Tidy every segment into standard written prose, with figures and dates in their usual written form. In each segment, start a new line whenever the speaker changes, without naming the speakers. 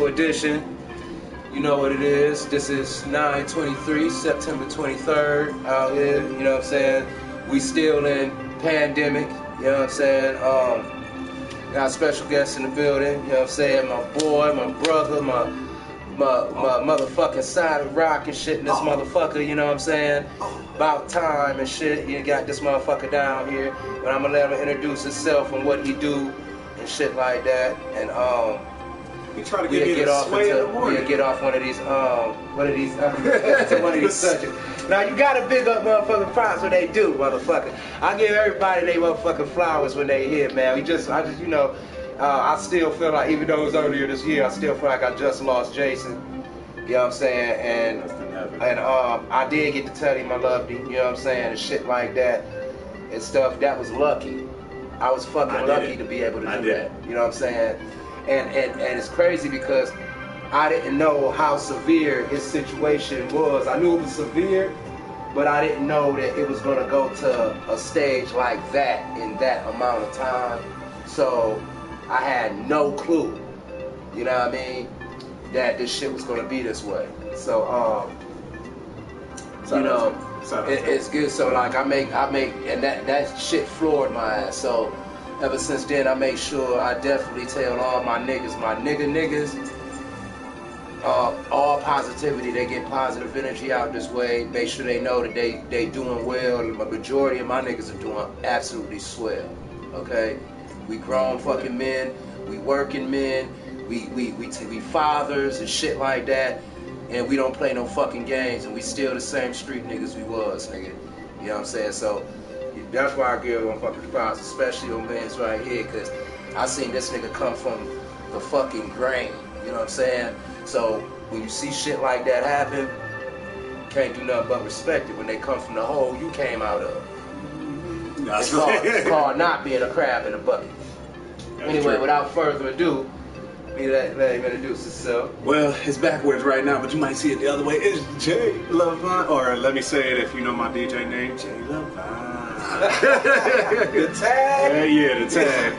Edition. You know what it is. This is 9/23, September 23rd out here. You know what I'm saying? We still in pandemic. You know what I'm saying? Got special guests in the building. You know what I'm saying? My boy, my brother, my motherfucking side of rock and shit in this motherfucker. You know what I'm saying? About time and shit. You got this motherfucker down here. But I'm gonna let him introduce himself and what he do and shit like that. And
we try to get off sway in the morning.
Get off one of these subjects. Now you gotta big up motherfucking props when they do, motherfucker. I give everybody they motherfucking flowers when they here, man. I just you know, I still feel like even though it was earlier this year, I still feel like I just lost Jason. You know what I'm saying? And I did get to tell him I loved him. You know what I'm saying? And shit like that and stuff. That was lucky. I was fucking lucky to be able to do that. You know what I'm saying? And it's crazy because I didn't know how severe his situation was. I knew it was severe, but I didn't know that it was going to go to a stage like that in that amount of time. So I had no clue, you know what I mean, that this shit was going to be this way. So, you know, it's good. So like I make, and that shit floored my ass. So ever since then, I make sure I definitely tell all my niggas, all positivity. They get positive energy out this way. Make sure they know that they doing well. The majority of my niggas are doing absolutely swell. Okay, we grown fucking men, we working men, we fathers and shit like that, and we don't play no fucking games, and we still the same street niggas we was, nigga. You know what I'm saying? So that's why I give them fucking props, especially on Vince right here, because I seen this nigga come from the fucking grain, you know what I'm saying? So when you see shit like that happen, can't do nothing but respect it when they come from the hole you came out of. It's called not being a crab in a bucket. Anyway, without further ado, let him introduce himself.
Well, it's backwards right now, but you might see it the other way. It's Jay Levine, or let me say it if you know my DJ name, Jay Levine.
The tag?
Yeah, the tag.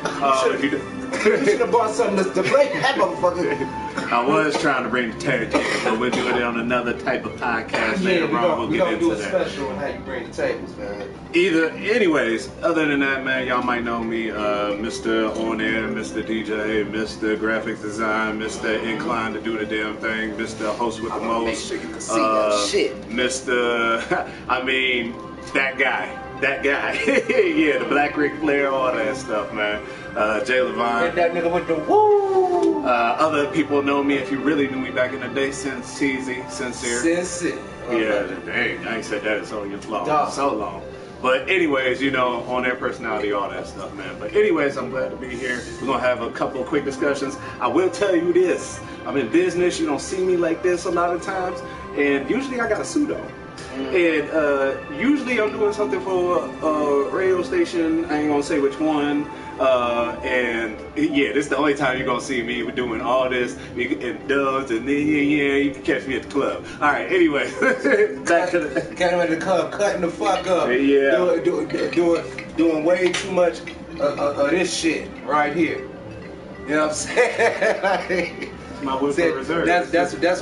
You should have bought something to break that motherfucker.
I was trying to bring the tag, but we'll do it on another type of podcast later on.
We're going to do a special on how you bring the tables, man.
Anyways, other than that, man, y'all might know me, Mr. On Air, Mr. DJ, Mr. Graphic Design, Mr. Inclined to do the damn thing, Mr. Host with the most.
Make sure you can see that shit.
Mr. That guy. Yeah, the Black Ric Flair, all that stuff, man. Jay Levine.
That nigga with the woo.
Other people know me, if you really knew me back in the day, Sincere. Yeah, dang, I ain't said that in so long. But anyways, you know, on their personality, all that stuff, man. But anyways, I'm glad to be here. We're going to have a couple of quick discussions. I will tell you this. I'm in business. You don't see me like this a lot of times. And usually I got a suit on. And usually I'm doing something for a radio station. I ain't gonna say which one. And yeah, this is the only time you're gonna see me doing all this and dubs, and then you can catch me at the club. All right, anyway, back to the
at the club, cutting the fuck up.
Yeah,
doing way too much of this shit right here. You know what I'm saying?
My Woodford Reserve.
That's what people. That's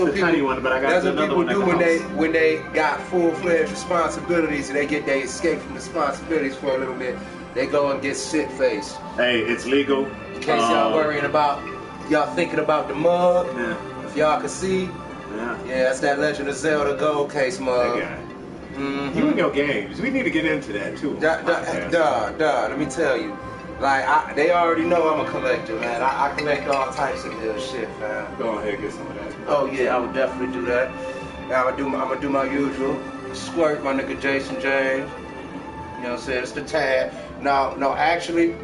what people do when they got full-fledged responsibilities and they escape from responsibilities for a little bit. They go and get shit-faced.
Hey, it's legal.
In case y'all worrying about, y'all thinking about the mug. Yeah. If y'all can see. Yeah, that's that Legend of Zelda gold case mug.
You and your games. We need to get into that too.
Let me tell you. Like, they already know I'm a collector, man. I collect all types of good shit, man.
Go ahead and get some of that.
Oh, yeah, I would definitely do that. I'm gonna do my usual. Squirt my nigga Jason James. You know what I'm saying? It's the tag. No, actually,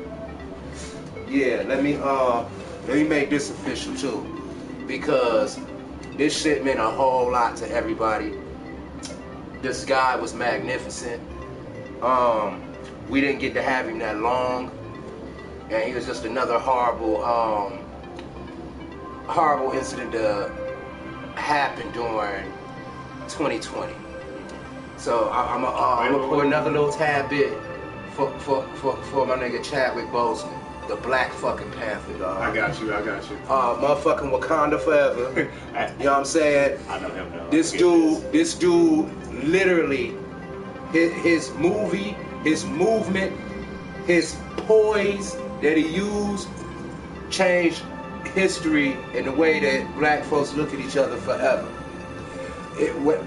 yeah, let me make this official, too. Because this shit meant a whole lot to everybody. This guy was magnificent. We didn't get to have him that long. And he was just another horrible incident that happened during 2020. So I'm gonna pour another little tad bit for my nigga Chadwick Boseman. the Black fucking Panther, dog.
I got you.
Motherfucking Wakanda forever. You know what I'm saying?
I know him now.
This dude, literally, his movie, his movement, his poise that he used changed history in the way that black folks look at each other forever.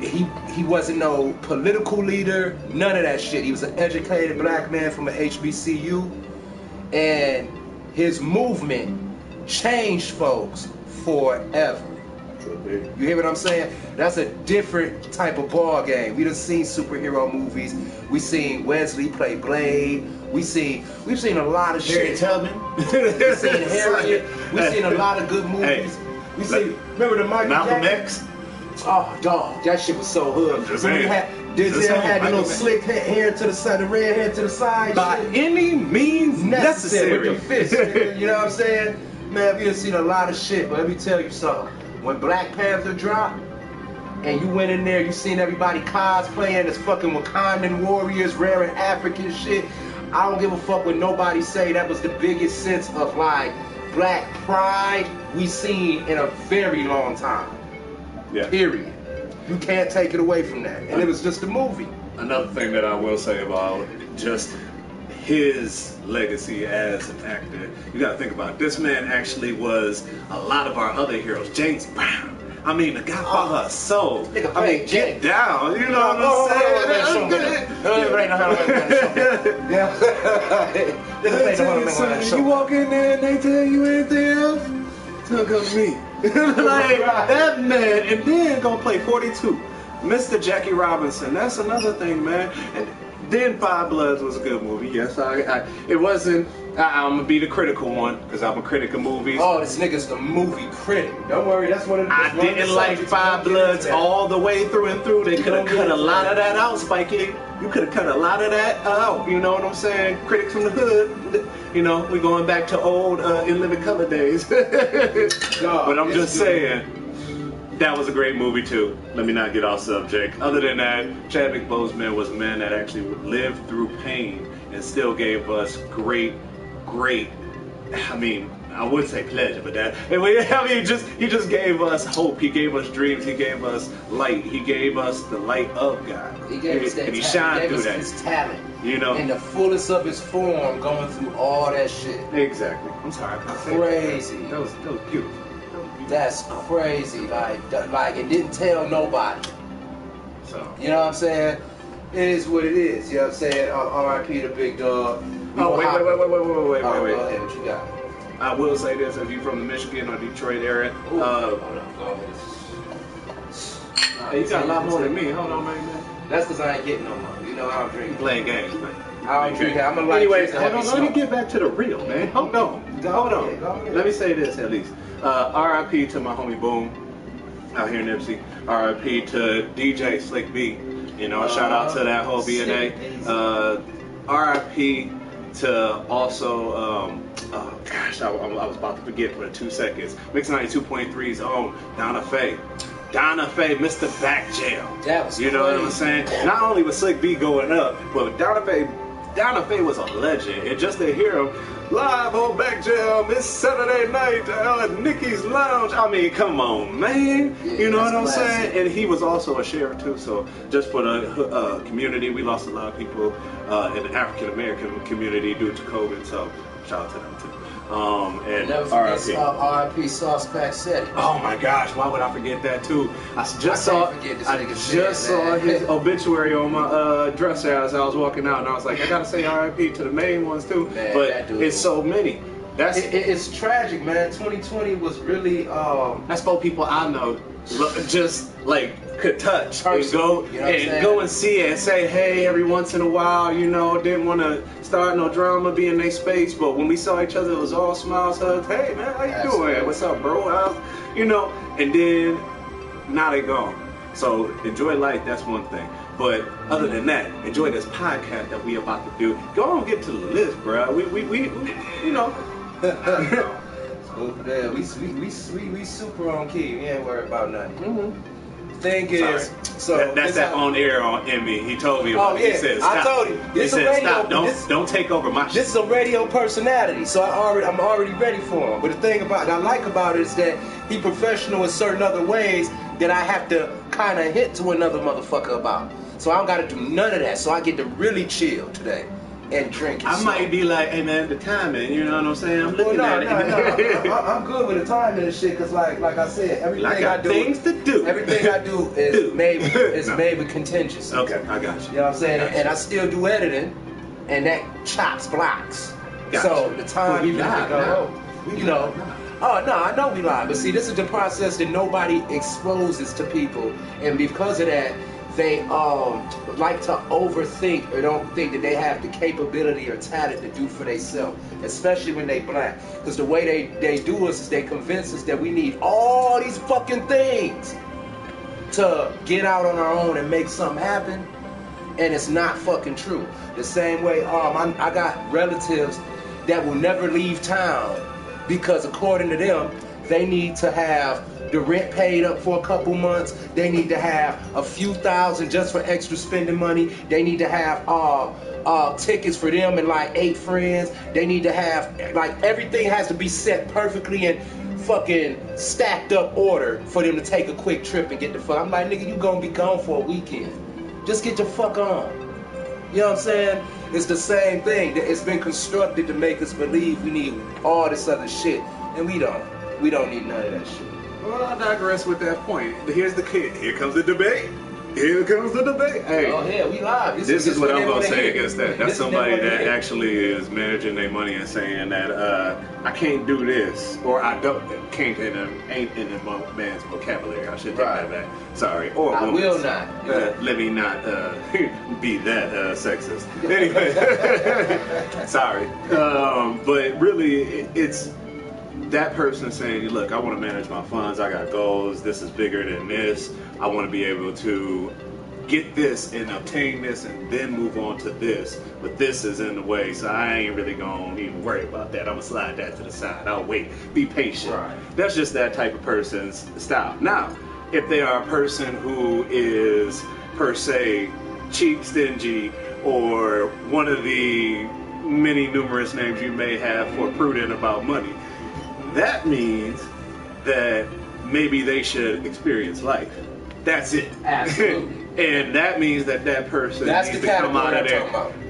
He wasn't no political leader, none of that shit. He was an educated black man from an HBCU, and his movement changed folks forever. You hear what I'm saying? That's a different type of ball game. We done seen superhero movies. We seen Wesley play Blade. We've seen a lot of shit.
Harriet Tubman.
We seen Harriet. We seen a lot of good movies. We seen, remember the
Malcolm X?
Oh, dog, that shit was so hood.
Just
So we
saying.
Denzel had the little slick hair to the side, the red hair to the side.
By
shit.
any means necessary.
With the fist, nigga, you know what I'm saying? Man, we done seen a lot of shit, but let me tell you something. When Black Panther dropped, and you went in there, you seen everybody cosplaying as fucking Wakandan warriors, wearing African shit. I don't give a fuck what nobody say. That was the biggest sense of like black pride we seen in a very long time.
Yeah.
Period. You can't take it away from that. And it was just a movie.
Another thing that I will say about just his legacy as an actor, you gotta think about it. This man actually was a lot of our other heroes. James Brown. I mean, the Godfather of Soul. I mean, get down. You know what I'm saying? You walk in there and they tell you anything else, don't come to me. Like that man, and then gonna play 42. Mr. Jackie Robinson. That's another thing, man. And then Five Bloods was a good movie. Yes, it wasn't. I'm gonna be the critical one because I'm a critic of movies.
Oh, this nigga's the movie critic. Don't worry, that's what it is.
I didn't like Five Bloods all the way through and through. They could have cut a lot of that out, Spikey. You could have cut a lot of that out. You know what I'm saying? Critics from the hood. You know, we going back to old In Living Color days. But I'm just saying, that was a great movie too. Let me not get off subject. Other than that, Chadwick Boseman was a man that actually lived through pain and still gave us great, I mean, I would say pleasure, but that, I mean, he just gave us hope. He gave us dreams. He gave us light. He gave us the light of God.
He gave us that
and he shined through that.
His talent.
You know,
in the fullest of his form, going through all that shit.
Exactly. I'm sorry.
Crazy.
That was beautiful.
That's crazy. Like it didn't tell nobody.
So
you know what I'm saying? It is what it is. You know what I'm saying? R.I.P. the big dog.
Oh wait.
What you got?
I will say this: if you're from the Michigan or Detroit area, you got a lot more than me. Hold on, man.
That's because I ain't getting no more. You know I don't drink.
Playing games, man.
I don't drink. I'm a light.
Anyways, hold on. Let me get back to the real, man. Hold on. Let me say this at least. R.I.P. to my homie Boom out here in Nipsey. R.I.P. to DJ Slick B. You know, shout out to that whole BNA. R.I.P. to also, I was about to forget for 2 seconds. Mix 92.3's own Donna Faye. Donna Faye, Mr. Back Jail.
That was
you know what I'm saying? Not only was Slick B going up, but Donna Faye was a legend. And just to hear him live on Back Jail this Saturday night at Nikki's Lounge. I mean, come on, man.
Yeah,
you know what I'm saying? And he was also a sheriff too. So just for the community, we lost a lot of people in the African American community due to COVID. So shout out to them too. And
R.I.P. Sauce Pack City.
Oh my gosh, why would I forget that too? I just saw his obituary on my dresser as I was walking out, and I was like, I gotta say R.I.P. to the main ones too.
Man,
but it's so many.
It's tragic, man. 2020 was really
that's for people I know just like could touch and go and see it and say hey every once in a while, you know, didn't want to start no drama, be in their space, but when we saw each other it was all smiles, hugs, hey man, how you doing? What's up, bro? You know, and then now they gone. So enjoy life, that's one thing. But other than that, enjoy this podcast that we about to do. Go on, get to the list, bro. We you know.
Yeah, we super on key. We ain't worried about nothing. thing is, so
that's that on air on Emmy. He told me about it. He said, stop.
I told you.
He said, stop. Don't take over my shit.
This is a radio personality, so I'm already ready for him. But the thing that I like about it is that he professional in certain other ways that I have to kind of hint to another motherfucker about. So I don't got to do none of that. So I get to really chill today and drink.
I might be like, hey man, the timing, you know what I'm saying? I'm looking at it.
I'm good with the timing and shit, cause like I said, everything I do,
things to do.
Everything I do is made with contingency.
Okay, I got you.
You know what I'm saying? And I still do editing, and that chops blocks. So the time you go, you know. Oh no, I know we lie, but see, this is the process that nobody exposes to people, and because of that, they like to overthink or don't think that they have the capability or talent to do for themselves, especially when they black. Because the way they do us is they convince us that we need all these fucking things to get out on our own and make something happen, and it's not fucking true. The same way I got relatives that will never leave town because according to them, they need to have the rent paid up for a couple months. They need to have a few thousand just for extra spending money. They need to have tickets for them and like 8 friends. They need to have, like, everything has to be set perfectly in fucking stacked up order for them to take a quick trip and get the fuck. I'm like, nigga, you gonna be gone for a weekend. Just get your fuck on. You know what I'm saying? It's the same thing. It's been constructed to make us believe we need all this other shit, and we don't. We don't need none of that shit.
Well, I digress with that point. Here's the kid. Here comes the debate. Here comes the debate. Hey.
Oh, yeah, we live.
This is what I'm going to say against that. That's somebody that actually is managing their money and saying that I can't do this, or I ain't in the man's vocabulary. I should take that back. Sorry. Or
I will not.
Let me not be that sexist. Anyway. Sorry. But really, it's that person saying, look, I want to manage my funds, I got goals, this is bigger than this, I want to be able to get this and obtain this and then move on to this, but this is in the way, so I ain't really gonna even worry about that. I'm gonna slide that to the side. I'll wait, be patient. That's just that type of person's style. Now, if they are a person who is per se cheap, stingy, or one of the many numerous names you may have for prudent about money, that means that maybe they should experience life. That's it.
Absolutely.
And that means that person needs to come out of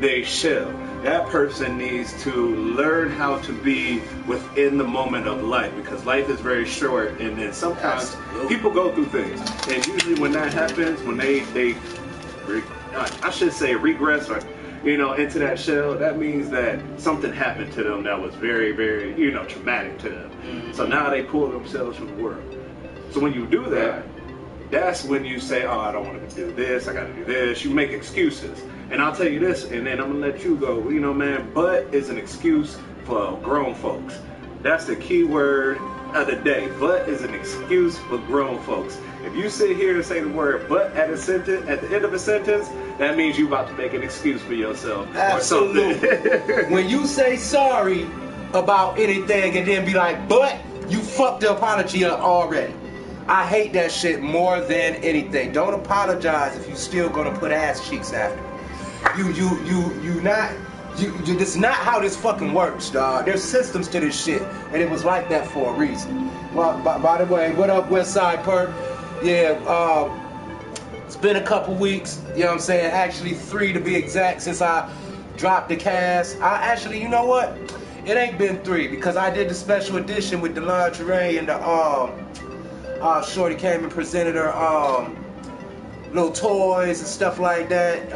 their shell. That person needs to learn how to be within the moment of life, because life is very short, and then sometimes people go through things. And usually when that happens, when I should say regress or into that shell, that means that something happened to them that was very, very, traumatic to them. Mm-hmm. So now they pull themselves from the world. So when you do that, that's when you say, oh, I don't want to do this, I got to do this. You make excuses. And I'll tell you this, and then I'm going to let you go. Man, but is an excuse for grown folks. That's the key word of the day. But is an excuse for grown folks. If you sit here and say the word but at the end of a sentence, that means you're about to make an excuse for yourself.
Absolutely.
Or something.
When you say sorry about anything and then be like, but, you fucked the apology up already. I hate that shit more than anything. Don't apologize if you still gonna put ass cheeks after. This is not how this fucking works, dog. There's systems to this shit, and it was like that for a reason. Well, by the way, what up, West Side Perk? Yeah, it's been a couple weeks, you know what I'm saying? Actually 3 to be exact since I dropped the cast. You know what? It ain't been 3 because I did the special edition with the lingerie and the Shorty came and presented her little toys and stuff like that.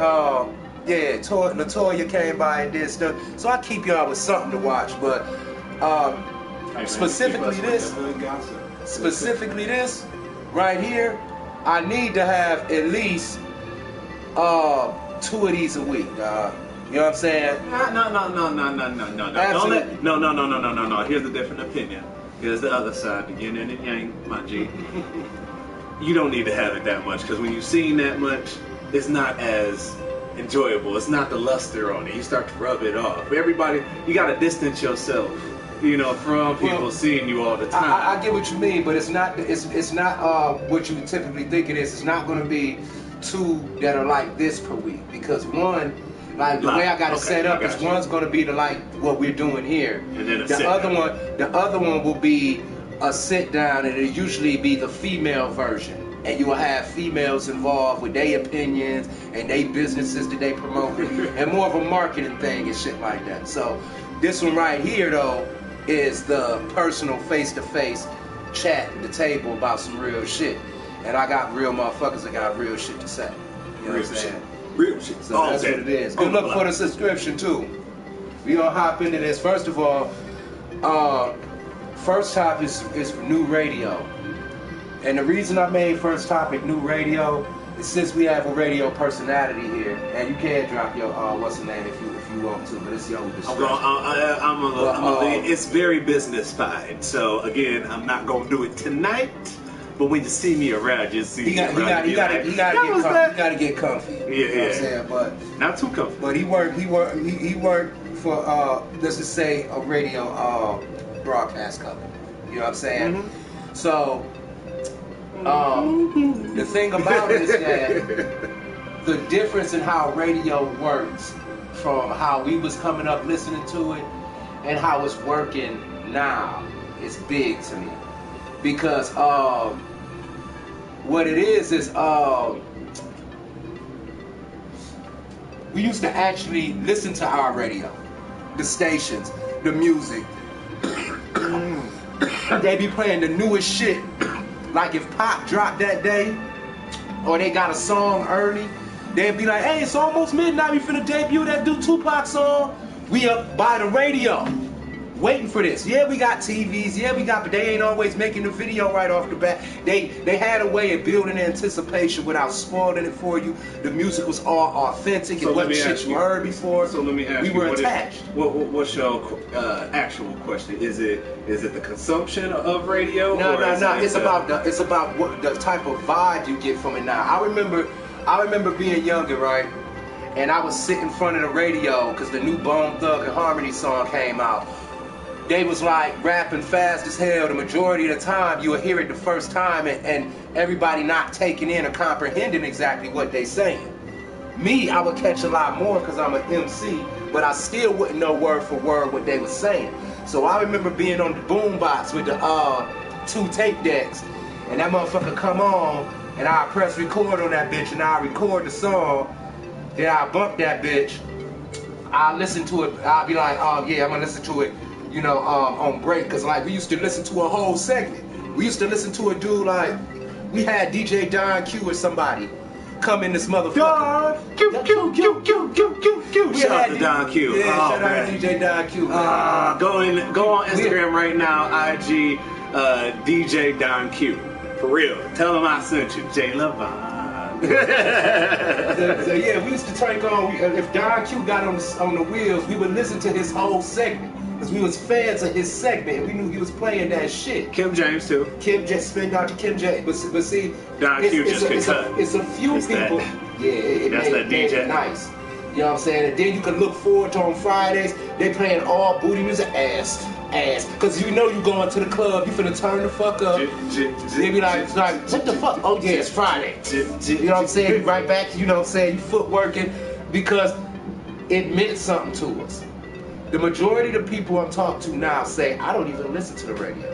Latoya came by and did stuff. So I keep y'all with something to watch, but specifically this right here, I need to have at least 2 of these a week, dog. You know what I'm saying?
No. No. Here's a different opinion. Here's the other side, the yin and the yang, my G. You don't need to have it that much, because when you've seen that much, it's not as enjoyable. It's not the luster on it. You start to rub it off. Everybody, you got to distance yourself from people seeing you all the time.
I get what you mean, but it's not what you typically think it is. It's not going to be 2 that are like this per week, because one, like the way I got it set up is one's going to be like what we're doing here,
and then
the other one will be a sit down, and it'll usually be the female version. And you will have females involved with their opinions and their businesses that they promote, and more of a marketing thing and shit like that. So this one right here, though, is the personal face-to-face chat at the table about some real shit. And I got real motherfuckers that got real shit to say. You know what I'm saying?
Real shit.
So that's what it is. Good luck for the subscription, too. We gonna hop into this. First of all, first topic is new radio. And the reason I made first topic new radio is since we have a radio personality here, and you can drop your what's the name if you want to, but it's your discretion.
It's very business-fied, so again, I'm not gonna do it tonight. But when you see me around, just see
you gotta get comfy.
Yeah,
you know what I'm saying? But
not too comfy.
But he worked for let's just say a radio broadcast company. You know what I'm saying? Mm-hmm. So. The thing about it is that the difference in how radio works from how we was coming up listening to it and how it's working now is big to me, because what it is we used to actually listen to our radio, the stations, the music. They be playing the newest shit. Like if Pop dropped that day, or they got a song early, they'd be like, hey, it's almost midnight, we finna debut that new Tupac song. We up by the radio, waiting for this. Yeah, we got TVs, but they ain't always making the video right off the bat. They had a way of building anticipation without spoiling it for you. The music was all authentic, and what shit you heard before.
So let me ask you,
we were attached.
What's your actual question? Is it the consumption of radio?
No. It's about what the type of vibe you get from it now. I remember being younger, right? And I was sitting in front of the radio because the new Bone Thug and Harmony song came out. They was like rapping fast as hell. The majority of the time, you would hear it the first time, and everybody not taking in or comprehending exactly what they saying. Me, I would catch a lot more because I'm an MC, but I still wouldn't know word for word what they was saying. So I remember being on the boombox with the 2 tape decks, and that motherfucker come on, and I press record on that bitch, and I record the song, then I bump that bitch, I listen to it, I'll be like, oh yeah, I'm gonna listen to it, on break, because like we used to listen to a whole segment. We used to listen to a dude like, we had DJ Don Q or somebody come in this motherfucker.
Don Q. Shout out to Don Q.
Yeah, shout out to DJ Don Q.
Go on Instagram right now, IG DJ Don Q. For real. Tell him I sent you. J Levine.
So yeah, we used to take on, if Don Q got on the wheels, we would listen to his whole segment. Because we was fans of his segment, and we knew he was playing that shit.
Kim James too.
Spin Dr. Kim James. But see,
Don Q just could cut.
It's a few people. It made it nice. You know what I'm saying? And then you can look forward to on Fridays, they playing all booty music, ass. Because you know you going to the club, you finna turn the fuck up. They be like, what the fuck? Oh yeah, it's Friday. You know what I'm saying? You right back, you know what I'm saying? You footworking, because it meant something to us. The majority of the people I'm talking to now say, I don't even listen to the radio.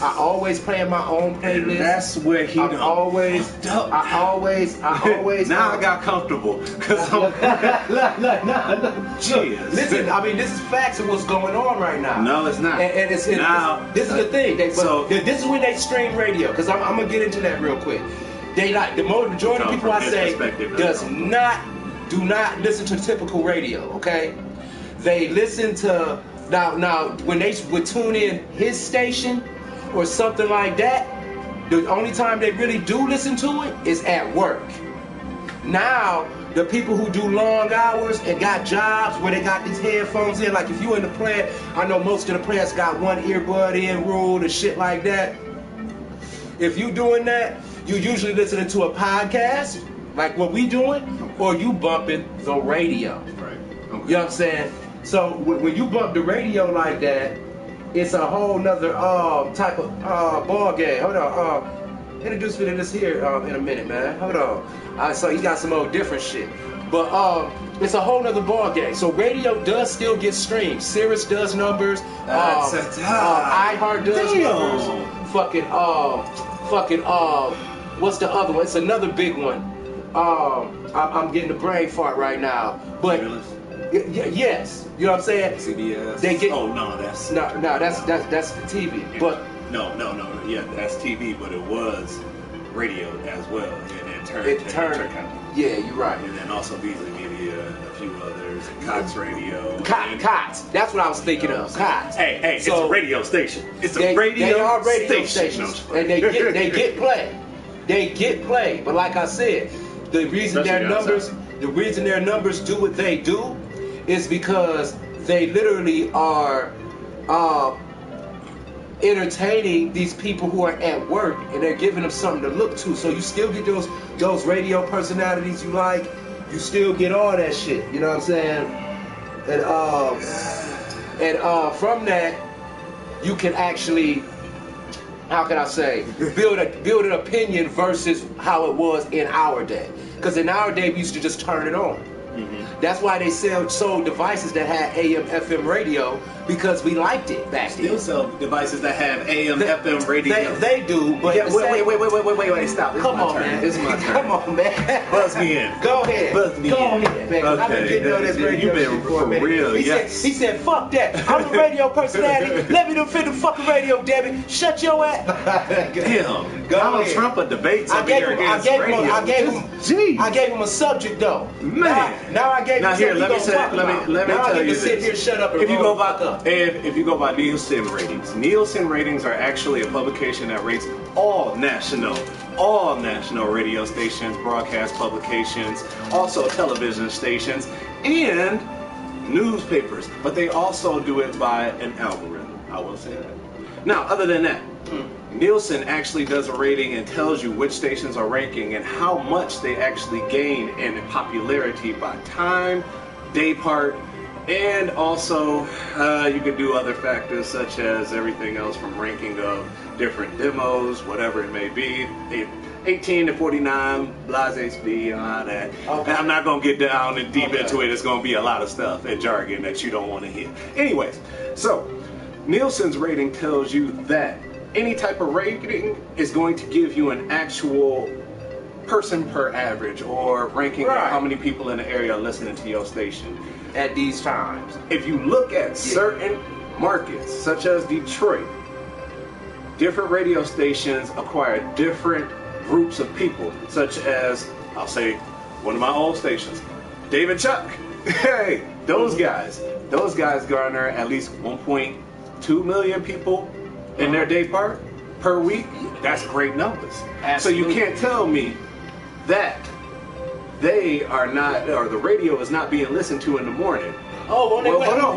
I always play in my own playlist.
And that's where he
I always.
Now I got comfortable. Cause I'm
listen, I mean, this is facts of what's going on right now.
No, it's not.
And this is the thing. This is when they stream radio. Because I'm gonna get into that real quick. They like the majority of people I say do not listen to typical radio. Okay. They listen to now when they would tune in his station or something like that, the only time they really do listen to it is at work. Now the people who do long hours and got jobs where they got these headphones in, like if you in the plant, I know most of the plants got one earbud in rule and shit like that. If you doing that, you usually listening to a podcast like what we doing, or you bumping the radio.
Right. Okay.
You know what I'm saying? So when you bump the radio like that, it's a whole nother type of ball game. Hold on. Introduce me to this here in a minute, man. Hold on. So he got some old different shit. But it's a whole nother ball game. So radio does still get streams. Sirius does numbers. iHeart does numbers. Fucking what's the other one? It's another big one. I'm getting a brain fart right now. But yes, you know what I'm saying?
CBS.
They get.
Oh no, that's
that's TV. But
no. Yeah, that's TV, but it was radio as well, and it turned.
Yeah, you're right.
And then also Beasley Media, a few others, and Cox Radio.
Cox. That's what I was thinking of. Cox.
Hey, so, it's a radio station. It's a radio station. They are radio stations,
and they get play. They get play. But like I said, the reason their numbers do what they do is because they literally are entertaining these people who are at work, and they're giving them something to look to. So you still get those radio personalities you like. You still get all that shit. You know what I'm saying? And from that, you can actually, how can I say, build an opinion versus how it was in our day. Because in our day, we used to just turn it on. That's why they sold devices that had AM, FM radio, because we liked it back then.
Still sell devices that have AM, FM radio.
They do, but
yeah, wait, stop.
Come on, man.
This is my turn.
Come on, man.
Buzz me in.
Go ahead.
Buzz me in.
Go ahead, man.
Okay.
I've been getting on this radio
You've been
shit for a minute.
real,
He said, fuck that. I'm a radio personality. Let me defend the fucking radio, Debbie. Shut your ass.
Damn. Donald Trump a debate
I gave him a subject though.
Man.
Now I gave him
here, let me tell you this.
Sit here, shut up, and
if you go by Nielsen ratings, Nielsen ratings are actually a publication that rates all national radio stations, broadcast publications, also television stations, and newspapers. But they also do it by an algorithm. I will say that. Now, other than that, Nielsen actually does a rating and tells you which stations are ranking and how much they actually gain in popularity by time, day part, and also you can do other factors such as everything else from ranking of different demos, whatever it may be, 18 to 49, blase speed, and all that. Okay. And I'm not going to get down and deep into it. It's going to be a lot of stuff and jargon that you don't want to hear. Anyways, so Nielsen's rating tells you that any type of rating is going to give you an actual person per average, or ranking of how many people in the area are listening to your station
at these times.
If you look at certain markets, such as Detroit, different radio stations acquire different groups of people, such as, I'll say, one of my old stations, Dave and Chuck. Hey, those guys garner at least 1.2 million people in their day part per week. That's great numbers. Absolutely. So you can't tell me that they are not, or the radio is not being listened to in the morning.
Oh, well,
hold on.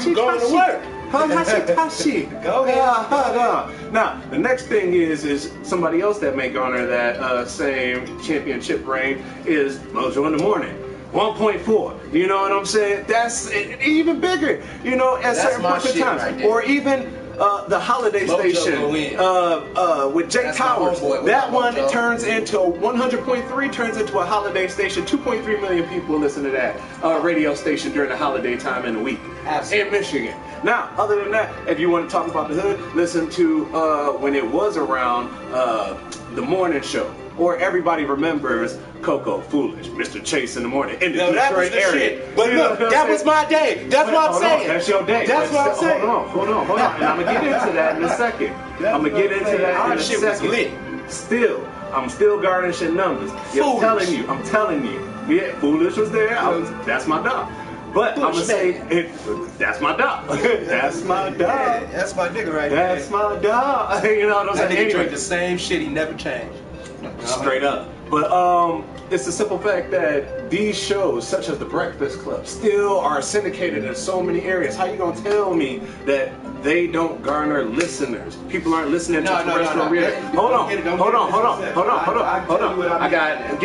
You going to work.
Go ahead. Now, the next thing is somebody else that may garner that same championship reign is Mojo in the Morning. 1.4. You know what I'm saying? That's even bigger. You know, at certain points in time. Right, or even the holiday station with Jake Towers. That one turns into 100.3 turns into a holiday station. 2.3 million people listen to that radio station during the holiday time in the week. Absolutely. In Michigan. Now, other than that, if you want to talk about the hood, listen to when it was around the morning show. Or everybody remembers Coco, Foolish, Mr. Chase in the morning in the Detroit area.
Shit. But look, that was my day. That's what I'm saying.
That's your day.
That's what I'm saying.
Hold on. And I'm going to get into that in a second. Still, I'm still garnishing numbers. I'm telling you. Yeah, Foolish was there. That's my dog. But I'm going to say, that's my dog. That's my dog.
That's my nigga right there.
That's my dog. You know what I'm saying?
That nigga drink the same shit, he never changed.
Straight up. But it's the simple fact that these shows, such as The Breakfast Club, still are syndicated in so many areas. How you gonna tell me that they don't garner listeners? People aren't listening to terrestrial radio. Hold on. I got.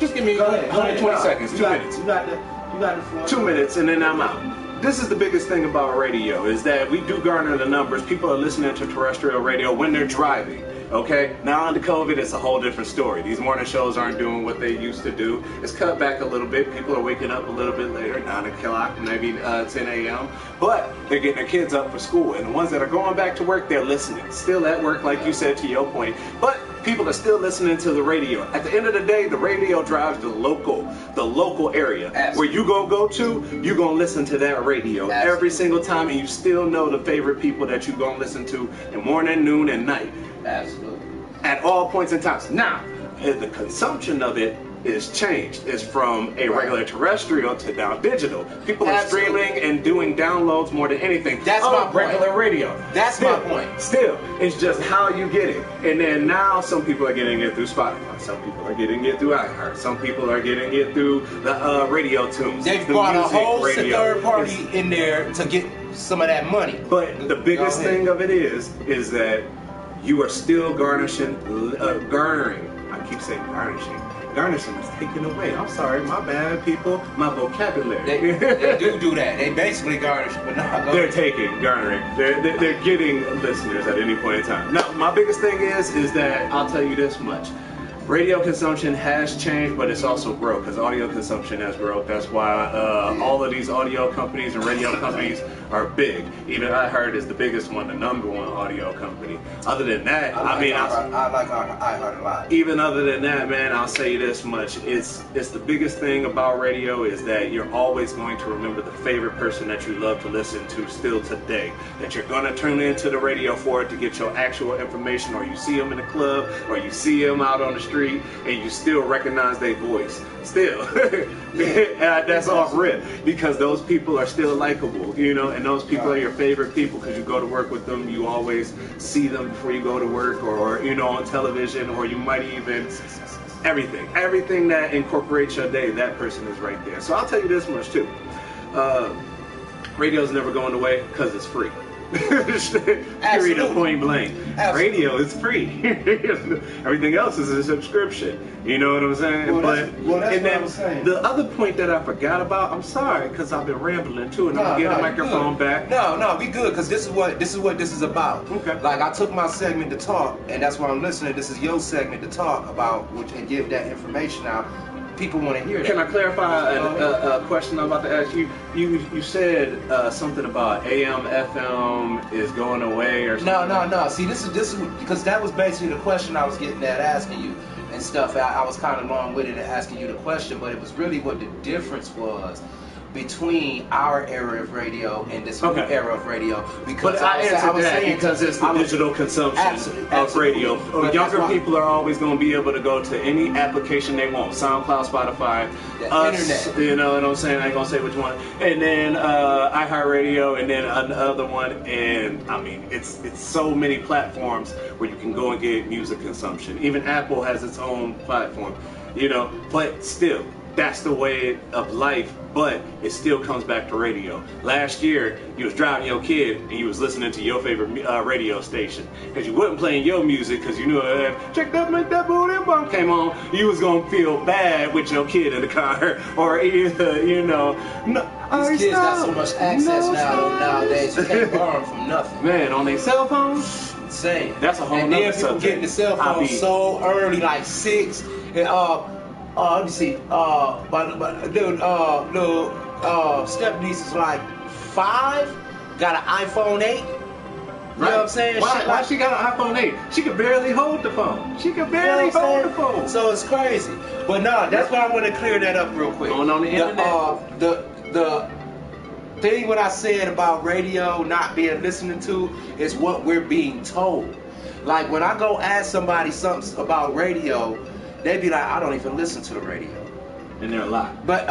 Just give me 20 seconds. 2 minutes. 2 minutes, and then I'm out. this is the biggest thing about radio, is that we do garner the numbers. People are listening to terrestrial radio when they're driving. Okay, now under COVID, it's a whole different story. These morning shows aren't doing what they used to do. It's cut back a little bit. People are waking up a little bit later, 9 o'clock, maybe 10 a.m. But they're getting their kids up for school. And the ones that are going back to work, they're listening. Still at work, like you said, to your point. But people are still listening to the radio. At the end of the day, the radio drives the local area. Absolutely. Where you gonna go to, you gonna listen to that radio. Absolutely. Every single time, and you still know the favorite people that you gonna listen to in morning, noon, and night.
Absolutely.
At all points in time. Now, the consumption of it is changed. It's from a regular terrestrial to now digital. People are streaming and doing downloads more than anything.
That's my point.
Regular radio.
That's my point.
Still, it's just how you get it. And then now some people are getting it through Spotify. Some people are getting it through iHeart. Some people are getting it through the radio tunes.
They've brought a whole third party in there to get some of that money.
But the biggest thing of it is that you are still garnering. I keep saying garnishing. Garnishing is taken away. I'm sorry, my bad, people. My vocabulary.
They do that. They basically garnish, but not.
They're garnering. They're getting listeners at any point in time. Now, my biggest thing is that I'll tell you this much. Radio consumption has changed, but it's also growth, because audio consumption has growth. That's why all of these audio companies and radio companies are big. Even iHeart is the biggest one, the #1 audio company. Other than that, I
like iHeart a lot.
Even other than that, man, I'll say this much. It's the biggest thing about radio is that you're always going to remember the favorite person that you love to listen to still today. That you're going to turn into the radio for it to get your actual information, or you see them in the club, or you see them out on the street, and you still recognize their voice. Still. That's off rip, because those people are still likable, you know, and those people are your favorite people because you go to work with them, you always see them before you go to work, or you know, on television, or you might even everything that incorporates your day, that person is right there. So I'll tell you this much too, radio's never going away because it's free. Period of point blank. Absolutely. Radio is free. Everything else is a subscription. You know what I'm saying?
That's what I'm saying.
The other point that I forgot about, I'm sorry, because I've been rambling too, and I'm gonna get the microphone back.
No, we good, because this is what this is about. Okay. Like, I took my segment to talk, and that's why I'm listening. This is your segment to talk about, and give that information out. People want to hear that.
Can I clarify a question I'm about to ask you? You said something about AM, FM is going away or something.
No. See, this is because that was basically the question I was getting at asking you and stuff. I was kind of long-winded in asking you the question, but it was really what the difference was between our era of radio and this new era of radio. Because
I answered that because it's the digital consumption of radio. Younger people are always going to be able to go to any application they want. SoundCloud, Spotify,
internet.
You know what I'm saying? I ain't going to say which one. And then iHeartRadio, and then another one. And I mean, it's so many platforms where you can go and get music consumption. Even Apple has its own platform, you know, but still, that's the way of life, but it still comes back to radio. Last year, you was driving your kid and you was listening to your favorite radio station, because you wasn't playing your music because you knew check that, make that booty bump came on. You was gonna feel bad with your kid in the car, or either, you know,
these kids got so much access nowadays. You can't borrow them from nothing.
Man, on their cell phones,
insane.
That's a whole
and
nother
then people
subject.
getting the cell phone so early, like 6. And let me see. Little step niece is like 5. Got an iPhone 8. You know what I'm saying?
Why she got an iPhone 8? She could barely hold the phone. She could barely hold the phone.
So it's crazy. But no, that's why I want to clear that up real quick.
Going on the internet.
The thing what I said about radio not being listened to is what we're being told. Like, when I go ask somebody something about radio, they be like, I don't even listen to the radio.
And they're a lot.
But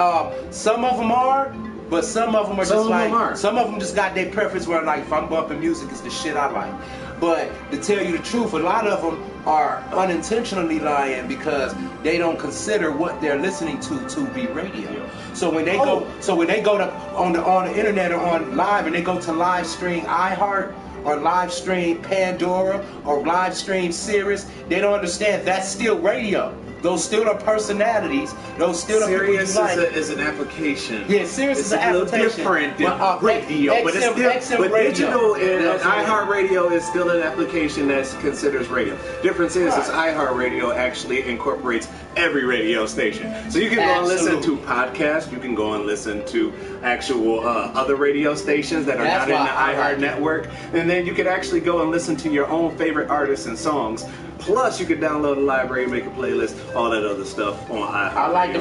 some of them are, but some of them are just like, some of them just got their preference where, like, if I'm bumping music, it's the shit I like. But to tell you the truth, a lot of them are unintentionally lying because they don't consider what they're listening to be radio. So when they go, to on the internet or on live, and they go to live stream iHeart, or live stream Pandora, or live stream Sirius, they don't understand that's still radio. those still are personalities. Those still are people you like.
Is an application.
Yeah, Sirius is an application.
It's a little different than radio, but it's still. But digital and iHeartRadio is still an application that considers radio. Difference is iHeartRadio actually incorporates every radio station. So you can go and listen to podcasts. You can go and listen to actual other radio stations that are not in the iHeart network, and then you could actually go and listen to your own favorite artists and songs. Plus, you could download a library, make a playlist, all that other stuff on iHeart.
I like the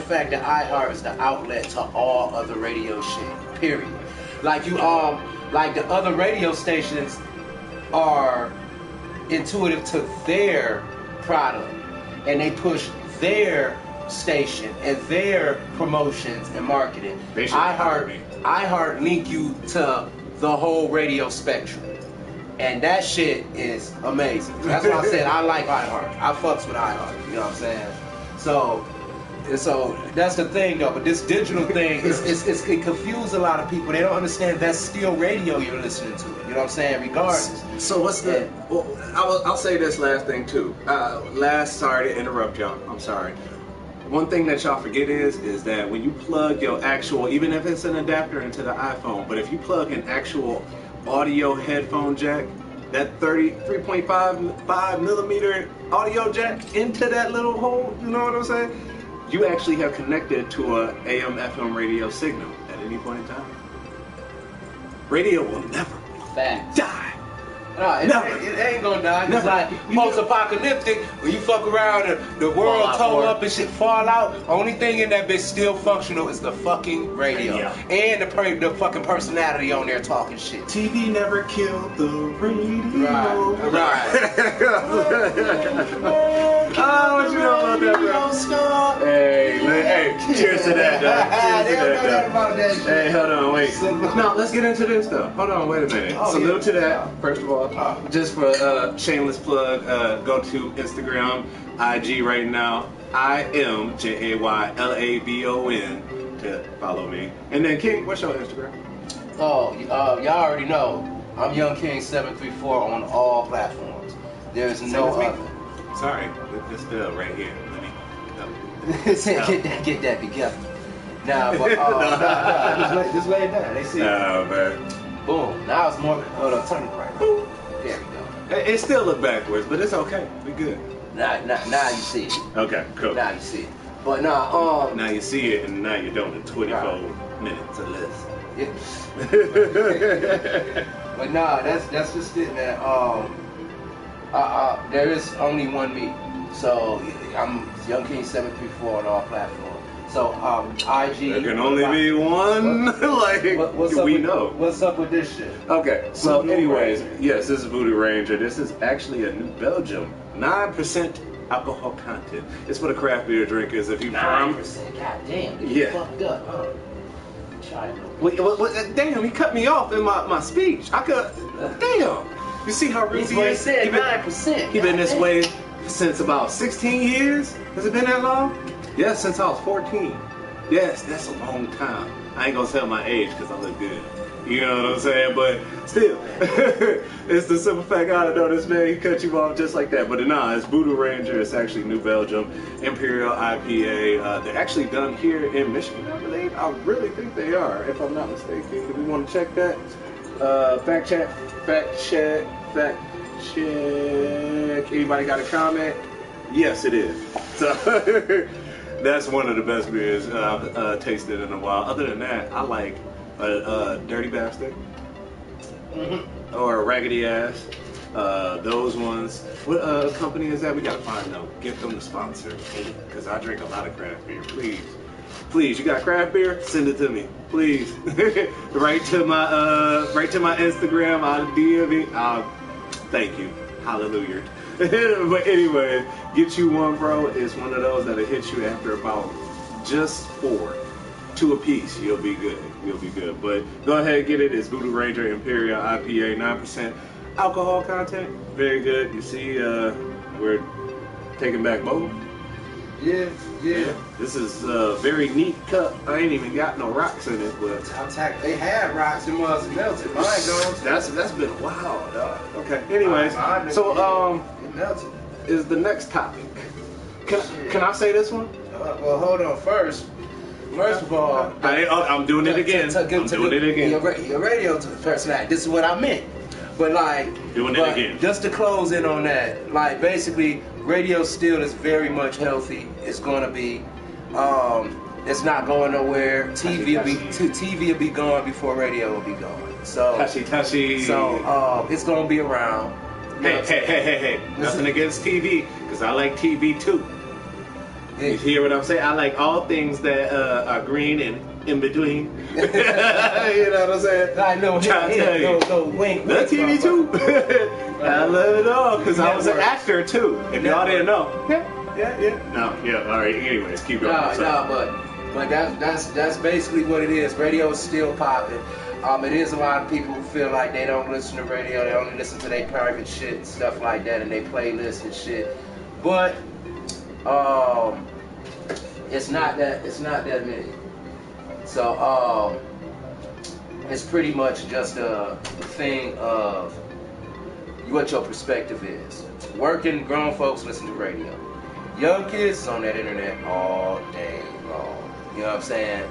fact that iHeart is the outlet to all other radio shit. Period. Like like the other radio stations are intuitive to their product, and they push their station and their promotions and marketing. iHeart link you to the whole radio spectrum. And that shit is amazing. That's why I said I like iHeart. I fucks with iHeart. You know what I'm saying? So that's the thing though. But this digital thing, it confuses a lot of people. They don't understand that's still radio you're listening to. You know what I'm saying? Regardless.
So what's the? Well, I'll say this last thing too. Sorry to interrupt y'all. I'm sorry. One thing that y'all forget is that when you plug your actual, even if it's an adapter into the iPhone, but if you plug an actual audio headphone jack, that 3.5 millimeter audio jack into that little hole, you know what I'm saying? You actually have connected to a AM FM radio signal at any point in time. Radio will never die.
No, it ain't gonna die. It's like post-apocalyptic, when you fuck around and the world tow up and shit fall out, only thing in that bitch still functional is the fucking radio. And the fucking personality on there talking shit.
TV never killed the radio.
Right.
Oh, what you know about that, bro? Hey, cheers to that, dog. Hey, hold on, wait. No, let's get into this, though. Hold on, wait a minute. Salute to that, first of all. Just for shameless plug, go to Instagram, IG right now. I am JAYLABON to follow me. And then King, what's your Instagram?
Y'all already know. I'm Young King 734 on all platforms. There's no other.
Sorry, it's still right here.
Get that together. Nah, but just lay it down. They see it.
Oh man.
Boom. Now it's more. Hold on, turn it right. Boom. There we go.
It still look backwards, but it's okay. We good.
Now you see it.
Okay, cool.
Now you see it. But now
you see it, and now you don't in 24 minutes or less.
Yeah. But nah, that's just it, man. There is only one me. So I'm Young King 734 on all platforms. So IG.
There can only be one. What's
up with this shit?
Okay. So anyways, yes, this is Voodoo Ranger. This is actually a New Belgium 9% alcohol content. It's for the craft beer drinkers. If you
9%. God damn. You fucked up, huh?
Damn, he cut me off in my speech. I could. Damn. You see how rude he is?
He said 9%.
He been this way since about 16 years. Has it been that long? Yes, since I was 14. Yes, that's a long time. I ain't gonna tell my age because I look good. You know what I'm saying? But still, it's the simple fact I know this man, he cut you off just like that. But nah, it's Voodoo Ranger. It's actually New Belgium Imperial IPA. They're actually done here in Michigan, I believe. I really think they are, if I'm not mistaken. Do we want to check that? Fact check. Anybody got a comment? Yes, it is. So that's one of the best beers I've tasted in a while. Other than that, I like a Dirty Bastard or a Raggedy Ass. Those ones. What company is that? We gotta find them. Get them to sponsor. Because I drink a lot of craft beer. Please, you got craft beer? Send it to me, please. Right to my Instagram. I'll DM me. Thank you. Hallelujah. But anyway, get you one, bro. It's one of those that'll hit you after about just 2 apiece. You'll be good. But go ahead and get it. It's Voodoo Ranger Imperial IPA, 9% alcohol content. Very good. You see, we're taking back both.
Yeah.
This is a very neat cup. I ain't even got no rocks in it, but
they had rocks and was melted. Mine gone.
That's been a while, dog. Okay. Anyways, so
it melted.
Is the next topic Can I say this one?
Well, hold on. First of all,
I'm doing it again. I'm doing it again.
Your radio personality. This is what I meant. But like,
doing it again.
Just to close in on that, like basically, radio still is very much healthy. It's gonna be, it's not going nowhere. TV will be gone before radio will be gone. So, so it's gonna be around.
Hey. Nothing against TV, because I like TV too. You hear what I'm saying? I like all things that are green and in between. You know what I'm saying?
I know. Go wink.
The TV too. I love it all, because I was an actor too. If y'all didn't know. Yeah. All right. Anyways, keep going.
But that's basically what it is. Radio is still popping. It is a lot of people who feel like they don't listen to radio. They only listen to their private shit and stuff like that, and they playlists and shit. But it's not that many. So it's pretty much just a thing of what your perspective is. Working grown folks listen to radio. Young kids is on that internet all day long. You know what I'm saying?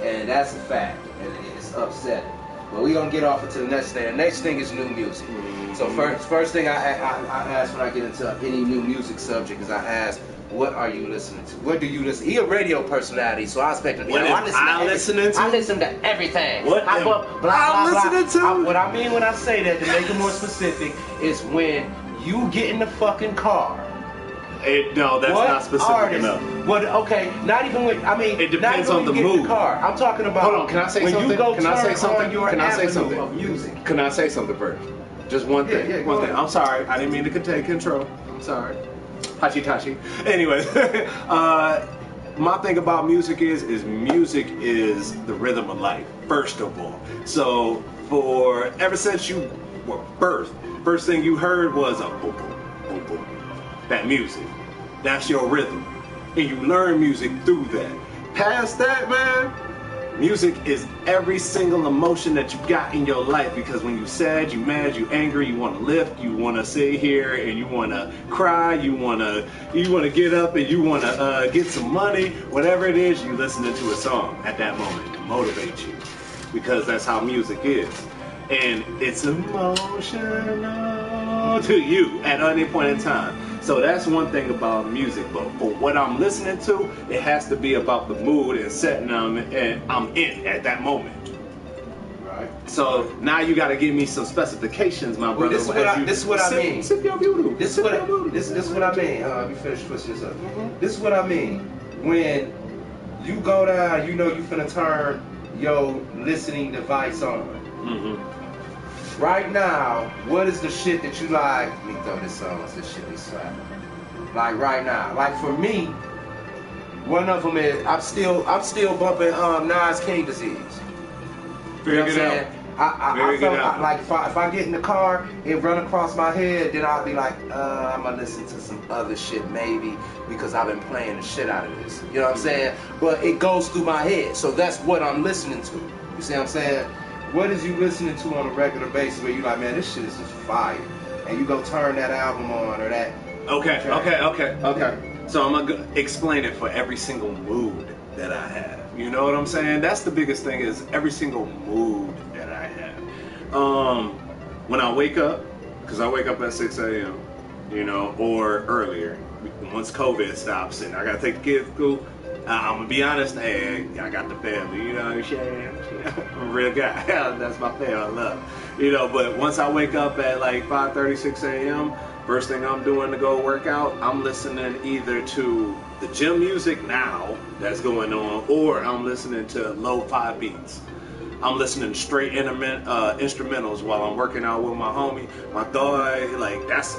And that's a fact. And it's upsetting. But we're gonna get off into the next thing. The next thing is new music. So first thing I ask when I get into any new music subject is I ask, what are you listening to? What do you listen? He a radio personality, so I expect him. I listen to everything.
What
I'm
listening to?
What I mean when I say that, to make it more specific, is when you get in the fucking car.
No, that's not specific enough.
What? Okay, not even when. I mean,
it depends on the
mood.
In
the car. I'm talking about.
Hold on, can I say something? Can I say something?
Of music.
Can I say something first? Just one thing.
Yeah,
one thing. I'm sorry. I didn't mean to take control. I'm sorry. Hachi. Anyways, my thing about music is music is the rhythm of life, first of all. So ever since you were birthed, first thing you heard was a boom, boom, boom, boom. That music. That's your rhythm. And you learn music through that. Past that, man, music is every single emotion that you got in your life, because when you sad, you mad, you angry, you want to lift, you want to sit here and you want to cry, you want to get up and you want to get some money, whatever it is, you listening to a song at that moment to motivate you, because that's how music is. And it's emotional to you at any point in time. So that's one thing about music, but for what I'm listening to, it has to be about the mood and setting I'm in at that moment. Right. So now you got to give me some specifications, my brother.
This is what I mean.
Sip your voodoo.
This is what I mean. Let me finish twisting this up. This is what I mean. When you go down, you know you finna turn your listening device on. Right now, what is the shit that you like? Let me throw this on. This shit be slapping. Like right now, like for me, one of them is I'm still bumping Nas King Disease. You know what I'm saying? I felt like if I get in the car, it run across my head, then I'll be like, I'm gonna listen to some other shit maybe, because I've been playing the shit out of this. You know what I'm saying? But it goes through my head, so that's what I'm listening to. You see what I'm saying? What is you listening to on a regular basis where you like, man, this shit is just fire, and you go turn that album on or that?
Okay. So I'm gonna explain it for every single mood that I have. You know what I'm saying? That's the biggest thing, is every single mood that I have. When I wake up, because I wake up at 6 a.m., you know, or earlier, once COVID stops and I gotta take the kids to school, I'm gonna be honest, hey, I got the family, you know what I'm saying? I'm a real guy. That's my family, I love. You know, but once I wake up at like 5:30, 6 a.m., first thing I'm doing to go work out, I'm listening either to the gym music now that's going on, or I'm listening to lo-fi beats. I'm listening to straight instrumentals while I'm working out with my homie. My dog, like that's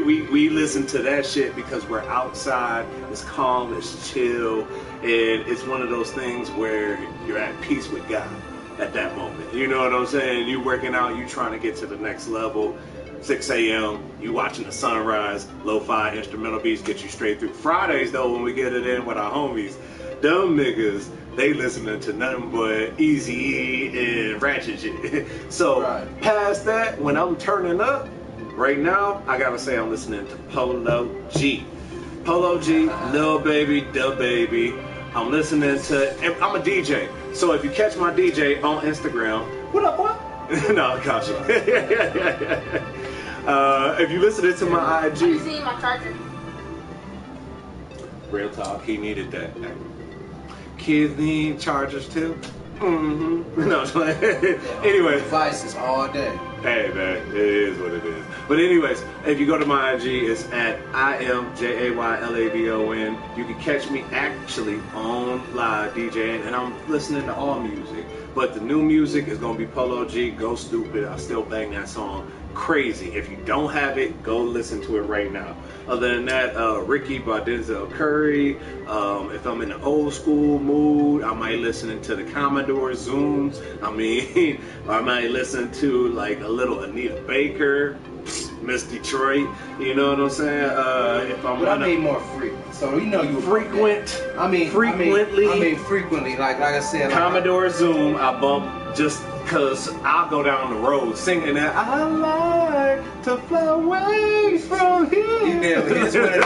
we listen to that shit because we're outside. It's calm, it's chill, and it's one of those things where you're at peace with God at that moment. You know what I'm saying? You working out, you trying to get to the next level. 6 a.m., you watching the sunrise, lo-fi instrumental beats get you straight through. Fridays though, when we get it in with our homies, them niggas, they listening to nothing but Eazy-E and ratchet shit. So past that, when I'm turning up, right now, I gotta say I'm listening to Polo G. Polo G, Lil Baby, Da Baby. I'm listening to. I'm a DJ, so if you catch my DJ on Instagram, what up, boy? No, I got you. If you listen to my IG,
you see my charger?
Real talk, he needed that. Kids need chargers too. Mm-hmm. No, anyway.
Devices all day.
Hey man, it is what it is. But anyways, if you go to my IG, it's at IMJAYLABON. You can catch me actually on live DJing, and I'm listening to all music. But the new music is gonna be Polo G, Go Stupid. I still bang that song crazy. If you don't have it, go listen to it right now. Other than that, Ricky by Denzel Curry. If I'm in an old school mood, I might listen to the Commodore Zooms. I might listen to like a little Anita Baker, Miss Detroit. You know what I'm saying? If I'm
I mean more frequent. So you know you
frequently.
Frequently. Like I said, like
Commodore Zoom. I bump just cause I'll go down the road singing that I like to fly away from here.
You know, it's one of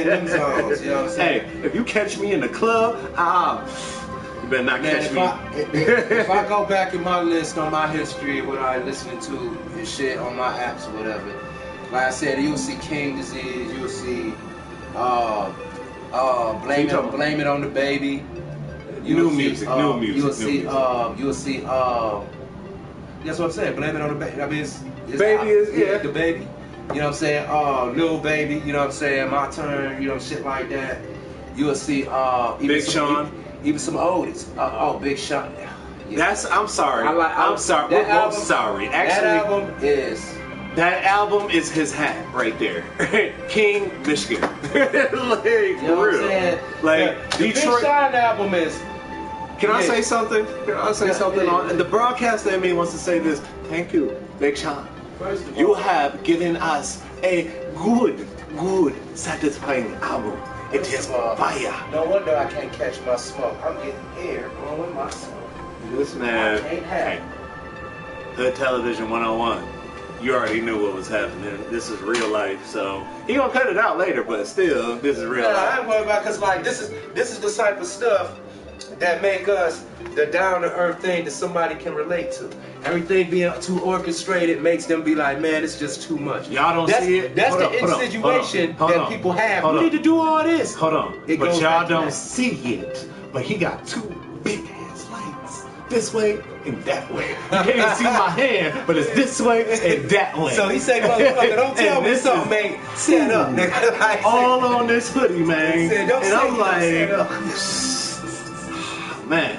them songs, you know what I'm saying?
Hey, if you catch me in the club, you better not catch me.
If I go back in my list on my history of what I'm listening to and shit on my apps or whatever, like I said, you'll see King Disease, you'll see Blame It on the Baby.
New music.
You'll see that's what I'm saying. Blame It on the Baby. I mean, it's
Baby is
the Baby. You know what I'm saying? Lil Baby. You know what I'm saying? My Turn. You know, shit like that. You'll see
Big Sean.
Even some oldies. Big Sean. Yeah.
I'm sorry. I'm sorry. We're both sorry. Actually, that album is his hat right there. King Michigan. Like,
you know what I'm saying?
Like,
the
Detroit.
Big Sean album is.
Can I say something? And the broadcaster in me wants to say this. Thank you, Big Sean. You have given us a good, satisfying album. It is fire.
No wonder I can't catch my smoke. I'm getting air blowing my smoke.
This man, hey, Hood Television 101. You already knew what was happening. This is real life, so he gonna cut it out later, but still, this is real life.
I ain't worried about, cause like this is the type of stuff that make us the down-to-earth thing that somebody can relate to. Everything being too orchestrated makes them be like, man, it's just too much.
Y'all don't see it?
That's the insinuation that people have. We need to do all this.
Hold on. But y'all don't see it. But he got two big-ass lights. This way and that way. You can't even see my hand, but it's this way and that way.
So he say, motherfucker, don't tell me something, man. Set up, nigga. Like,
all on this hoodie, man.
Said, don't
and I'm like, man.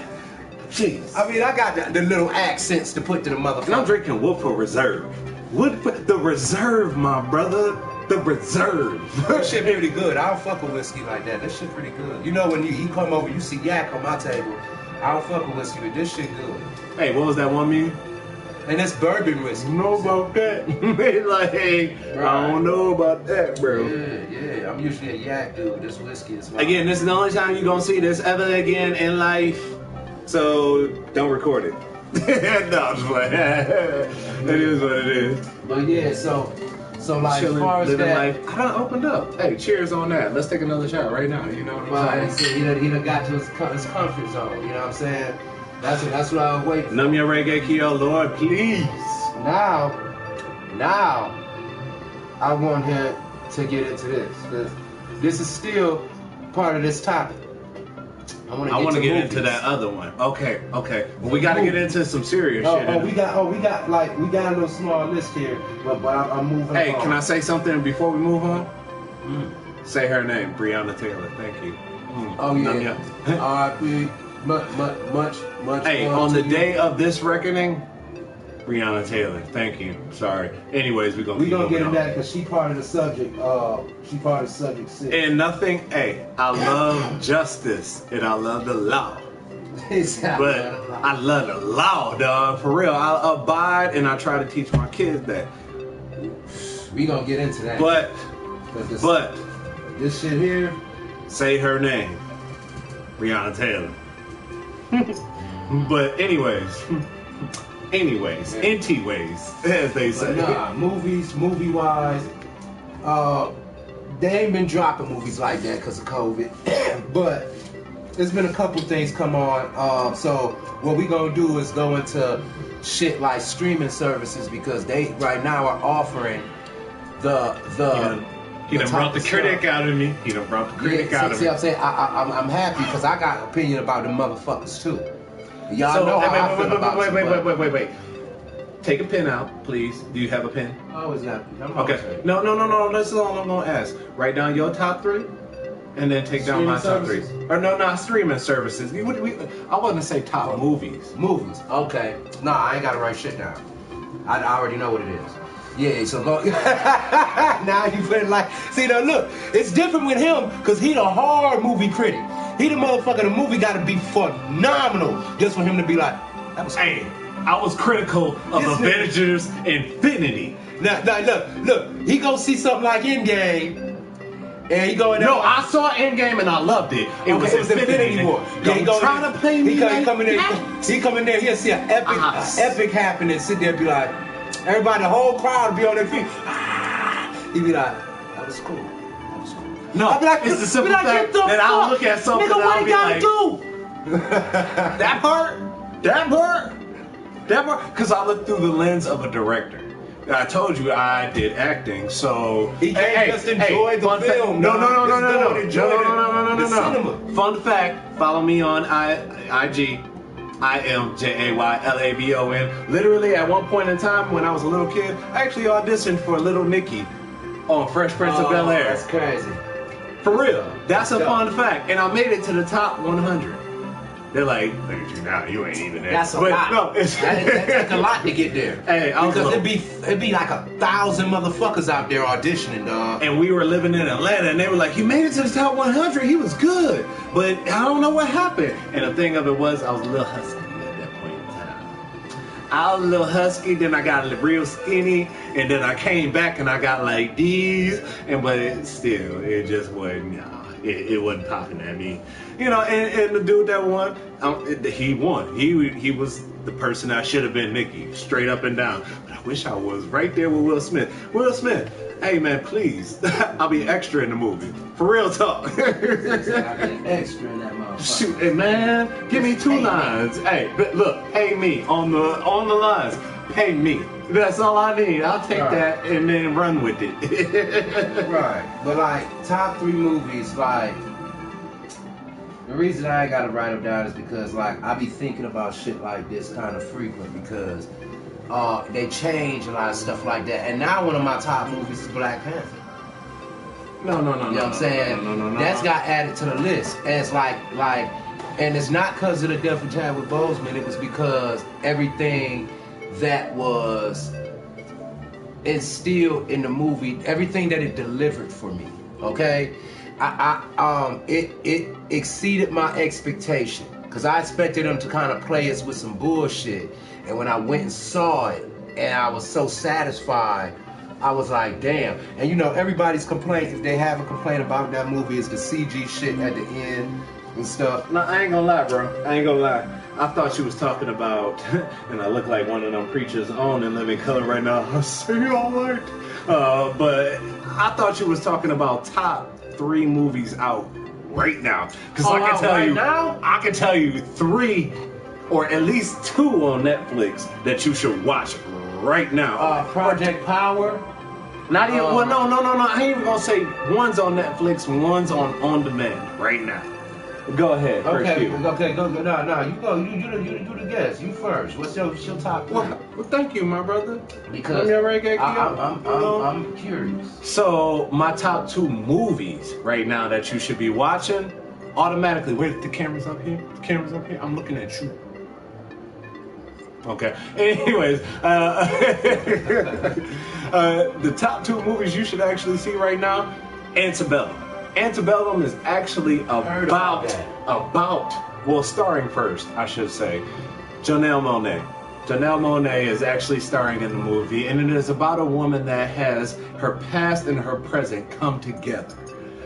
Jeez.
I mean, I got the little accents to put to the motherfucker.
And I'm drinking Woodford Reserve. The Reserve, my brother. The Reserve.
That shit pretty good. I don't fuck with whiskey like that. That shit pretty good. You know when you come over, you see yak on my table. I don't fuck with whiskey, but this shit good.
Hey, what was that one mean?
And that's bourbon whiskey.
Know about that? Like, hey, right. I don't know about that, bro.
Yeah. I'm usually a yak dude. This whiskey is fine.
Again, this is the only time you're gonna see this ever again in life. So don't record it. No, I'm just playing. It is what it is.
But yeah, so like
chilling,
as far as
living
that,
life, I done opened up. Hey, cheers on that. Let's take another shot right now. You know what I'm saying?
He done got to his comfort zone. You know what I'm saying? That's what I was waiting for.
Num your reggae, Keo, Lord, please.
Now, I want him to get into this, because this is still part of this topic. I want to get into
that other one. Okay. Well, we got to get into some serious shit.
We got a little small list here, but I'm moving.
Hey, can I say something before we move on? Say her name, Breonna Taylor. Thank you.
Oh yeah. R.I.P. Much.
Hey, on the day of this reckoning, Breonna Taylor. Thank you. Sorry. Anyways, we're gonna get into that
because she part of the subject. She part of the subject 6.
And nothing. Hey, I love justice and I love the law. But I love the law, dog. For real, I abide and I try to teach my kids that.
We gonna get into that.
But
this shit here.
Say her name, Breonna Taylor. But anyways, NT ways, as they say.
Movie-wise, they ain't been dropping movies like that because of COVID. But there's been a couple things come on. So what we gonna do is go into shit like streaming services because they right now are offering
He done brought the critic out of me. He done brought the critic out of me.
See what I'm saying? I'm happy because I got an opinion about them motherfuckers too. Y'all know how I feel about
wait. Take a pen out, please. Do you have a pen?
I always got it.
Okay. No. That's all I'm gonna ask. Write down your top 3, and then take down my top 3. Or no, not streaming services. I want to say top movies.
Movies. Okay. Nah, I ain't gotta write shit down. I already know what it is. Yeah, so go. Now you put it like, see now look, it's different with him because he the hard movie critic. He the motherfucker. The movie got to be phenomenal just for him to be like, that was.
Hey, I was critical of Avengers Infinity.
Now look. He go see something like Endgame, and he go in there.
No, I saw Endgame and I loved it. It was Infinity War.
Yeah, he go
trying to play me.
He come in there. He'll see an epic happen and sit there and be like. Everybody, the whole crowd will be on their feet. He be like, that was cool.
No,
I'll be like,
it's the simple fact that I'll look at something and I'll be like,
do?
that part, because I look through the lens of a director. I told you I did acting, so
he can't just enjoy the film.
No.
Cinema.
Fun fact, follow me on IG. I am JAYLABON. Literally, at one point in time when I was a little kid, I actually auditioned for Little Nicky on Fresh Prince of Bel-Air.
That's crazy.
For real. That's a fun fact. And I made it to the top 100. They're like, look at you now, you ain't even there.
That's a lot.
No,
that take a lot to get there.
Hey,
because it'd be like 1,000 motherfuckers out there auditioning, dog.
And we were living in Atlanta, and they were like, he made it to the top 100. He was good, but I don't know what happened. And the thing of it was, I was a little husky at that point in time. I was a little husky, then I got real skinny, and then I came back and I got like these, but it just wasn't. It wasn't popping at me. You know, and the dude that won, he won. He was the person I should have been, Nicky, straight up and down. But I wish I was right there with Will Smith. Will Smith, hey man, please, I'll be extra in the movie. For real talk.
I'll be extra in that motherfucker.
Shoot, hey man, give me 2 lines. Hey, but look, pay me on the lines. Pay me. That's all I need. I'll take that and then run with it.
Right. But like top 3 movies, like the reason I ain't gotta write them down is because like I be thinking about shit like this kind of frequent because they change a lot of stuff like that. And now one of my top movies is Black Panther.
No.
You know what I'm saying?
No.
That's got added to the list. And it's like and it's not because of the death of Chadwick Boseman, it was because everything that was instilled in the movie, everything that it delivered for me, okay? It exceeded my expectation because I expected them to kind of play us with some bullshit, and when I went and saw it, and I was so satisfied, I was like, damn. And you know, everybody's complaint, if they have a complaint about that movie, is the CG shit at the end and stuff.
No, I ain't gonna lie, bro. I ain't gonna lie. I thought she was talking about, and I look like one of them preachers on In Living Color right now. I say all right. But I thought she was talking about top 3 movies out right now. Because I can tell you 3 or at least 2 on Netflix that you should watch right now.
Project Power.
Not even. Well, no. I ain't even gonna say one's on Netflix, one's on demand right now. Go ahead.
Okay, go. No, you go. You do the guess. You first. What's your top 3?
Well, thank you, my brother.
Because I'm curious.
So my top 2 movies right now that you should be watching automatically. Wait, the camera's up here. The camera's up here. I'm looking at you. Okay. Anyways, the top 2 movies you should actually see right now: Antebellum. Antebellum is actually about, starring first, I should say, Janelle Monáe. Janelle Monáe is actually starring in the movie, and it is about a woman that has her past and her present come together.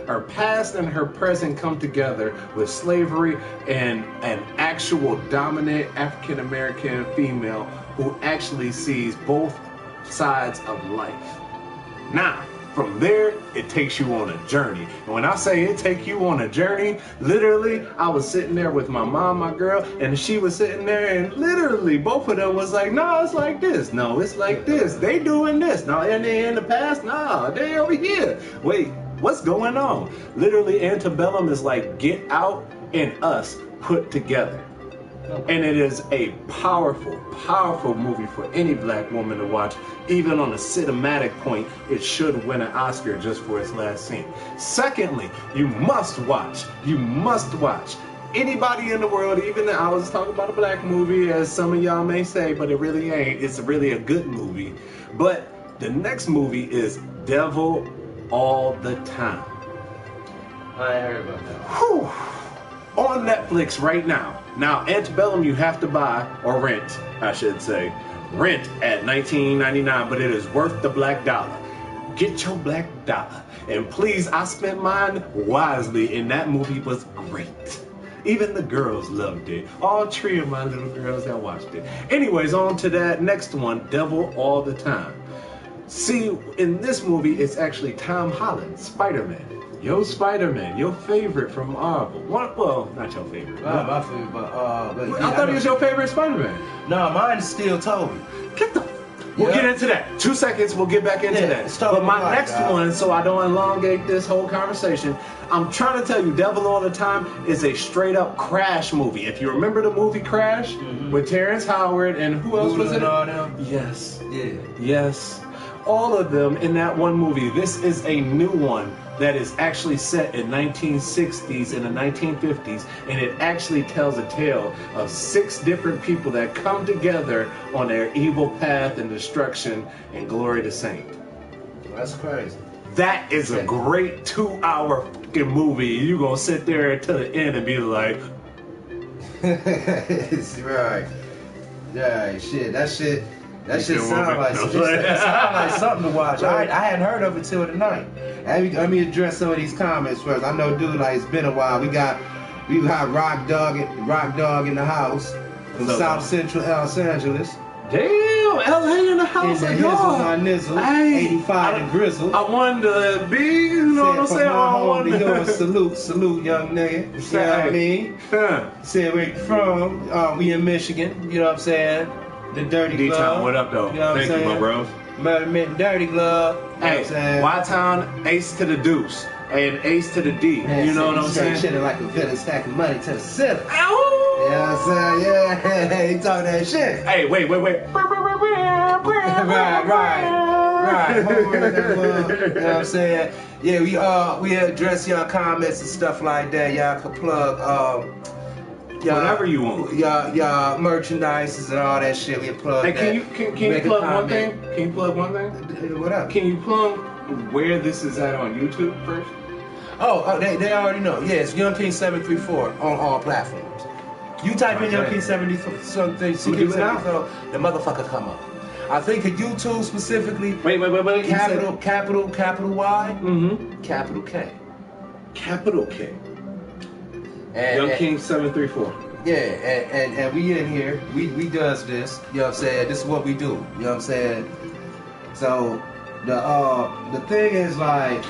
Her past and her present come together with slavery and an actual dominant African-American female who actually sees both sides of life. Now, From there, it takes you on a journey. And when I say it take you on a journey, literally, I was sitting there with my mom, my girl, and she was sitting there, and literally both of them was like, no, it's like this. No, it's like this. They doing this. No, and they in the past. Nah, they over here. Wait, what's going on? Literally, Antebellum is like Get Out and Us put together. And it is a powerful, powerful movie for any black woman to watch. Even on a cinematic point, it should win an Oscar just for its last scene. Secondly, you must watch. Anybody in the world, even I was talking about a black movie, as some of y'all may say, but it really ain't. It's really a good movie. But the next movie is Devil All the Time.
I ain't heard about that.
Whew. On Netflix right now. Now, Antebellum you have to buy, or rent, I should say. Rent at $19.99, but it is worth the black dollar. Get your black dollar. And please, I spent mine wisely, and that movie was great. Even the girls loved it. All three of my little girls that watched it. Anyways, on to that next one, Devil All the Time. See, in this movie, it's actually Tom Holland, Spider-Man. Yo, Spider-Man, your favorite from Marvel. Well, not your favorite.
My favorite, but
I thought he was your favorite Spider-Man.
No, mine's still Toby.
Get the. We'll get into that. 2 seconds, we'll get back into that. But my next one, so I don't elongate this whole conversation, I'm trying to tell you, Devil All the Time is a straight up Crash movie. If you remember the movie Crash with Terrence Howard and who else was in it? Yes.
Yeah.
Yes. All of them in that one movie. This is a new one that is actually set in 1960s and the 1950s, and it actually tells a tale of 6 different people that come together on their evil path and destruction and glory to Saint.
That's crazy.
That is a great 2-hour fucking movie. You gonna sit there to the end and be like,
right. Yeah, shit. That shit sound like something to watch. I hadn't heard of it till tonight. Let me address some of these comments first. I know, dude, like, it's been a while. We got Rock Dog in the house from South Central Los Angeles.
Damn, LA in the house.
In the hizzle, my nizzle. Hey, 85 and grizzle.
I wanted to be, you know what I'm saying?
I wanted to yours, salute, young nigga. You know what I mean? Said where you from? We in Michigan. You know what I'm saying? The Dirty Glove.
What up, though?
You know what
Thank you, my bros.
Murder Mint Dirty Glove.
Hey, Y-Town, ace to the deuce. And ace to the D.
Man,
you know what I'm saying?
Shit like a villain stacking money to the ceiling.
Ow!
You know what I'm saying? Yeah, he talking that shit.
Hey, wait.
right. Homework, you know what I'm saying? Yeah, we address y'all comments and stuff like that. Y'all can plug
whatever you want.
Y'all merchandises and all that shit. We plug that.
Hey, can you plug one thing? Can you plug one thing?
What up?
Can you plug where this is at on YouTube first?
Oh, they already know. Yeah, it's Young King 734 on all platforms. You type in Young King 734, the motherfucker come up. I think of YouTube specifically.
Wait.
Capital Y.
Mm-hmm.
Capital K.
Capital K.
And,
Young King 734.
Yeah, and we in here. We does this. You know what I'm saying? This is what we do. You know what I'm saying? So the thing is, like,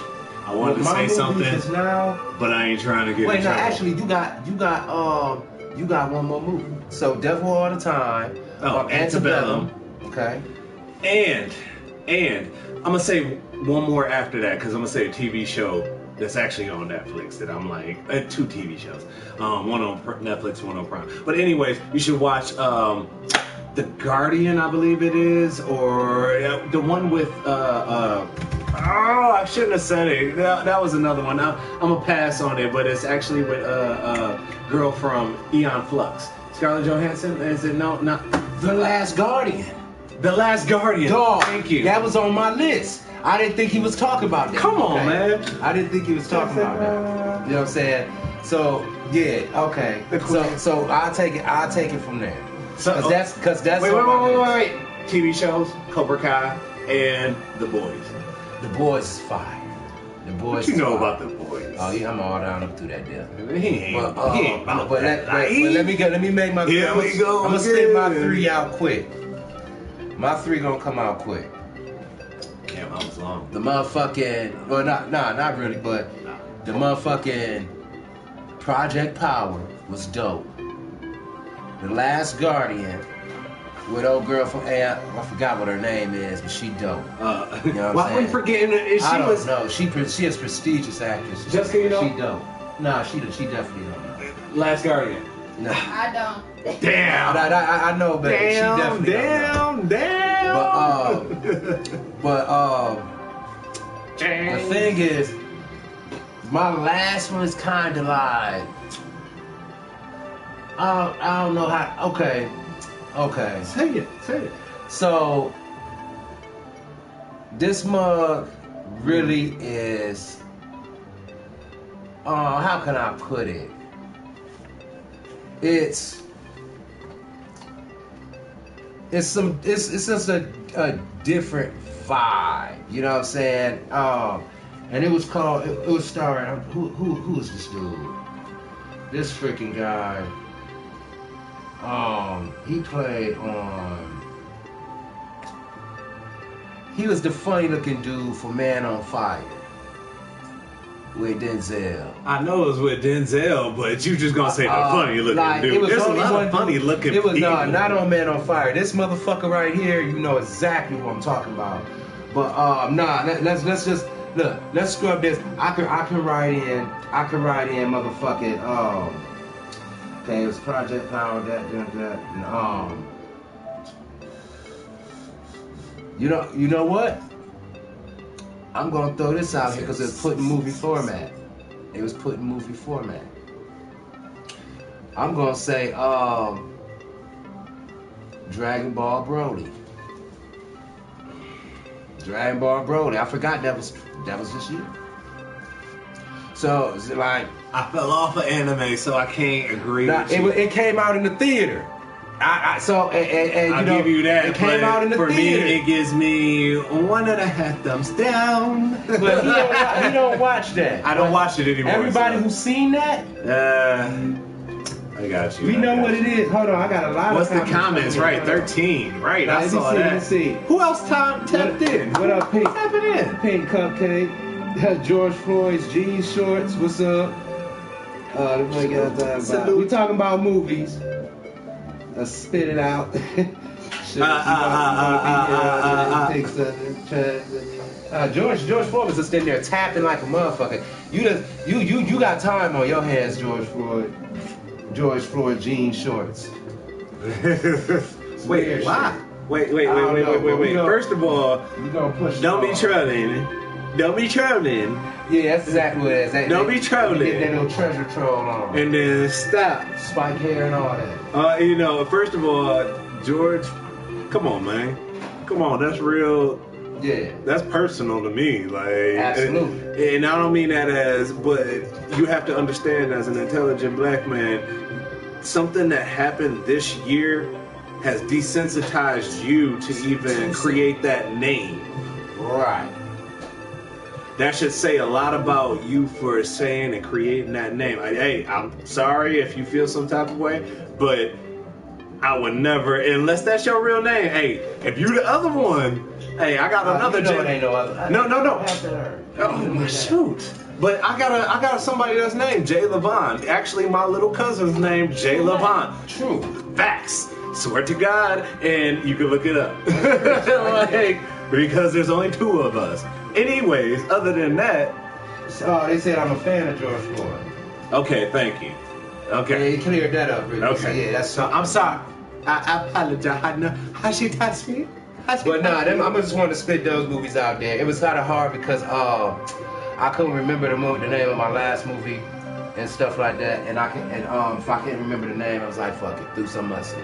I wanted to say something
now,
but I ain't trying to get in trouble.
Actually, you got one more movie. So Devil All the Time.
Antebellum.
Okay.
And I'm gonna say one more after that, because I'm gonna say a TV show that's actually on Netflix that I'm like, 2 TV shows. One on Netflix, one on Prime. But anyways, you should watch The Guardian, I believe it is, or the one with I shouldn't have said it. That was another one. I'm gonna pass on it, but it's actually with a girl from Eon Flux. Scarlett Johansson? Is it? No, not
The Last Guardian.
The Last Guardian.
Dog.
Thank you.
That was on my list. I didn't think he was talking about that.
Come on, man.
I didn't think he was talking about that. You know what I'm saying? So yeah, okay. So I'll take it from there. Cause that's
wait. TV shows, Cobra Kai, and The Boys.
The Boys is fire. The Boys.
What you know about The Boys?
Oh yeah, I'm all down up through that deal.
He ain't about that.
Let me make my.
Here we go.
I'm gonna spit my 3 out quick. My 3 gonna come out quick.
Damn, I was was long.
The motherfucking, well, not really, but the motherfucking Project Power was dope. The Last Guardian with old girl from I forgot what her name is, but she dope. You know what I'm
why
saying?
we forgetting?
I don't know. She is prestigious actress.
Jessica, you know?
She dope. Nah, she definitely don't.
Last Guardian.
No.
I don't.
Damn.
I know, but she definitely don't.
Damn.
But the thing is, my last one is kind of like, I don't know how. Okay.
Say it.
So this mug really is. How can I put it? It's just a different vibe, you know what I'm saying? And it was starring, who is this dude? This freaking guy. He played on. He was the funny looking dude for Man on Fire with Denzel.
I know it was with Denzel, but you just gonna say the funny looking dude. There's a lot of funny looking people.
It was not on Man on Fire. This motherfucker right here, you know exactly what I'm talking about. But let's just look. Let's scrub this. I can write in motherfucking okay, it was Project Power, that. You know what? I'm gonna throw this out here because it's put in movie format. I'm gonna say Dragon Ball Broly. I forgot that was this year. So is it like
I fell off of anime, so I can't agree with you.
It came out in the theater. I'll
give you that.
It came out in the
for
theater.
Me, it gives me 1.5 thumbs down.
But he don't watch that.
I don't watch it anymore.
Everybody who's seen that,
I got you.
We know what it is. Hold on, I got a lot
What's
of
the comments? Right, 13. Right, I saw that.
Let's see.
Who else tapped in?
What up, Pink?
Tapping in.
Pink Cupcake. George Floyd's jeans shorts. What's up? We talking about movies. Let's spit it out. George Floyd was just in there tapping like a motherfucker. You got time on your hands, George Floyd jean shorts.
Wait, why? Wait. First of all, don't be trolling.
Yeah, that's exactly what it is.
Don't be trolling.
Get that little treasure troll on.
And then stop.
Spike hair and all that.
First of all, George, come on, man. Come on, that's real.
Yeah.
That's personal to me. Like,
absolutely.
And I don't mean that but you have to understand as an intelligent black man, something that happened this year has desensitized you to even create that name.
Right.
That should say a lot about you for saying and creating that name. Hey, I'm sorry if you feel some type of way, but I would never, unless that's your real name. Hey, if you the other one, hey, I got another.
It ain't no other.
No. Oh my shoot! But I got somebody that's named Jay Levon. Actually, my little cousin's named Jay Levon.
True.
Facts. Swear to God, and you can look it up. Because there's only 2 of us. Anyways, other than that.
They said I'm a fan of George Floyd.
Okay, thank you. Okay.
Yeah, he cleared that up, really.
Okay.
Yeah, that's so.
I'm sorry. I apologize. I know how she touched me.
But I just wanted to split those movies out there. It was kind of hard because I couldn't remember the name of my last movie and stuff like that. And if I can't remember the name, I was like, fuck it, do something else.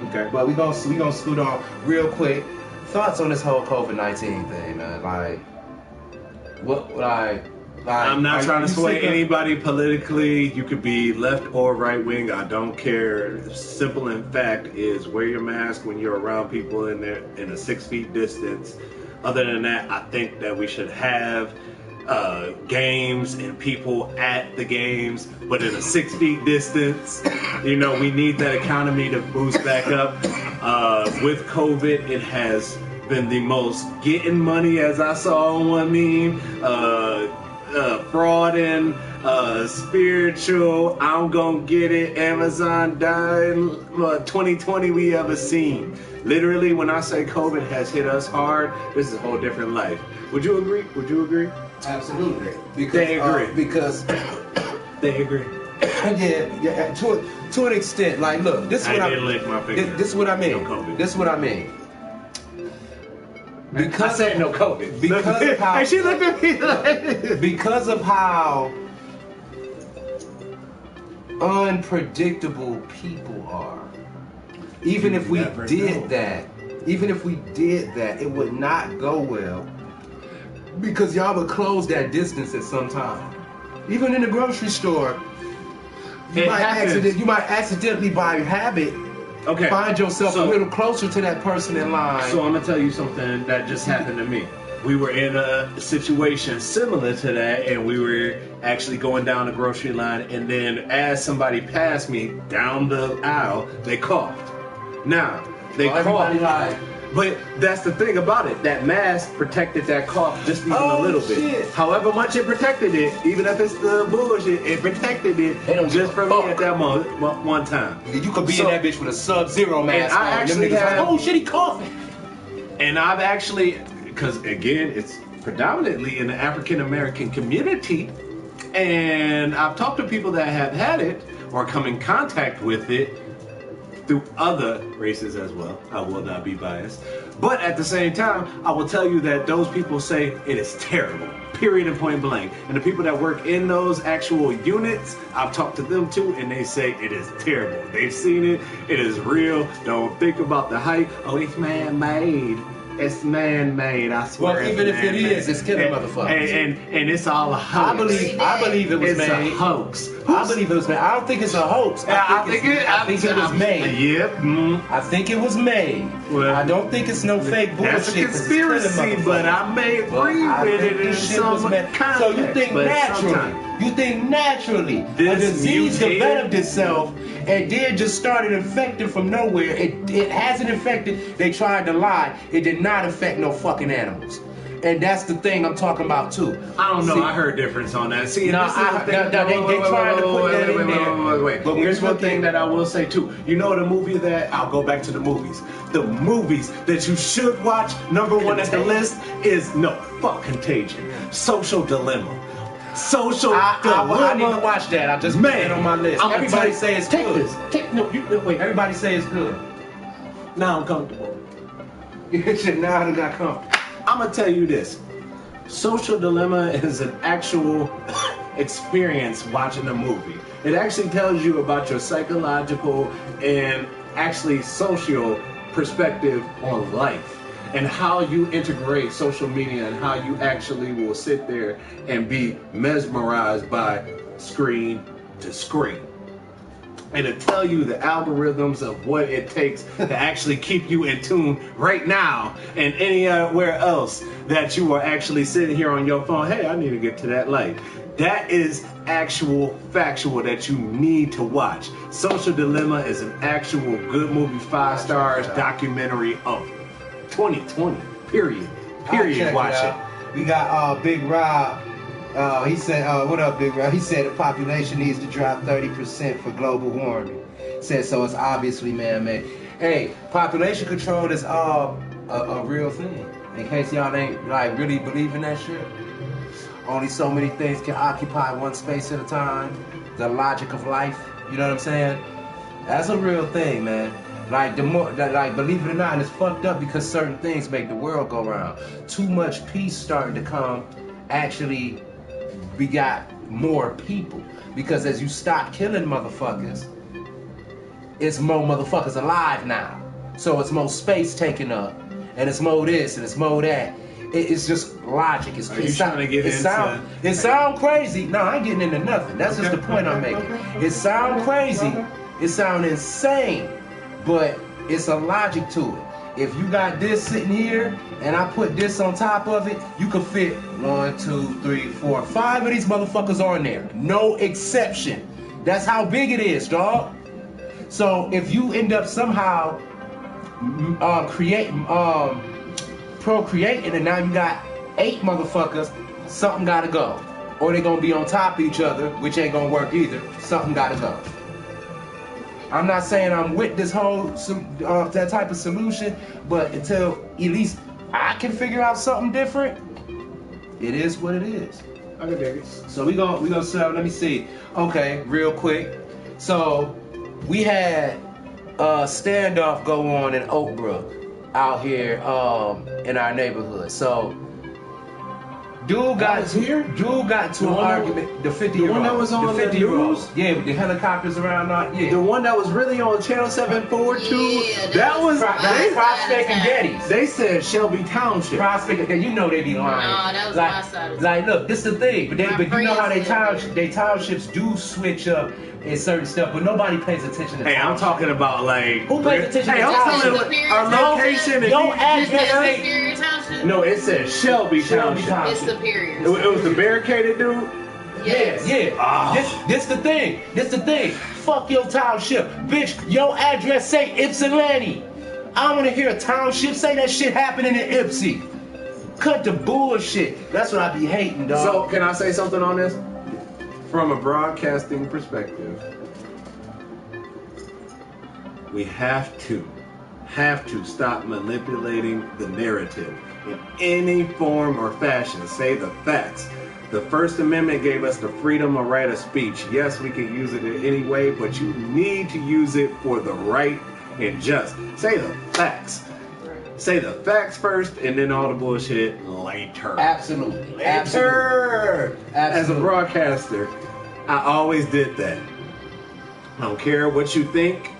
Okay.
But we gonna scoot on real quick. Thoughts on this whole COVID-19 thing, man?
I'm not trying to sway anybody politically. You could be left or right wing. I don't care. Simple in fact is wear your mask when you're around people in a 6 feet distance. Other than that, I think that we should have games and people at the games, but in a 6 feet distance. We need that economy to boost back up. With COVID, it has been the most getting money, as I saw on one meme, fraud and spiritual, I'm gonna get it, Amazon dying 2020 we ever seen. Literally, when I say COVID has hit us hard, this is a whole different life. Would you agree? Would you agree?
Absolutely. Because,
they agree.
Because
they agree.
Yeah, to an extent. Like, look, this is what this is what I mean.
No COVID.
This is what I mean.
Because I said no COVID.
Because of how,
and she looked at me like,
because of how unpredictable people are. Even if we did that, it would not go well. Because y'all would close that distance at some time. Even in the grocery store, you might accidentally by habit find yourself a little closer to that person in line.
So I'm gonna tell you something that just happened to me. We were in a situation similar to that, and we were actually going down the grocery line, and then as somebody passed me down the aisle, they coughed. Now, they coughed. But that's the thing about it. That mask protected that cough just even a little bit. However much it protected it, even if it's the bullshit, it protected it just for me at that moment, one time.
You could be in that bitch with a Sub-Zero mask
and I actually have,
oh shit, he coughing.
And I've actually, because again, it's predominantly in the African American community, and I've talked to people that have had it or come in contact with it through other races as well. I will not be biased. But at the same time, I will tell you that those people say it is terrible. Period and point blank. And the people that work in those actual units, I've talked to them too, and they say it is terrible. They've seen it. It is real. Don't think about the hype. Oh, it's man-made. It's man-made. I swear.
Well, even if it is, it's killing motherfuckers.
And it's all a hoax.
I believe it was
made.
It's
a hoax.
I believe it was made. I don't think it's a hoax. I think it was made.
Yep.
I think it was made.
Well,
I don't think it's no fake bullshit.
That's a conspiracy, but I may agree with it in some context.
So you think naturally a disease developed itself and then just started infecting from nowhere. It hasn't infected. They tried to lie. It did not affect no fucking animals. And that's the thing I'm talking about too.
I don't know. See, I heard difference on that. See,
they trying to put that in there.
Wait. But here's one thing that I will say too. You know the movie that I'll go back to the movies. The movies that you should watch. Number one at the list is fuck Contagion. Social Dilemma. I need to watch that. I just put it on my list. Everybody say it's good. Everybody say it's good. Now I'm comfortable.
Now I got comfortable.
I'm gonna tell you this. Social Dilemma is an actual experience watching a movie. It actually tells you about your psychological and actually social perspective on life and how you integrate social media and how you actually will sit there and be mesmerized by screen to screen. And to tell you the algorithms of what it takes to actually keep you in tune right now and anywhere else that you are actually sitting here on your phone. Hey, I need to get to that light. That is actual factual that you need to watch. Social Dilemma is an actual good movie, 5 stars, documentary of 2020. Period. Watch it.
We got Big Rob. He said, what up, Big Rob? He said the population needs to drop 30% for global warming. Said so it's obviously man-made. Hey, population control is a real thing. In case y'all ain't really believe in that shit. Only so many things can occupy one space at a time. The logic of life. You know what I'm saying? That's a real thing, man. Believe it or not, it's fucked up because certain things make the world go round. Too much peace starting to come. Actually, we got more people because as you stop killing motherfuckers, it's more motherfuckers alive now. So it's more space taken up, and it's more this and it's more that. It's just logic. It sound crazy. No, I ain't getting into nothing. That's just the point I'm making. It sound crazy. It sound insane, but it's a logic to it. If you got this sitting here and I put this on top of it, you could fit 1, 2, 3, 4, 5 of these motherfuckers on there. No exception. That's how big it is, dog. So if you end up somehow creating procreating, and now you got 8 motherfuckers. Something gotta go, or they gonna be on top of each other, which ain't gonna work either. Something gotta go. I'm not saying I'm with this whole that type of solution, but until at least I can figure out something different, it is what it is.
I can dig it.
So we gonna sell. Let me see. Okay, real quick. So we had a standoff go on in Oak Brook out here in our neighborhood. So dude got into an argument. The 50-year-old.
The one that was on the news?
Yeah, with the helicopters around. Yeah.
The one that was really on Channel 742.
Yeah,
that was
Prospect and Geddes.
They said Shelby Township.
Prospect, you know they be lying.
No, that was my side of
Like, look, this is the thing. But you know how they townships do switch up in certain stuff, but nobody pays attention to
Hey, I'm talking about like.
Who pays attention to
I'm
townships?
telling you, our location is.
Don't address
Superior Township?
No, it said Shelby Township.
It's Superior.
It was the barricaded dude.
Yes.
Yeah.
Oh.
This the thing. Fuck your township, bitch. Your address say Ypsilanti. I want to hear a township say that shit happening in Ypsi. Cut the bullshit. That's what I be hating, dog.
So can I say something on this? From a broadcasting perspective, we have to stop manipulating the narrative in any form or fashion. Say the facts. The First Amendment gave us the freedom of right of speech. Yes, we can use it in any way, but you need to use it for the right and just. Say the facts. Say the facts first, and then all the bullshit later.
Absolutely.
As a broadcaster, I always did that. I don't care what you think.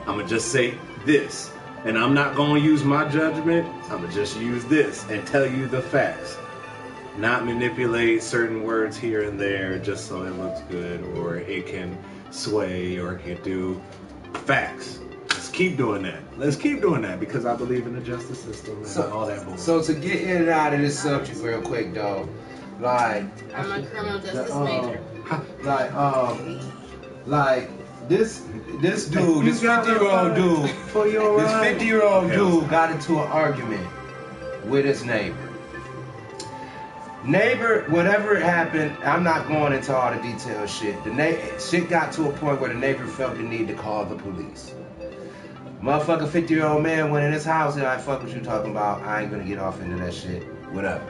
I'm going to just say this. And I'm not going to use my judgment. I'm going to just use this and tell you the facts. Not manipulate certain words here and there just so it looks good or it can sway or it can do facts. Let's keep doing that. Let's keep doing that because I believe in the justice system and all that bullshit.
So to get in and out of this subject real quick, though, like
I'm a criminal justice major.
Like this dude, this 50-year-old dude got into an argument with his neighbor. Whatever happened, I'm not going into all the detailed shit. Shit got to a point where the neighbor felt the need to call the police. Motherfucker, 50-year-old man went in his house and I fuck what you talking about. I ain't gonna get off into that shit. Whatever.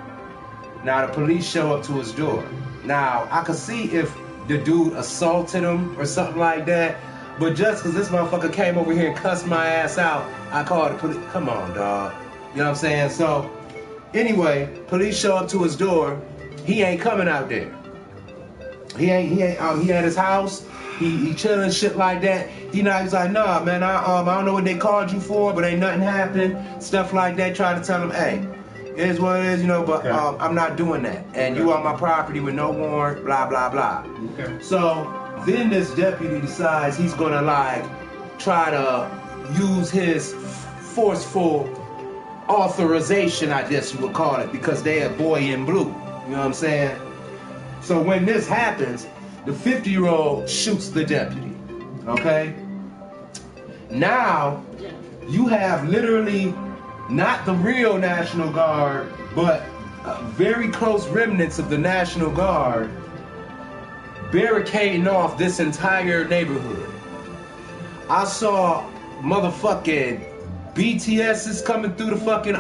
Now the police show up to his door. Now I could see if the dude assaulted him or something like that, but just because this motherfucker came over here and cussed my ass out, I called the police. Come on, dog. You know what I'm saying? So anyway, police show up to his door. He ain't coming out there. He at his house. He chilling shit like that. He's like, nah, man, I don't know what they called you for, but ain't nothing happened. Stuff like that. Try to tell him, hey, it is what it is, you know, but I'm not doing that. And you on my property with no warrant, blah, blah, blah.
Okay.
So then this deputy decides he's gonna like try to use his forceful authorization, I guess you would call it, because they're a boy in blue. You know what I'm saying? So when this happens, the 50-year-old shoots the deputy. Okay? Now, you have literally not the real National Guard, but very close remnants of the National Guard barricading off this entire neighborhood. I saw motherfucking BTS's coming through the fucking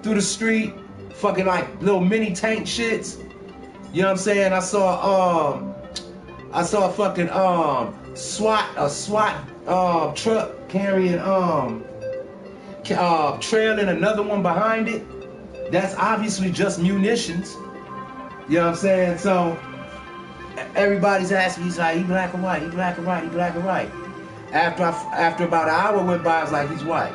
through the street, fucking like little mini tank shits. You know what I'm saying? I saw a fucking SWAT truck carrying trailing another one behind it. That's obviously just munitions. You know what I'm saying? So everybody's asking, he's like, he black or white? He black or white? He black or white? After about an hour went by, I was like, he's white.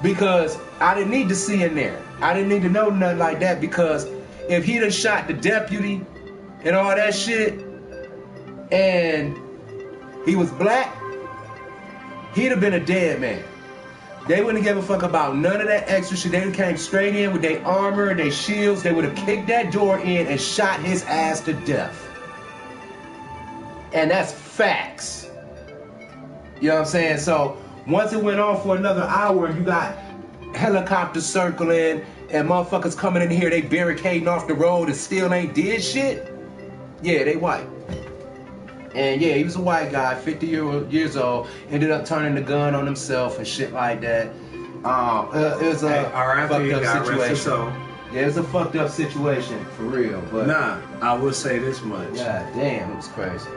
Because I didn't need to see in there. I didn't need to know nothing like that, because if he'd have shot the deputy and all that shit, and he was black, he'd have been a dead man. They wouldn't have given a fuck about none of that extra shit. They came straight in with their armor and their shields. They would have kicked that door in and shot his ass to death. And that's facts. You know what I'm saying? So once it went on for another hour, you got helicopters circling and motherfuckers coming in here, they barricading off the road and still ain't did shit. Yeah, they white. And yeah, he was a white guy, 50 years old, ended up turning the gun on himself and shit like that. It was a fucked up situation. Yeah, it's a fucked up situation, for real. But
nah, I will say this much.
God damn, it was crazy.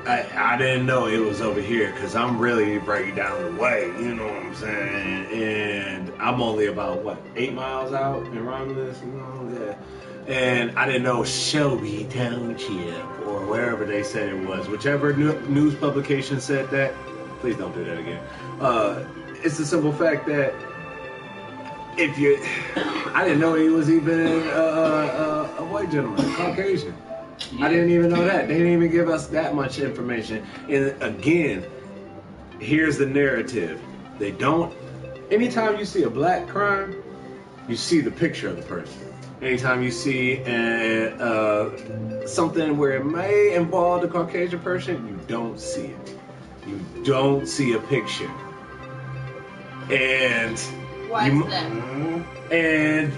I didn't know it was over here because I'm really breaking down the way, you know what I'm saying? And I'm only about, 8 miles out in Romulus, you know? Yeah. And I didn't know Shelby Township or wherever they said it was. Whichever news publication said that, please don't do that again. It's the simple fact that I didn't know he was even a white gentleman, a Caucasian. I didn't even know that. They didn't even give us that much information. And again, here's the narrative. They don't. Anytime you see a black crime, you see the picture of the person. Anytime you see something where it may involve the Caucasian person, you don't see it. You don't see a picture. And
why is that?
And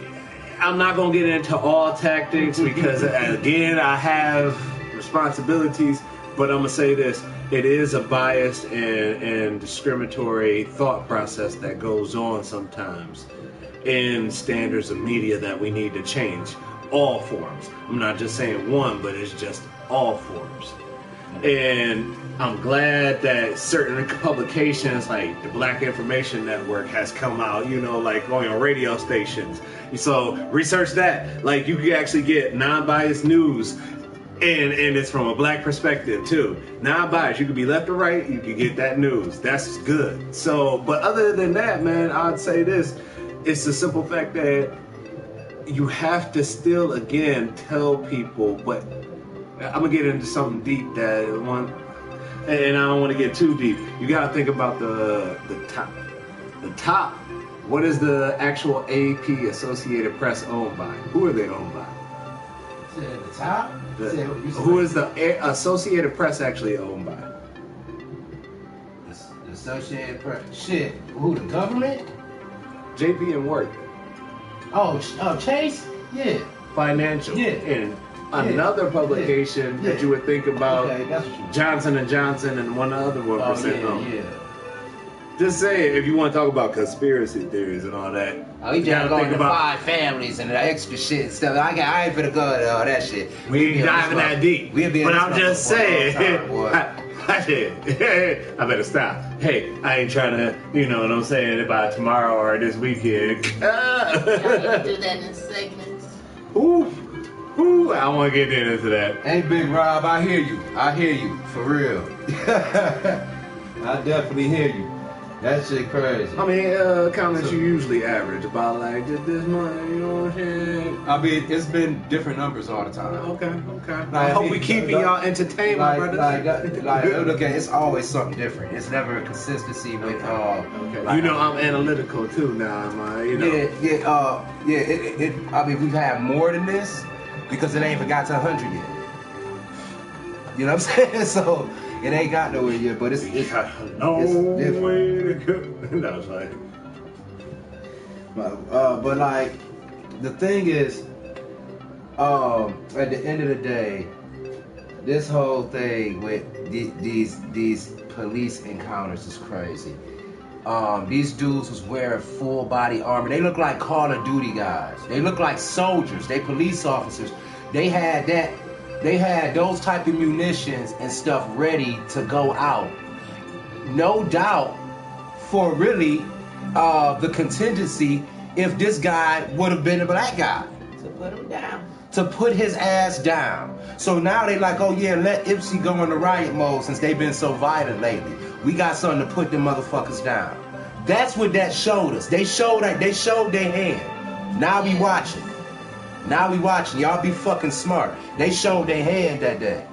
I'm not going to get into all tactics because, again, I have responsibilities, but I'm going to say this. It is a biased and discriminatory thought process that goes on sometimes in standards of media that we need to change. All forms. I'm not just saying one, but it's just all forms. And I'm glad that certain publications like the Black Information Network has come out, you know, like going on radio stations. So research that. Like you can actually get non-biased news and it's from a black perspective too. Non-biased. You could be left or right, you can get that news. That's good. So, but other than that, man, I'd say this. It's the simple fact that you have to still, again, tell people, but I'm gonna get into something deep that one, and I don't want to get too deep. You gotta think about the top. The top. What is the actual AP Associated Press owned by? Who are they owned by?
The top.
Who is the Associated Press actually owned by?
The Associated Press. Shit. Who? The government?
JP and Work.
Oh, Chase. Yeah.
Financial.
Yeah.
And another publication that you would think about, Johnson & Johnson and one other 1%.
Yeah.
Just say if you want to talk about conspiracy theories and all that.
Oh, you gotta go into 5 families and the extra shit and stuff. I ain't finna go into all that shit.
We ain't diving that deep. But I'm just saying. I better stop. Hey, I ain't trying to, you know what I'm saying, by tomorrow or this weekend.
Y'all need to do that in segments.
Ooh, I want to get into that.
Hey, Big Rob, I hear you, for real. I definitely hear you. That shit crazy.
I mean, comments you usually average about like this month, you know what I'm saying?
I mean, it's been different numbers all the time.
Okay. I hope we keeping y'all entertained, my brothers.
Like, look at it's always something different. It's never a consistency with
okay.
Like,
you know, I'm analytical too now, you
Yeah.
know.
I mean, we've had more than this because it ain't even got to 100 yet. You know what I'm saying? So. It ain't got nowhere yet, but it's
no way to go. No, it's like.
But like, the thing is, at the end of the day, this whole thing with these police encounters is crazy. These dudes was wearing full body armor. They look like Call of Duty guys. They look like soldiers. They police officers. They had those type of munitions and stuff ready to go out. No doubt for really the contingency if this guy would have been a black guy.
To put him down.
To put his ass down. So now they like, oh yeah, let Ipsy go into riot mode since they've been so violent lately. We got something to put them motherfuckers down. That's what that showed us. They showed their hand. Now we watching. Y'all be fucking smart. They showed their hand that day.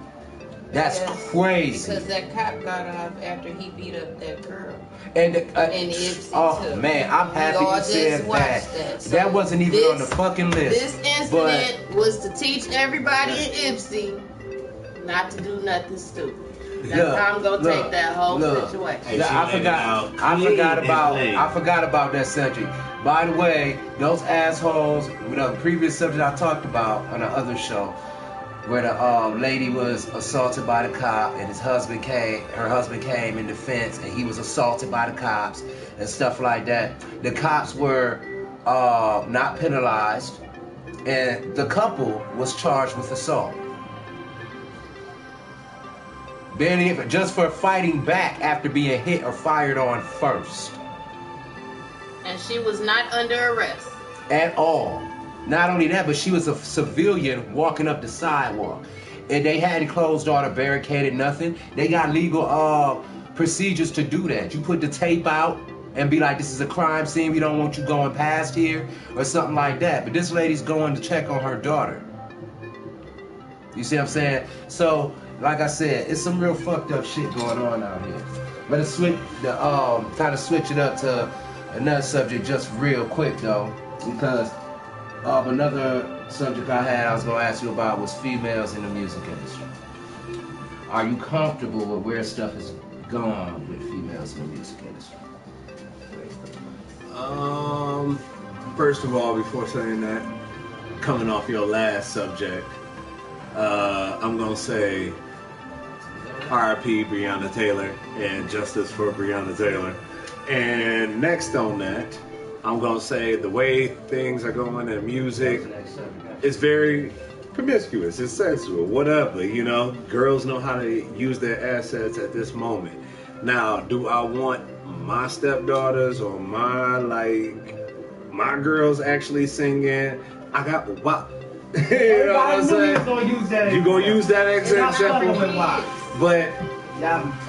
That's crazy.
Because that cop got off after he beat up that girl.
And
Ipsy
oh man, I'm happy you said that. So that wasn't even on the fucking list.
This incident was to teach everybody in Ipsy not to do nothing stupid. That's how I'm gonna take that whole situation.
I forgot about that subject. By the way, those assholes, with the previous subject I talked about on the other show, where the lady was assaulted by the cop and her husband came in defense and he was assaulted by the cops and stuff like that. The cops were not penalized and the couple was charged with assault. Just for fighting back after being hit or fired on first.
And she was not under arrest.
At all. Not only that, but she was a civilian walking up the sidewalk. And they hadn't closed all the barricaded, nothing. They got legal procedures to do that. You put the tape out and be like, this is a crime scene, we don't want you going past here, or something like that. But this lady's going to check on her daughter. You see what I'm saying? So, like I said, it's some real fucked up shit going on out here. But kind of switch it up to another subject just real quick though, because another subject I was going to ask you about was females in the music industry. Are you comfortable with where stuff is going with females in the music industry?
First of all, before saying that, coming off your last subject, I'm going to say R.I.P. Breonna Taylor and justice for Breonna Taylor. And next on that, I'm going to say the way things are going in music is very promiscuous, it's sexual, whatever, you know. Girls know how to use their assets at this moment. Now, do I want my stepdaughters or my girls actually singing? I got WAP. You know what I'm saying? You gonna use that example? But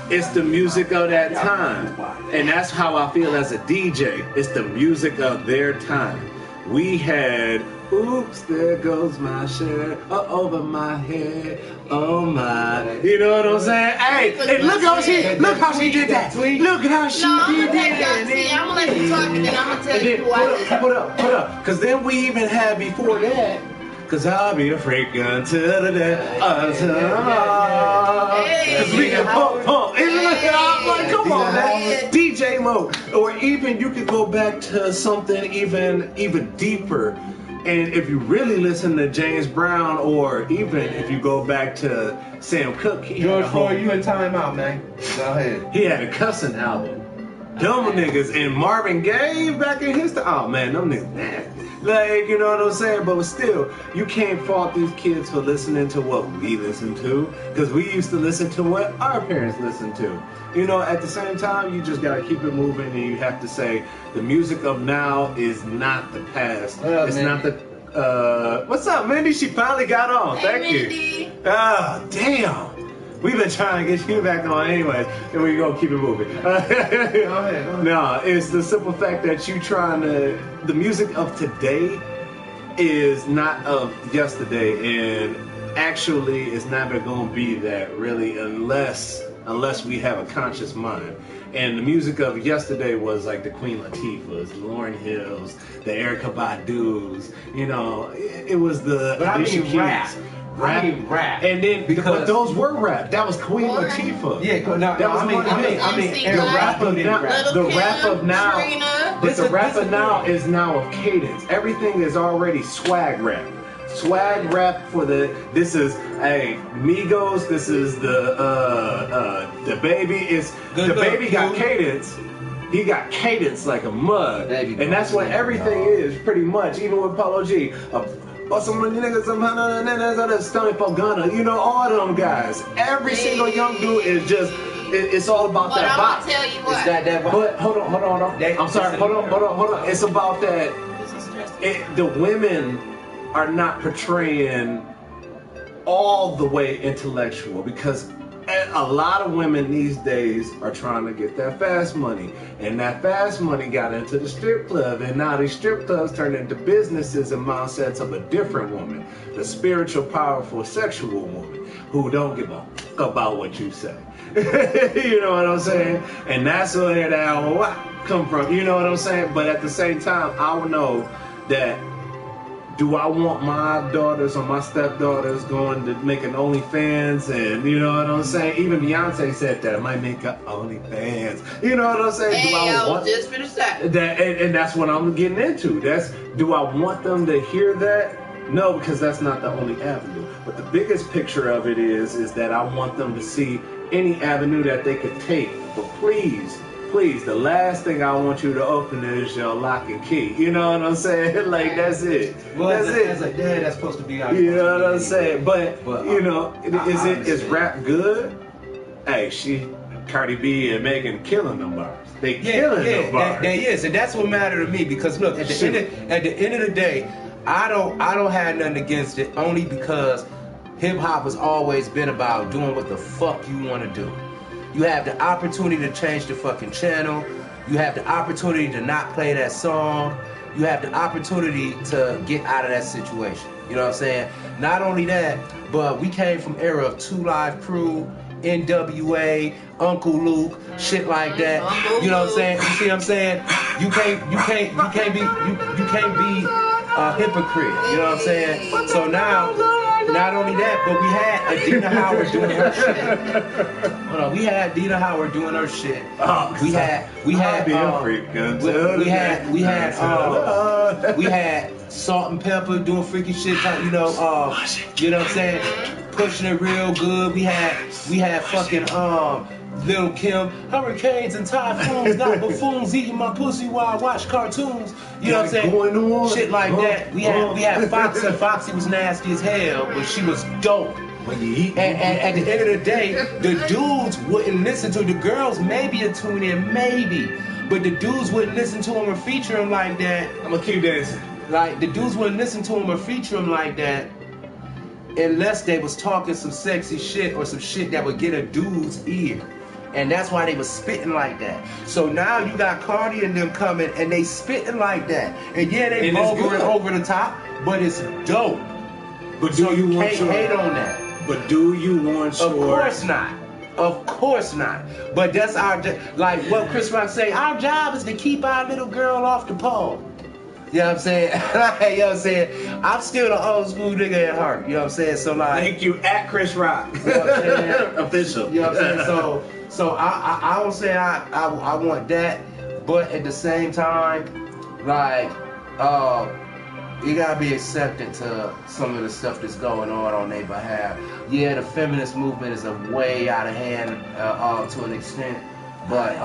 it's the music of that time. And that's how I feel as a DJ. It's the music of their time. We had, oops, there goes my shirt over my head. Oh my. You know what I'm saying? Hey, look how she did that. Look how she did that.
I'm gonna let you talk and then I'm gonna tell you who I is.
Put up. Cause then we even had before that. Cause I'll be a freak until the day. Cause we can pump. I'm like, come on, man. DJ mode. Or even you could go back to something even deeper. And if you really listen to James Brown, or even if you go back to Sam Cooke,
George Floyd, you in timeout, man. Go ahead.
He had a cussing album. Dumb niggas. And Marvin Gaye back in his time. Oh man, them niggas nasty. Like, you know what I'm saying? But still, you can't fault these kids for listening to what we listen to, because we used to listen to what our parents listened to. You know, at the same time, you just gotta keep it moving, and you have to say the music of now is not the past. It's not the what's up, Mindy? She finally got on.
Hey,
Thank
Mindy.
you. Ah, damn. We've been trying to get you back on anyway, and we're gonna keep it moving. Go ahead. No, it's the simple fact that the music of today is not of yesterday, and actually it's never gonna be that really unless we have a conscious mind. And the music of yesterday was like the Queen Latifahs, Lauryn Hills, the Erykah Badu's, you know, it was the Alicia Keys. Rap. And then, but those were rap. That was Queen Latifah.
Yeah,
that was the rap of now. But the rap of now is now of cadence. Everything is already swag rap. Swag rap for this is Migos. This is the baby. Baby got cadence. He got cadence like a mug, and that's what everything is pretty much. Even with Polo G. Or some niggas, some Stoney for Gunna, you know, all them guys. Every single young dude is just, it's all about that bop.
But I'm gonna tell you what.
But hold on. I'm sorry, hold on. It's about that, the women are not portraying all the way intellectual, because a lot of women these days are trying to get that fast money, and that fast money got into the strip club, and now these strip clubs turned into businesses and mindsets of a different woman, the spiritual, powerful, sexual woman who don't give a fuck about what you say. You know what I'm saying? And that's where that come from. You know what I'm saying? But at the same time, I know that do I want my daughters or my stepdaughters going to making OnlyFans? And you know what I'm saying? Even Beyonce said that I might make an OnlyFans. You know what I'm saying?
Hey,
do I want
just finished that?
And that's what I'm getting into. Do I want them to hear that? No, because that's not the only avenue. But the biggest picture of it is that I want them to see any avenue that they could take. But please, the last thing I want you to open is your lock and key. You know what I'm saying? Like, that's it.
Well, that's it. As a dad, that's supposed to be our.
You know what I'm saying? But you know, is rap good? Hey, Cardi B and Megan killing them bars. They killing them bars.
They is, and that's what matter to me. Because look, at the end of the day, I don't have nothing against it, only because hip hop has always been about doing what the fuck you want to do. You have the opportunity to change the fucking channel. You have the opportunity to not play that song. You have the opportunity to get out of that situation. You know what I'm saying? Not only that, but we came from era of 2 Live Crew, NWA, Uncle Luke, shit like that. You know what I'm saying? You see what I'm saying? You can't be a hypocrite. You know what I'm saying? So now, not only that, but we had Adina Howard doing her shit. Hold on, we had Adina Howard doing her shit. We had Salt and Pepper doing freaky shit. You know what I'm saying? Pushing it real good. We had fucking Lil' Kim, hurricanes and typhoons, got buffoons eating my pussy while I watch cartoons. You know what I'm saying? Shit like that. We had Foxy. Foxy was nasty as hell, but she was dope. When you eat, and at the end of the day, the dudes wouldn't listen to the girls. Maybe a tune in, maybe, but the dudes wouldn't listen to him or feature him like that.
I'm gonna keep dancing.
Like, the dudes wouldn't listen to him or feature him like that unless they was talking some sexy shit or some shit that would get a dude's ear. And that's why they was spitting like that. So now you got Cardi and them coming and they spitting like that. And yeah, they vulgar over the top, but it's dope.
But do you want
can't hate on that.
But do you want your...
Of course not. Of course not. But that's our like what Chris Rock say, our job is to keep our little girl off the pole. You know what I'm saying? You know what I'm saying? I'm still the old school nigga at heart. You know what I'm saying? So like,
thank you at Chris Rock.
You know what I'm saying?
Official.
You know what I'm saying? So I don't say I want that, but at the same time, like you gotta be accepted to some of the stuff that's going on their behalf. Yeah, the feminist movement is a way out of hand to an extent, but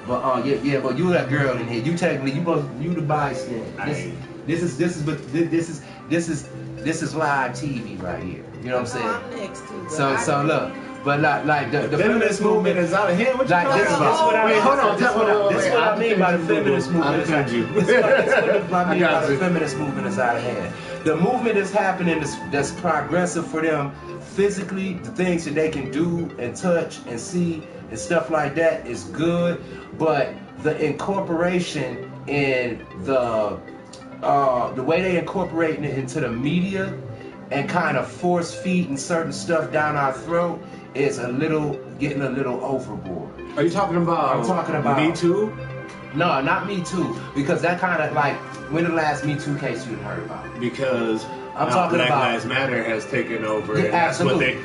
but you that girl in here. You technically you the bystander. This is live TV right here. You know what I'm saying?
I'm next to.
So look. But like the
feminist movement is out of hand. What you talking about?
What I mean. Hold on. This is what I mean by the feminist movement. This is what I mean by the feminist movement is out of hand. The movement is happening that's progressive for them physically. The things that they can do and touch and see and stuff like that is good. But the incorporation in the way they incorporating it into the media and kind of force feeding certain stuff down our throat is getting a little overboard.
Are you talking about?
I'm talking about
Me Too?
No, not Me Too, because that kind of like, when the last Me Too case you heard about?
Because
I'm talking
Black
about
Lives Matter has taken over,
yeah,
and that's what they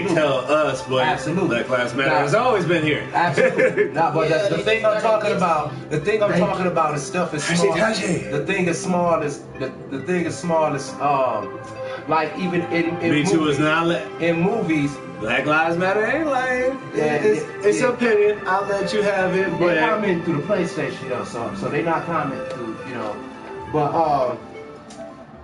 tell us. But Black Lives Matter has always been here.
Absolutely. But the thing I'm talking about, is stuff is small. The thing is small is the thing is small is like even in
Me
movies,
Too is not
in movies.
Black Lives Matter ain't lame.
Yeah,
it's opinion. I'll let you have it. But
they comment through the PlayStation though, so they not comment through, you know. But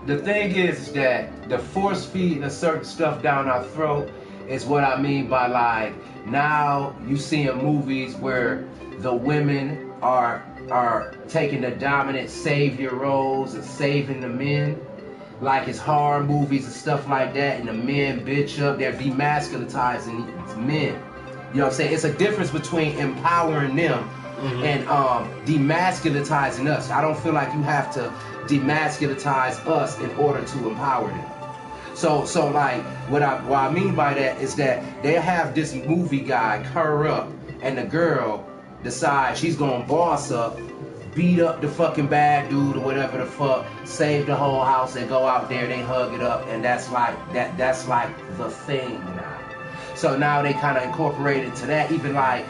the thing is that the force feeding of certain stuff down our throat is what I mean by like, now you seeing movies where the women are taking the dominant savior roles and saving the men. Like it's horror movies and stuff like that, and the men bitch up, they're demasculinizing men. You know what I'm saying? It's a difference between empowering them and demasculitizing us. I don't feel like you have to demasculitize us in order to empower them. So like what I mean by that is that they have this movie guy curl up, and the girl decides she's gonna boss up, beat up the fucking bad dude or whatever the fuck, save the whole house and go out there, they hug it up, and that's like the thing now. So now they kind of incorporated to that, even like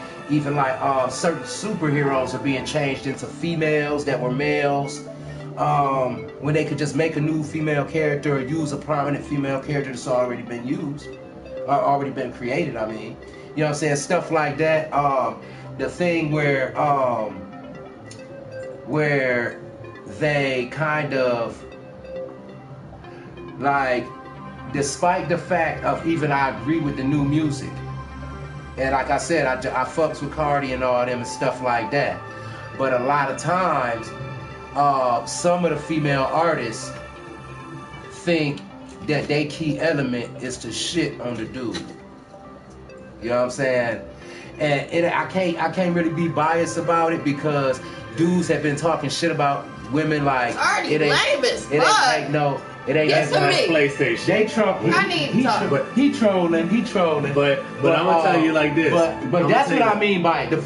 certain superheroes are being changed into females that were males. When they could just make a new female character or use a prominent female character that's already been used, or already been created, I mean. You know what I'm saying? Stuff like that. The thing where they kind of, like, despite the fact of, even I agree with the new music, and like I said, I fucks with Cardi and all them and stuff like that, but a lot of times some of the female artists think that they key element is to shit on the dude. You know what I'm saying? And I can't really be biased about it, because dudes have been talking shit about women like
Cardi lame as fuck.
It ain't
Yes,
like
PlayStation.
They trolling. He trolling.
But I'm gonna tell you like this.
But that's what I mean by it. The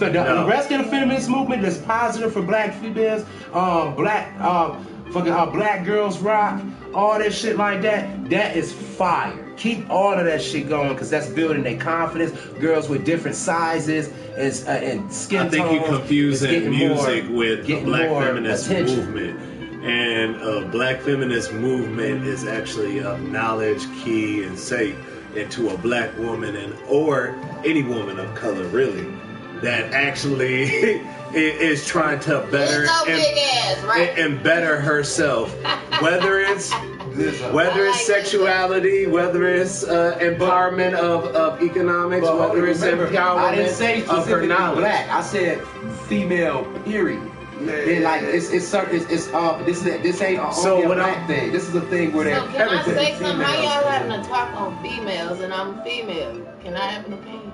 rest of the feminist movement that's positive for black females, black girls rock, all that shit like that. That is fire. Keep all of that shit going, because that's building their confidence. Girls with different sizes and skin tones. I think
you're confusing music with the black feminist movement. And a black feminist movement is actually a knowledge, key, and say into a black woman or any woman of color, really, that actually is trying to better and better herself, whether it's sexuality, whether it's empowerment of economics, whether it's empowerment of her knowledge.
Black. I said female. Period. And like this ain't only a black thing. This is a thing where they're
can I say something? How y'all having a talk on females and I'm female? Can I have an opinion?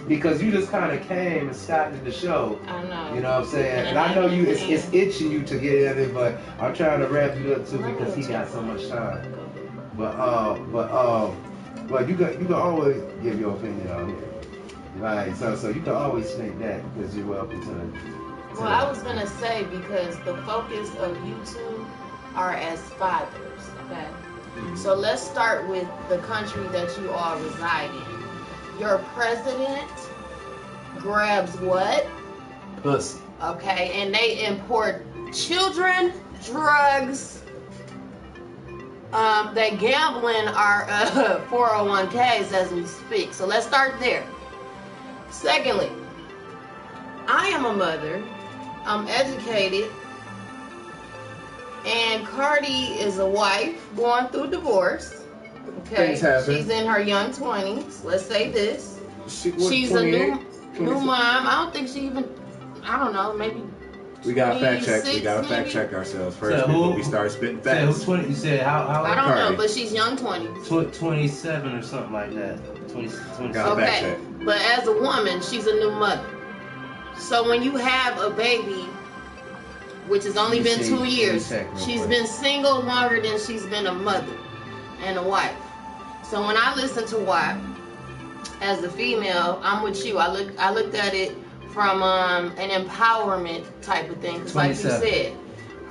Because you just kind of came and started the show.
I know.
You know what I'm saying? And I know you. It's itching you to get at it, but I'm trying to wrap you up too, because he got so much time. But you can always give your opinion on it, right? So you can always think that, because you're welcome to.
Well, I was gonna say, because the focus of you two are as fathers, okay? Mm-hmm. So let's start with the country that you all reside in. Your president grabs what?
Pussy.
Okay, and they import children, drugs, they gambling our 401ks as we speak. So let's start there. Secondly, I am a mother. I'm educated, and Cardi is a wife going through divorce. Okay, she's in her young 20s. Let's say this. She's a new mom. I don't think she even. I don't know. Maybe.
We gotta fact check. We gotta fact check ourselves first before we start spitting facts.
You said how?
I don't know, but she's young 20s.
27 or something like that. 20.
Gotta fact check.
But as a woman, she's a new mother. So when you have a baby, which has only been 2 years, she's been single longer than she's been a mother and a wife. So when I listen to WAP, as a female, I'm with you. I looked at it from an empowerment type of thing. Because like you said,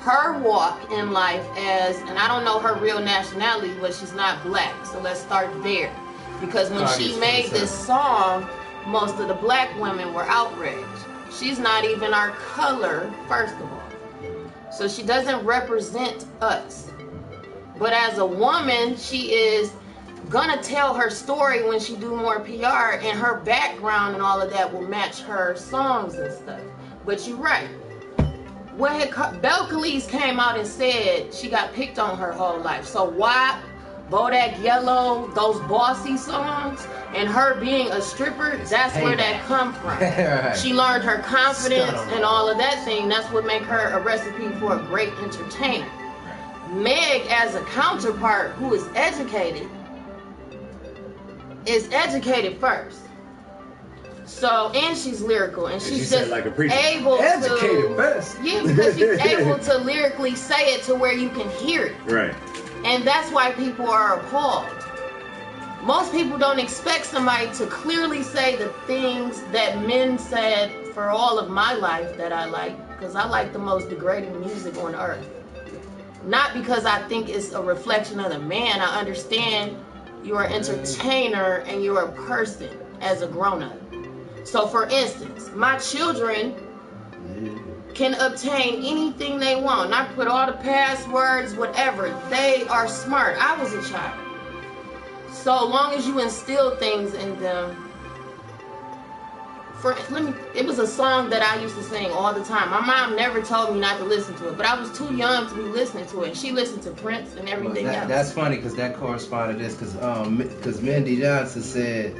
her walk in life as, and I don't know her real nationality, but she's not black. So let's start there. Because when she made this song, most of the black women were outraged. She's not even our color, first of all. So she doesn't represent us. But as a woman, she is gonna tell her story when she do more PR, and her background and all of that will match her songs and stuff. But you're right. Belcalis came out and said she got picked on her whole life. So why Bodak Yellow, those bossy songs, and her being a stripper, that's where that come from. Right. She learned her confidence and all of that thing. That's what make her a recipe for a great entertainer. Right. Meg, as a counterpart who is educated first. So, and she's lyrical, and she's just like able
educated first.
Yeah, because she's able to lyrically say it to where you can hear it.
Right.
And that's why people are appalled. Most people don't expect somebody to clearly say the things that men said for all of my life that I like. because I like the most degrading music on earth. Not because I think it's a reflection of the man. I understand you're an entertainer and you're a person as a grown-up. So for instance, my children can obtain anything they want. Not put all the passwords, whatever. They are smart. I was a child. So long as you instill things in them. It was a song that I used to sing all the time. My mom never told me not to listen to it, but I was too young to be listening to it. She listened to Prince and everything else.
That's funny because that corresponded to this because Mindy Johnson said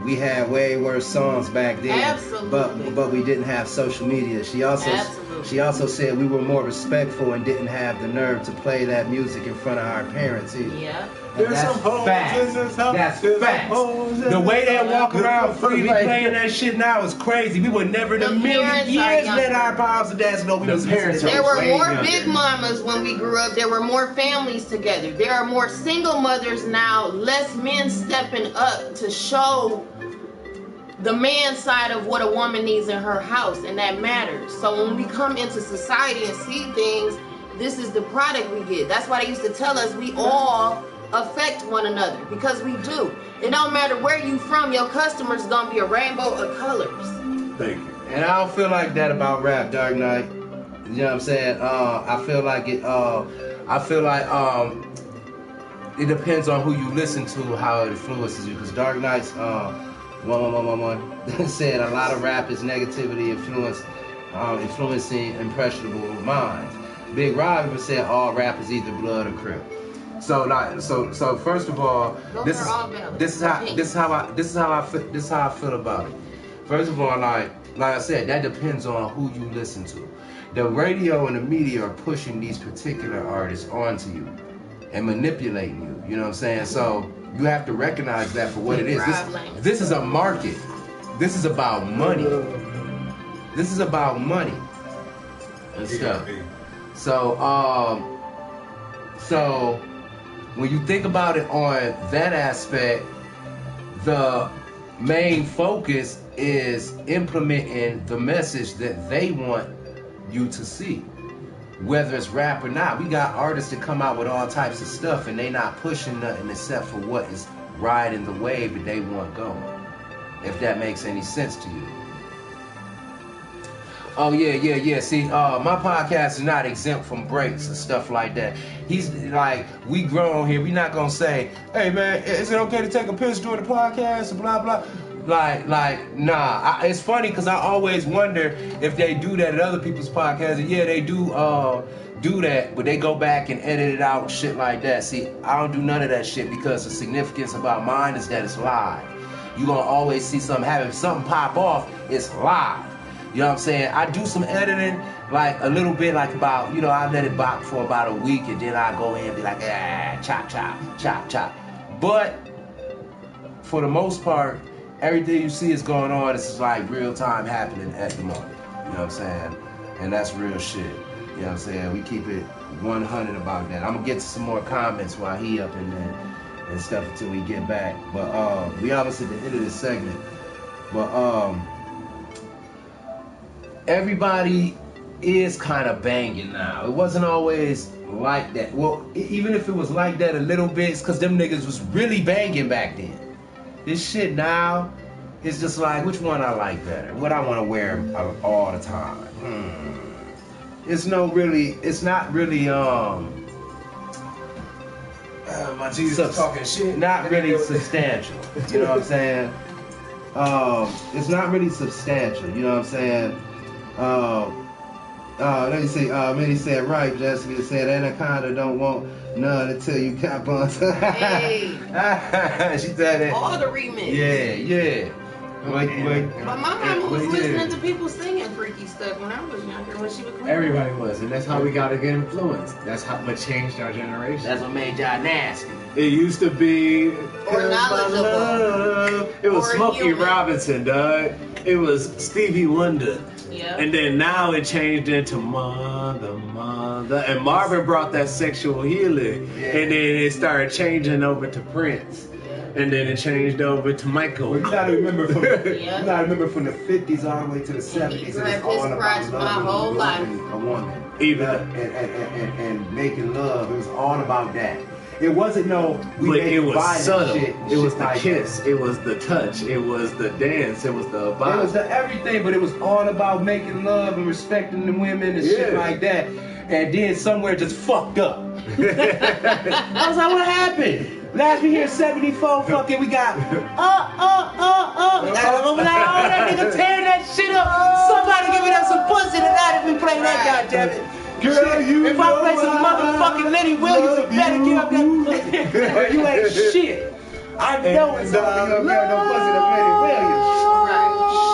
we had way worse songs back then.
Absolutely.
But we didn't have social media. She also said we were more respectful and didn't have the nerve to play that music in front of our parents either.
Yeah.
There's some hoes in this house.
That's facts. The way they walk around freely playing that shit now is crazy. We would never in a million years let our pops and dads know we was parents.
There were more big mamas when we grew up. There were more families together. There are more single mothers now. Less men stepping up to show the man side of what a woman needs in her house, and that matters. So when we come into society and see things, this is the product we get. That's why they used to tell us we all affect one another, because we do. It don't matter where you from, your customer's gonna be a rainbow of colors.
Thank you.
And I don't feel like that about rap, Dark Knight. You know what I'm saying? I feel like it depends on who you listen to, how it influences you. Because Dark Knight's 111 said a lot of rap is negativity influencing impressionable minds. Big Rob even said all rap is either blood or crip. So first of all, this is how I feel about it. First of all, like I said, that depends on who you listen to. The radio and the media are pushing these particular artists onto you and manipulating you. You know what I'm saying? So you have to recognize that for what it is. This is a market. This is about money. This is about money and stuff. So when you think about it on that aspect, the main focus is implementing the message that they want you to see, whether it's rap or not. We got artists that come out with all types of stuff and they not pushing nothing except for what is riding the wave that they want going, if that makes any sense to you. Oh yeah. See, my podcast is not exempt from breaks and stuff like that. He's like, we grown here. We not gonna say, hey man, is it okay to take a piss during the podcast and blah blah. Like, nah. It's funny because I always wonder if they do that at other people's podcasts. And yeah, they do that, but they go back and edit it out and shit like that. See, I don't do none of that shit because the significance about mine is that it's live. You gonna always see something happen. If something pop off, it's live. You know what I'm saying? I do some editing, like a little bit, like about, I let it bop for about a week, and then I go in and be like, chop, chop, chop, chop. But for the most part, everything you see is going on. It's like real time happening at the moment. You know what I'm saying? And that's real shit. You know what I'm saying? We keep it 100 about that. I'm gonna get to some more comments while he up in there and stuff until we get back. But we almost at the end of this segment. But everybody is kind of banging now. It wasn't always like that. Well, even if it was like that a little bit, it's because them niggas was really banging back then. This shit now is just like, which one I like better? What I want to wear all the time? It's not really,
my Jesus talking shit.
Not really substantial. You know what I'm saying? It's not really substantial. You know what I'm saying? Let me see. Minnie said, right, Jessica said, Anaconda don't want none until you cap on.
Hey.
She said that.
All the remix.
Yeah.
But my mama was listening to people singing freaky stuff when I was younger, when she was clean.
Everybody was, and that's how we got to get influenced. That's what changed our generation.
That's what made y'all nasty.
It used to be
or knowledgeable.
It was Smokey Robinson, dog. It was Stevie Wonder.
Yeah.
And then now it changed into mother. And Marvin brought that sexual healing.
Yeah.
And then it started changing over to Prince. And then it changed over to Michael.
Well, you gotta remember from the 50s all the way to the 70s. It was all about loving a woman.
Even
and making love. It was all about that. It wasn't
but it was subtle.
Shit,
it was the
like
kiss. It was the touch. It was the dance. It was the vibe.
It was the everything, but it was all about making love and respecting the women and shit like that. And then somewhere just fucked up. I was like, what happened? Last we hear 74 fucking, we got that nigga tearing that shit up. Somebody give me that some pussy tonight if we play that, goddammit. Girl, if I play some motherfucking Lenny Williams, you better give up that pussy. Or you ain't shit. I know it's all gonna get no pussy to Lenny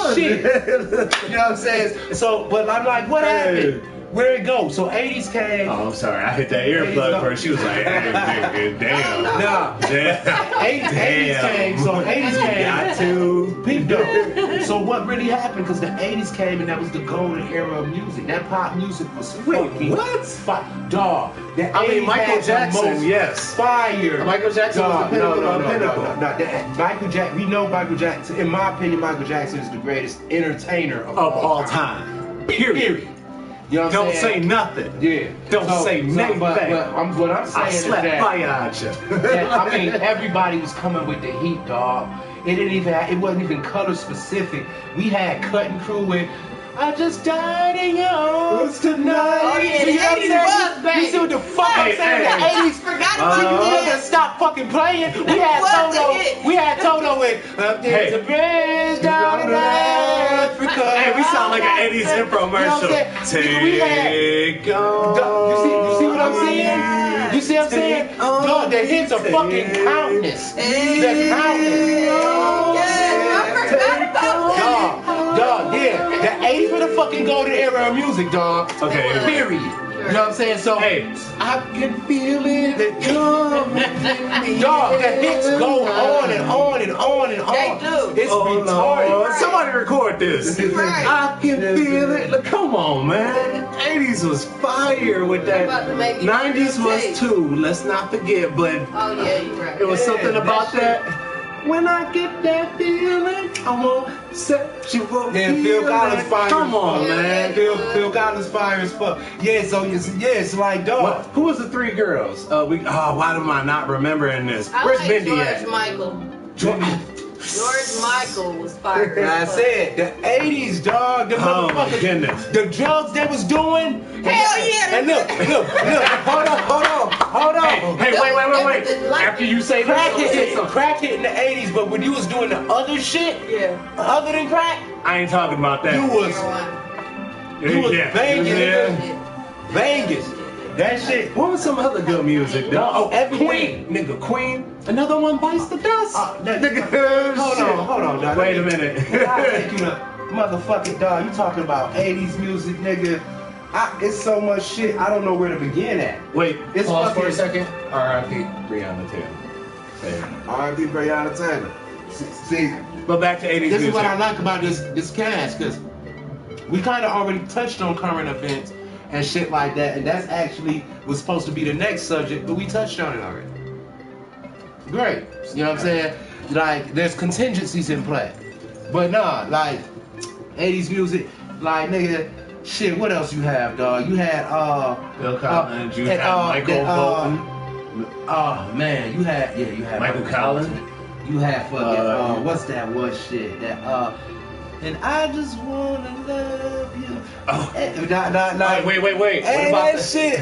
Williams. Shit. You know what I'm saying? So, but I'm like, what happened? Where it go? So 80s came.
Oh, I'm sorry. I hit that earplug first. She was like, damn.
Nah. 80s came. So 80s came.
Got to.
Peep though. So what really happened? Because the 80s came and that was the golden era of music. That pop music was fucking
what?
Dog.
Michael Jackson, yes.
Fire.
Michael Jackson was the pinnacle.
No. Michael Jackson. We know Michael Jackson. In my opinion, Michael Jackson is the greatest entertainer of all time. Period. You know what I'm saying?
Say nothing.
Yeah.
Don't say nothing.
But what I'm saying is that
fire at you.
I mean, everybody was coming with the heat, dog. It wasn't even color specific. We had Cutting Crew with I just died in your arms tonight.
Oh yeah, the 80s was, baby.
You see what the fuck I'm saying? The 80s.
Forgot about
You stop fucking playing. We had Toto with there's a bridge down in Africa.
Hey, we sound like an 80s infomercial. Take on.
You see what I'm saying? You see what I'm saying? Dog, the hits are fucking countless. They're countless. Dog, yeah. The 80s were the fucking golden era of music, dog.
Okay.
Period. You know what I'm saying? So,
hey,
I can feel it. Dog, the hits go on and on and on and on.
They do.
It's retarded.
Somebody record this.
Right.
I can feel it. Look, come on, man. 80s was fire with that. 90s was too. Let's not forget, but
oh yeah, you're right.
It was something about that. When I get that feeling, I won't set you up.
Yeah, Phil Collins fire.
Come on, man.
Phil Collins fire as fuck. Yeah, so it's like, dog.
Who was the three girls? Why am I not remembering this?
Where's
Bendy
George
at?
Michael. George Michael was fired.
I said the 80s, dog. The motherfuckers.
Goodness.
The drugs they was doing.
Hell yeah.
And look. Hold on.
Hey, wait. After you say
Crack hit in the 80s, but when you was doing the other shit, other than crack,
I ain't talking about that.
you was banging, nigga. Vegas. That shit.
What was some other good music, though? Queen. Another one bites the dust.
Hold on, dog.
Wait a minute.
I'll take you to motherfucking dog. You talking about 80s music, nigga. It's so much shit, I don't know where to begin at.
Wait,
it's
pause for a second. R.I.P. Breonna Taylor.
R.I.P. Breonna Taylor. See,
but back to 80s music.
This is what I like about this cast, because we kind of already touched on current events and shit like that, and that's actually was supposed to be the next subject, but we touched on it already. Great. You know what I'm saying? Like, there's contingencies in play. But nah, like, 80s music, like, nigga, shit, what else you have, dog? You had,
Bill Collins, you had Michael Bolton.
Oh, man, you had
Michael Collins.
You had fucking, what's that one shit? That, and I just wanna love you.
Oh. Wait.
What about that shit?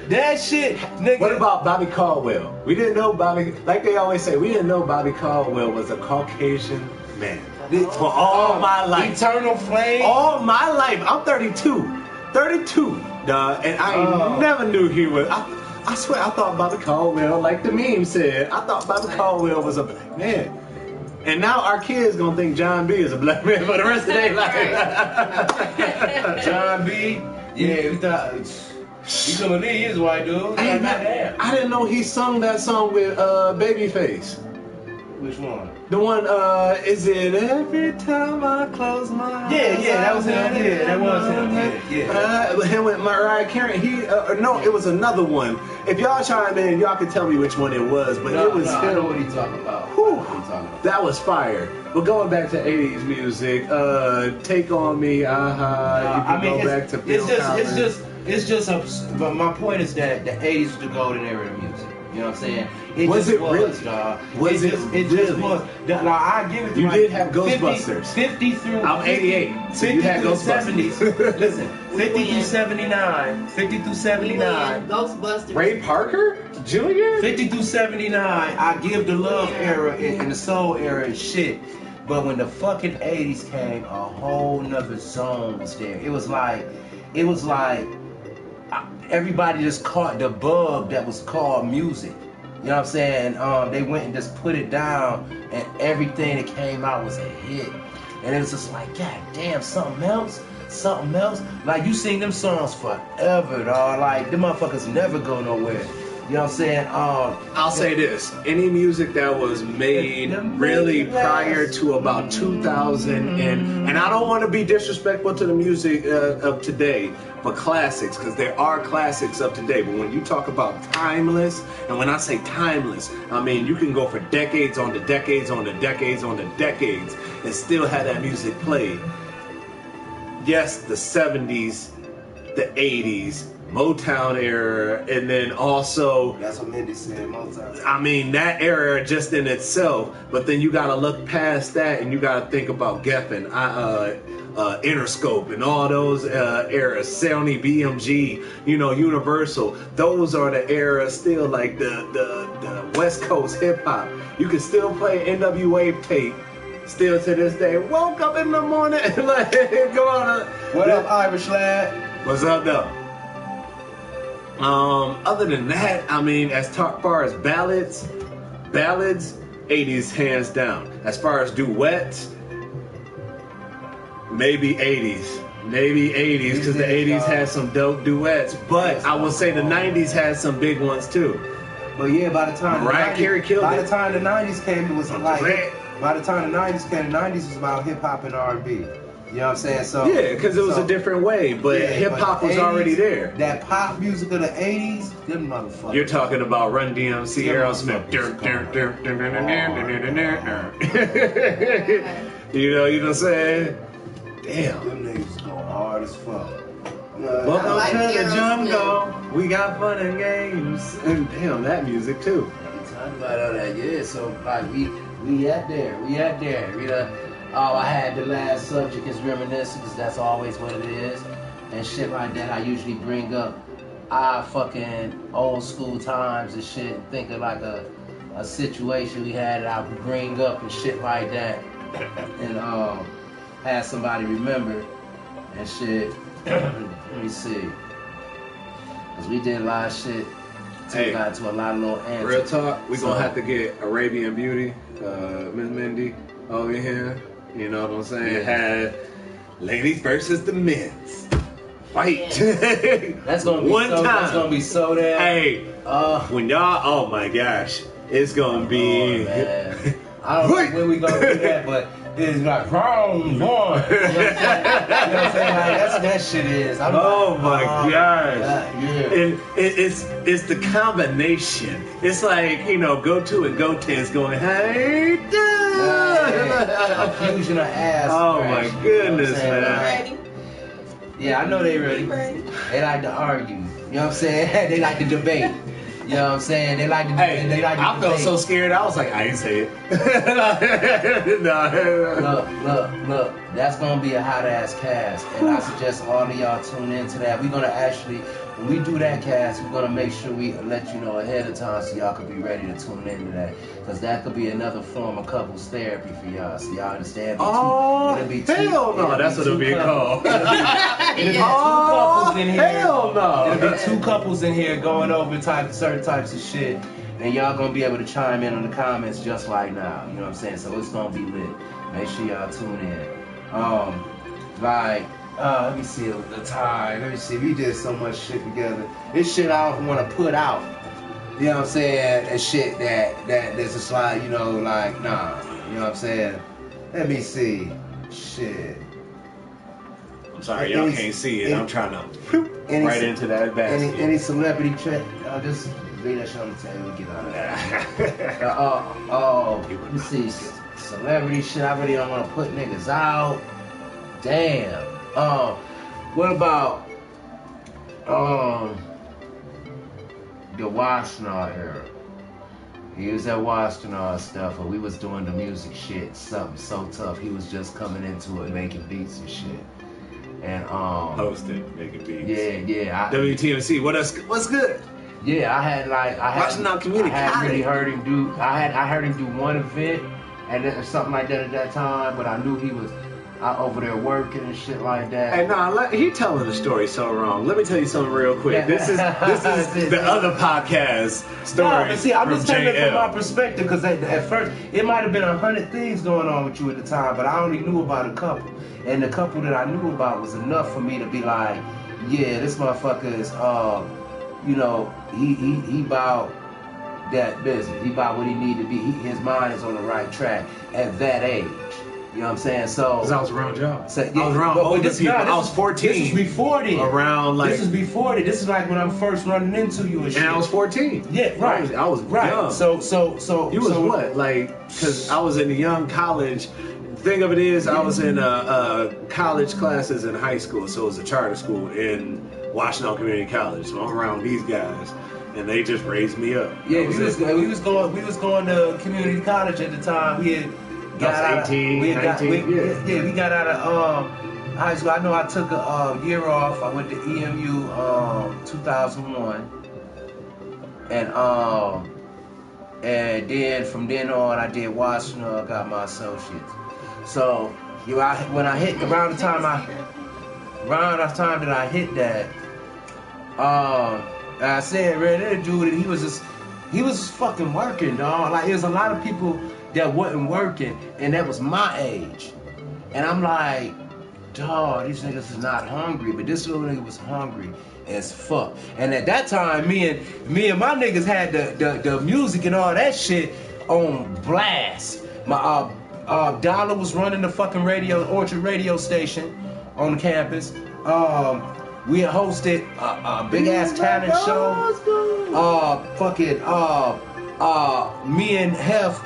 That shit, nigga.
What about Bobby Caldwell? We didn't know Bobby, like they always say, we didn't know Bobby Caldwell was a Caucasian man. For all my life.
Eternal flame.
All my life. I'm 32, dog, and I never knew he was. I swear, I thought Bobby Caldwell, like the meme said, I thought Bobby Caldwell was a black man. And now our kids gonna think John B is a black man for the rest of their life.
John B, yeah, we thought he gonna leave his white dude.
I didn't know he sung that song with Babyface.
Which one?
The one, is it every time I close my eyes?
Yeah, that was him. Yeah, that was him. Yeah.
Him with Mariah Carey. No, it was another one. If y'all chime in, y'all can tell me which one it was. But it was him.
I know what he's talking about.
That was fire. But going back to 80s music, Take On Me, you can go back to Phil Collins.
It's just but my point is that the 80s was the golden era of music. You know what I'm saying? It
was
just
it really?
Was, dog.
Was it
It
really?
just was. Now, I give it to
you
like
did have Ghostbusters.
50 through.
I'm 88. So you had Ghostbusters.
70s. Listen, 50 through 79. 50 through 79.
Ghostbusters.
Ray Parker Jr.
50 through 79. I give the love era and the soul era and shit. But when the fucking 80s came, a whole nother zone was there. It was like everybody just caught the bug that was called music. You know what I'm saying? They went and just put it down, and everything that came out was a hit. And it was just like, God damn, something else. Like, you sing them songs forever, dog. Like, them motherfuckers never go nowhere. You know what I'm saying?
I'll say this. Any music that was made really prior to about 2000, and I don't want to be disrespectful to the music of today, but classics, because there are classics of today. But when you talk about timeless, and when I say timeless, I mean you can go for decades on the decades on the decades on the decades and still have that music played. Yes, the 70s, the 80s, Motown era, and then also
that's what Mindy said, Motown.
I mean that era just in itself, but then you gotta look past that and you gotta think about Geffen, Interscope, and all those eras, Sony, BMG, Universal. Those are the eras still, like the West Coast hip hop. You can still play NWA tape. Still to this day, woke up in the morning and like go on.
What up, Irish lad?
What's up, though? Other than that, I mean, as far as ballads, 80s hands down. As far as duets, maybe 80s, because the 80s had some dope duets. But I will say the 90s had some big ones too.
But yeah, by the time
Mariah Carey killed it.
By the time the 90s came, it was like. By the time the 90s came, the 90s was about hip hop and R&B. You know what I'm saying? So
yeah, because it was a different way, but hip hop was 80s, already there.
That pop music of the 80s, them motherfuckers.
You're talking about Run DMC, Aerosmith. You know what I'm saying? Damn.
Them niggas go hard as fuck.
Welcome to the jungle. We got fun and games. And damn, that music too.
Talking about all that, yeah. So like we at there. I had the last subject is reminiscence, because that's always what it is, and shit like that. I usually bring up fucking old school times and shit, and think of like a situation we had that I bring up and shit like that, and have somebody remember and shit. Let me see, because we did a lot of shit.
Hey,
got to a lot of little answers.
Real talk, we're gonna have to get Arabian Beauty, Miss Mindy, over here. You know what I'm saying?
Yeah.
Had ladies versus the men's fight.
Yeah. That's gonna be That's gonna be so damn.
Hey, when y'all, oh my gosh, it's gonna be.
Man. I don't know when we gonna do that, but it's like round one. You know what I'm saying? Like, that's what that shit is.
My gosh.
Yeah.
And it's the combination. It's like, go to and go tens going, hey,
a fusion of ass.
Oh my goodness, man.
Ready?
Yeah, I know they ready. They like to argue. You know what I'm saying? They like to debate. You know what I'm saying? They like to.
Hey,
they like to
I felt so scared. I was like, I ain't say it.
Look. That's gonna be a hot ass cast, and I suggest all of y'all tune into that. We're gonna actually, when we do that cast, we're gonna make sure we let you know ahead of time so y'all could be ready to tune into that, because that could be another form of couples therapy for y'all. So y'all understand?
Hell no! That's what it'll be called.
It'll be two couples in here.
Hell no!
It'll be two couples in here going over certain types of shit, and y'all gonna be able to chime in on the comments just like now. You know what I'm saying? So it's gonna be lit. Make sure y'all tune in. Let me see the time. Let me see. We did so much shit together. This shit I don't want to put out. you know what I'm saying, and shit that's just like, you know, like, nah, you know what I'm saying? Let me see. Shit.
I'm sorry, y'all can't see it. I'm trying to right into that basket.
Any celebrity check? Just lay that shit on the table and get out of that. Let me see. Celebrity shit, I really don't want to put niggas out. Damn. What about the Washtenaw era? He was at Washtenaw stuff, and we was doing the music shit, something so tough. He was just coming into it, making beats and shit. And
hosting, making beats.
Yeah.
WTMC, what's good?
Yeah, I had
Washtenaw Community
I had really heard him do. I heard him do one event and something like that at that time, but I knew he was out over there working and shit like that.
Hey, nah, he telling the story so wrong. Let me tell you something real quick. This is the other podcast story. No, but see, I'm just telling it from my perspective, because at first it might have been 100 things going on with you at the time, but I only knew about a couple, and the couple that I knew about was enough for me to be like, yeah, this motherfucker is, you know, he about that business. He about what he need to be. His mind is on the right track at that age. You know what I'm saying? So, because I was around y'all.
So,
I was around older people. I was 14.
This is before then.
Around like.
This is before then. This is like when I'm first running into you and shit.
And I was 14.
Yeah, right.
I was
right.
young.
So.
You was what? Like, because I was in a young college. Thing of it is, I was in college classes in high school, so it was a charter school in Washtenaw Community College. So I'm around these guys, and they just raised me up.
Yeah, we was going to community college at the time. We had got out 18, we got out of high school. I know I took a year off. I went to EMU 2001, and then from then on I did Washtenaw. I got my associates. So when I hit around the time that I hit that, I said, man, that dude, he was just fucking working, dog. Like, there's a lot of people that wasn't working, and that was my age. And I'm like, dog, these niggas is not hungry, but this little nigga was hungry as fuck. And at that time, me and my niggas had the music and all that shit on blast. My Dollar was running the fucking Orchard radio station on the campus. We had hosted a big ass talent show. Me and Hef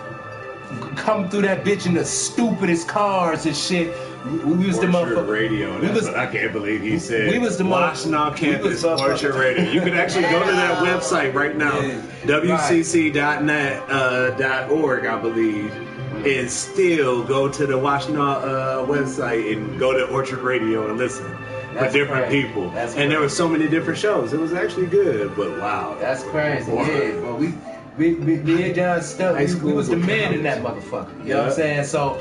come through that bitch in the stupidest cars and shit. We was the motherfucker.
Radio. That's what I can't believe he said.
We was the
Washtenaw Campus Orchard Radio. You can actually go to that website right now, wcc.net.org, I believe, and still go to the Washtenaw website and go to Orchard Radio and listen. For different people. And there were so many different shows. It was actually good, but wow.
That's crazy. Wow. Yeah, but we and John stuff. We was the men in that motherfucker. You know what I'm saying? So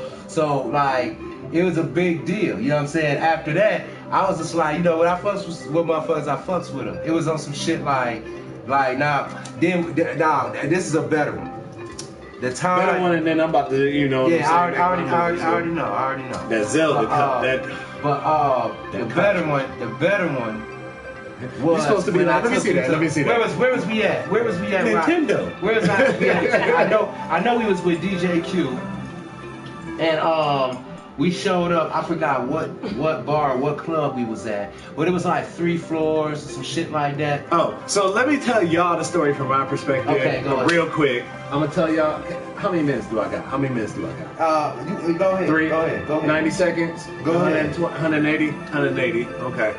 like, it was a big deal. You know what I'm saying? After that, I was just like, you know, when I fucks with motherfuckers, I fucks with them. It was on some shit like now this is a better one. The time
better one, and then I'm about to, you know.
Yeah, I already know.
That Zelda cup,
the better one was.
You're supposed to be like, let me see that.
Where was we at?
Nintendo.
Where was I? I know we was with DJ Q, and we showed up. I forgot what bar, what club we was at, but it was like 3 floors, some shit like that.
Oh, so let me tell y'all the story from my perspective.
Okay, go ahead.
Real quick. I'm gonna tell y'all how many minutes do I got?
You go ahead.
3.
Go ahead.
90 seconds.
Go ahead.
180. Okay.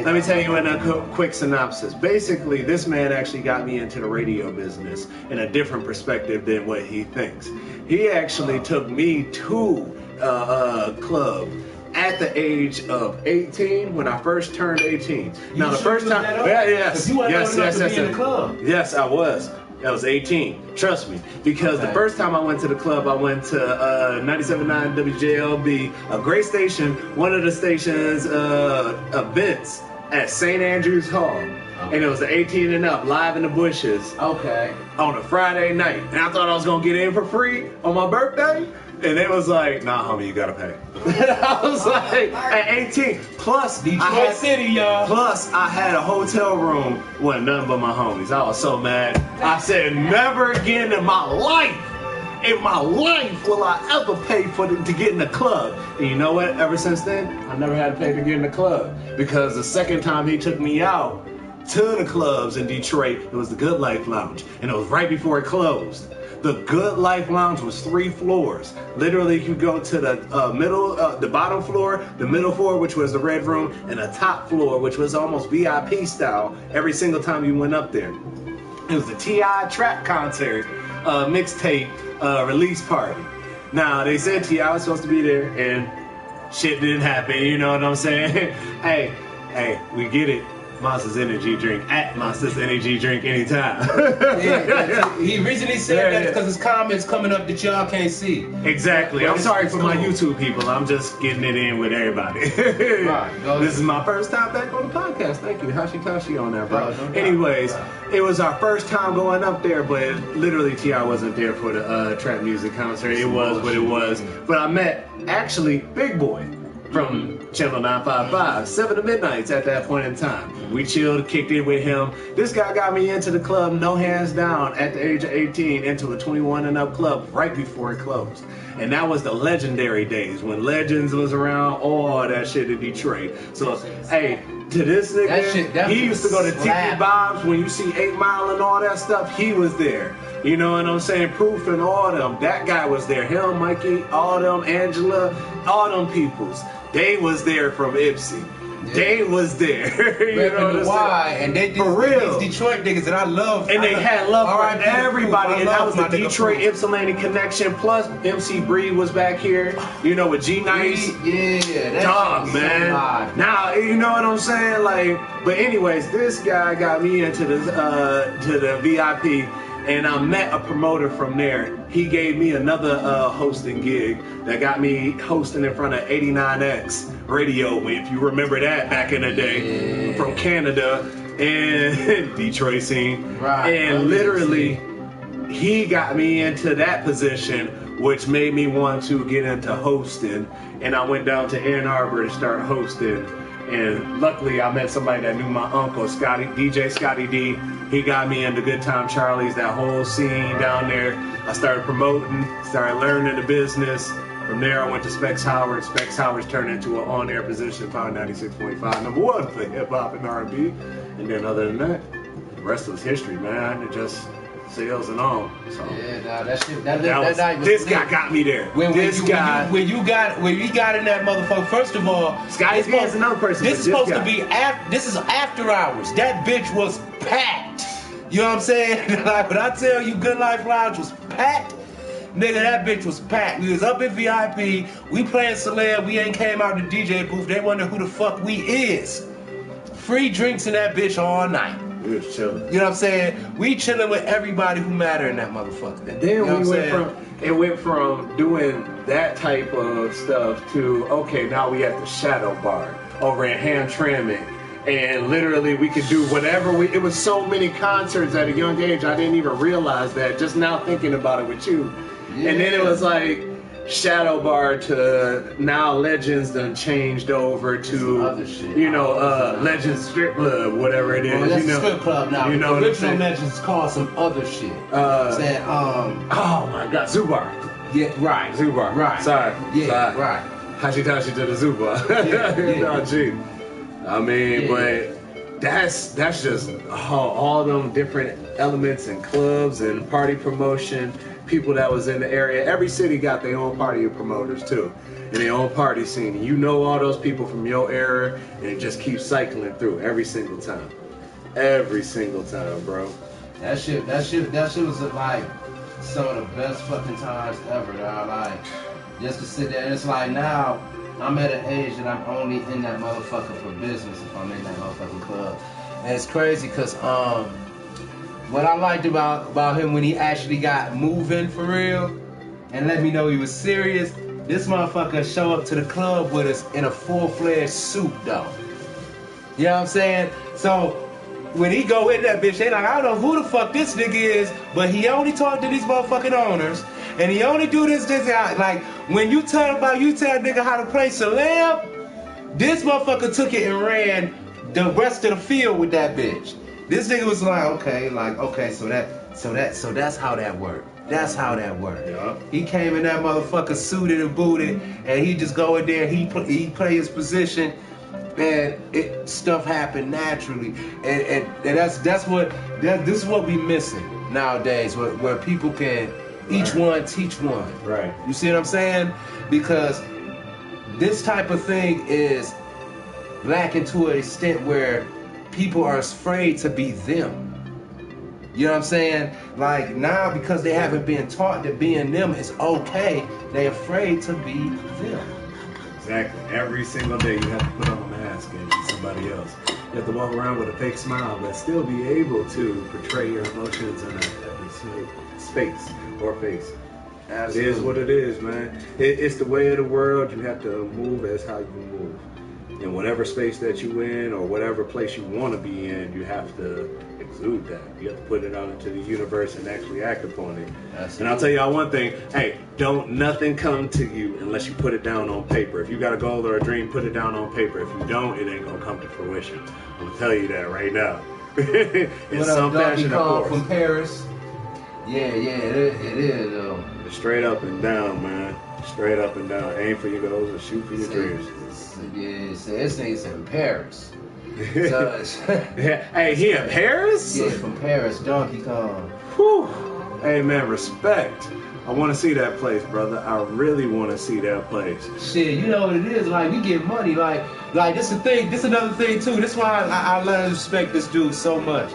Let me tell you in a quick synopsis. Basically, this man actually got me into the radio business in a different perspective than what he thinks. He actually took me to a club at the age of 18 when I first turned 18. Now the first time, yes, I was. I was 18. Trust me, because the first time I went to the club, I went to 97.9 WJLB, a great station, one of the station's events at St. Andrew's Hall. and it was the 18 and up, live in the bushes.
Okay.
On a Friday night. And I thought I was going to get in for free on my birthday. And it was like, nah, homie, you got to pay. I was like, at 18. Plus,
Detroit City, y'all.
Plus, I had a hotel room with nothing but my homies. I was so mad. I said, never again in my life will I ever pay to get in the club. And you know what? Ever since then, I never had to pay to get in the club. Because the second time he took me out to the clubs in Detroit, it was the Good Life Lounge. And it was right before it closed. The Good Life Lounge was 3 floors. Literally, you go to the the bottom floor, the middle floor, which was the red room, and the top floor, which was almost VIP style every single time you went up there. It was the T.I. Trap concert, mixtape release party. Now, they said T.I. was supposed to be there, and shit didn't happen, you know what I'm saying? hey, we get it. Monsters Energy Drink at Monsters Energy Drink anytime.
Yeah, he originally said that because his comments coming up that y'all can't see.
Exactly.
But
I'm sorry for
cool.
my YouTube people. I'm just getting it in with everybody.
Right,
this is my first time back on the podcast. Thank you. Hashitashi on there, bro.
No,
Anyways, it was our first time going up there, but literally T.I. wasn't there for the trap music concert. It was what it was. But I met, actually, Big Boy from Channel 955, 7 to midnights at that point in time. We chilled, kicked it with him. This guy got me into the club, no hands down, at the age of 18, into a 21 and up club right before it closed. And that was the legendary days when Legends was around, all that shit in Detroit. So, hey, to this nigga, he used to go to Tiki Bob's. When you see 8 Mile and all that stuff, he was there. You know what I'm saying? Proof and all them. That guy was there. Him, Mikey, all them, Angela, all them peoples. They was there from Ipsy. Yeah. They was there. You know what I'm saying?
And they
for real.
These Detroit niggas, and I love.
And they had love for everybody, and that was the Detroit
Proof.
Ypsilanti connection. Plus, MC Bree was back here. You know, with G Nice.
Yeah,
dog, man. So now you know what I'm saying, like. But anyways, this guy got me into the VIP. And I met a promoter from there. He gave me another hosting gig that got me hosting in front of 89X radio, if you remember that back in the day, from Canada and Detroit scene.
Right.
And literally, he got me into that position, which made me want to get into hosting. And I went down to Ann Arbor to start hosting. And luckily, I met somebody that knew my uncle, DJ Scotty D. He got me into Good Time Charlie's, that whole scene down there. I started promoting, started learning the business. From there, I went to Specs Howard. Specs Howard's turned into an on-air position, Power 96.5, #1 for hip-hop and R&B. And then other than that, the rest was history, man. It just sales and all. So
yeah, nah, that shit. That night was
this
lit.
guy got me there. When we got
in that motherfucker. First of all,
Scotty is another person.
This is supposed to be this is after hours. That bitch was packed. You know what I'm saying? Like when I tell you, Good Life Lounge was packed. Nigga, that bitch was packed. We was up in VIP. We playing Celeb. We ain't came out the DJ booth. They wonder who the fuck we is. Free drinks in that bitch all night.
We was chilling.
You know what I'm saying? We chilling with everybody who matter in that motherfucker.
And then it went from doing that type of stuff to, okay, now we at the Shadow Bar over in Hamtramck. And literally we could do whatever it was so many concerts at a young age, I didn't even realize that, just now thinking about it with you. Yeah. And then it was like Shadow Bar to now Legends done changed over to other shit. You know, Legends Strip Club, whatever it is.
Well, that's
you know,
a strip club now.
You know,
the original Legends called some other shit. Saying,
oh my God, Zubar.
Yeah, right.
Zubar.
Right.
Sorry.
Yeah,
sorry.
right.
Hashitashi to the Zubar.
Yeah.
No, gee. I mean, but that's just all them different elements and clubs and party promotion, people that was in the area. Every city got their own party of promoters too, and their own party scene. You know all those people from your era, and it just keeps cycling through every single time. Every single time, bro.
That shit was like some of the best fucking times ever, dog. Like, just to sit there, and it's like now, I'm at an age that I'm only in that motherfucker for business if I'm in that motherfucking club. And it's crazy because what I liked about him when he actually got moving for real and let me know he was serious, this motherfucker show up to the club with us in a full-fledged suit though. You know what I'm saying? So when he go in that bitch, they like, I don't know who the fuck this nigga is, but he only talk to these motherfucking owners, and he only do this. Like, when you tell a nigga how to play celeb, this motherfucker took it and ran the rest of the field with that bitch. This nigga was like, okay, so that's how that worked. That's how that worked.
Yeah.
He came in that motherfucker suited and booted, and he just go in there, he play his position, and stuff happened naturally. And this is what we missing nowadays, where people can each one teach one.
Right.
You see what I'm saying? Because this type of thing is lacking to an extent where people are afraid to be them. You know what I'm saying? Like now, because they haven't been taught that being them is okay, they're afraid to be them.
Exactly. Every single day you have to put on a mask and be somebody else. You have to walk around with a fake smile, but still be able to portray your emotions in a space or face. Absolutely. It is what it is, man. It's the way of the world. You have to move as how you move. In whatever space that you in or whatever place you want to be in, you have to exude that. You have to put it out into the universe and actually act upon it. Absolutely. And I'll tell y'all one thing, hey, don't nothing come to you unless you put it down on paper. If you got a goal or a dream, put it down on paper. If you don't, it ain't gonna come to fruition. I'm gonna tell you that right now. In some fashion, of course.
From Paris. Yeah, it is though.
Straight up and down, man. Straight up and down. Aim for your goals and shoot for your dreams.
Yeah, this nigga's in Paris.
Hey, he in Paris?
Yeah, from Paris, Donkey Kong.
Whew. Hey, man, respect. I want to see that place, brother. I really want to see that place.
Shit, you know what it is? Like, we get money. Like this the thing. This another thing, too. This is why I love and respect this dude so much.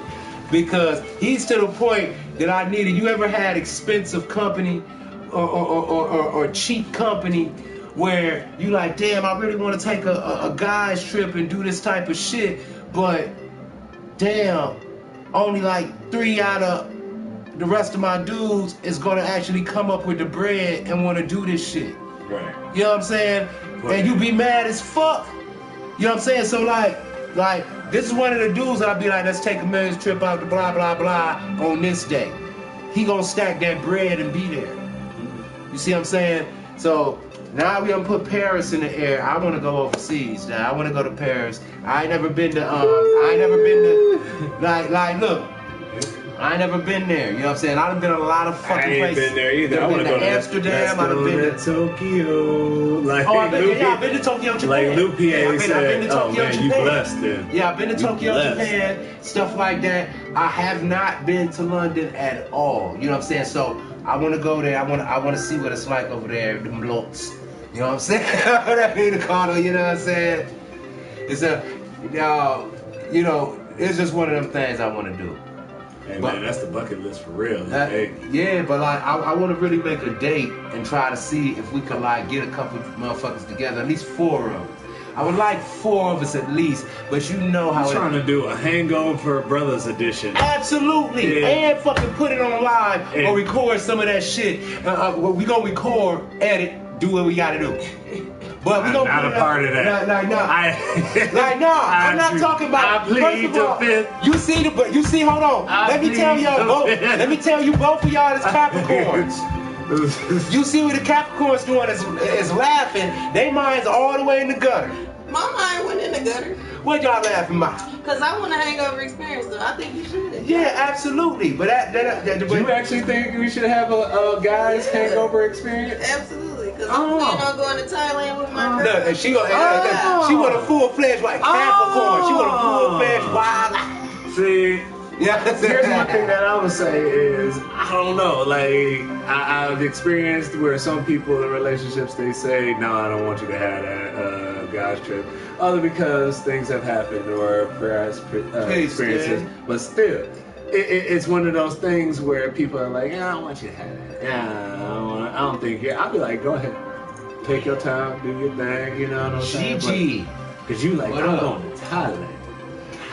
Because he's to the point that I needed. You ever had expensive company or cheap company where you like, damn, I really want to take a guy's trip and do this type of shit, but damn, only like 3 out of the rest of my dudes is gonna actually come up with the bread and want to do this shit.
Right.
You know what I'm saying? Right. And you be mad as fuck. You know what I'm saying? So like this is one of the dudes I'll be like, let's take a man's trip out to blah blah blah on this day. He gonna stack that bread and be there. You see what I'm saying? So now we gonna put Paris in the air. I wanna go overseas now. I wanna go to Paris. I ain't never been to like look, I ain't never been there. You know what I'm saying? I done been a lot of fucking places.
I ain't been there either. I wanna go to
Amsterdam. I done been to
Tokyo. Like
I've been to Tokyo, Japan.
Like Lupier said,
I've been to Tokyo,
man,
Japan.
you blessed then.
Yeah, I've been to Tokyo, Japan, stuff like that. I have not been to London at all. You know what I'm saying? So I want to go there. I want to see what it's like over there, them lots. You know what I'm saying? That ain't the corner. You know what I'm saying? It's it's just one of them things I want to do.
Hey, man, that's the bucket list for real. Hey.
Yeah, but like I want to really make a date and try to see if we could like get a couple motherfuckers together, at least 4 of them. I would like 4 of us at least, but you know how
I'm trying to do a Hangover Brothers edition.
Absolutely, yeah. And fucking put it on live or record some of that shit. We gonna record, edit, do what we gotta do. But we gonna
not a part of that.
I'm not talking about. First of all, you see. Hold on. Let me tell y'all both. Let me tell you both of y'all as Capricorns. You see what the Capricorns doing is laughing. They minds all the way in the gutter.
My mind went in the gutter.
What y'all laughing about?
Because I want a hangover experience, though. I think you should.
Yeah, absolutely. But
do you actually think we should have a guy's hangover experience?
Absolutely. Because I'm planning on going to Thailand with my girl.
No, and she want a full-fledged like Capricorn. She want a full-fledged wild.
See.
Yeah,
here's one thing that I would say is, I don't know, like, I've experienced where some people in relationships, they say, no, I don't want you to have a guy's trip, other because things have happened or perhaps experiences, but still, it's one of those things where people are like, yeah, I don't want you to have that, yeah, I don't think, I'll be like, go ahead, take your time, do your thing, you know what I'm saying? Because you like, I'm going to Thailand.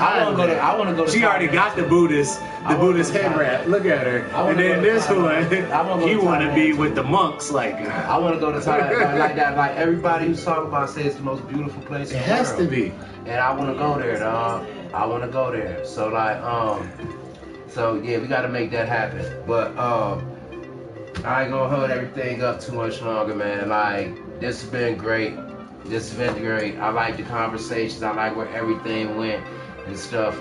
I want to go to She already got the Buddhist head wrap. Look at her. And then this one, he want to be with the monks. Like,
I want to go to Thailand like that. Like everybody who's talking about says it's the most beautiful place in the world.
It has to be.
And I want to go there, dog. I want to go there. So like, so yeah, we got to make that happen. But I ain't gonna hold everything up too much longer, man. Like, this has been great. This has been great. I like the conversations. I like where everything went and stuff.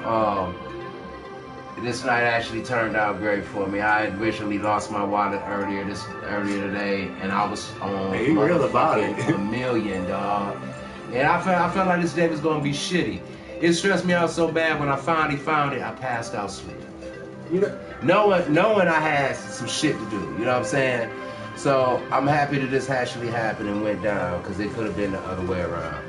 This night actually turned out great for me. I had originally lost my wallet earlier today, and I was on a million, dog. And I felt like this day was gonna be shitty. It stressed me out so bad when I finally found it. I passed out sleep. Knowing I had some shit to do. You know what I'm saying? So I'm happy that this actually happened and went down, because it could have been the other way around.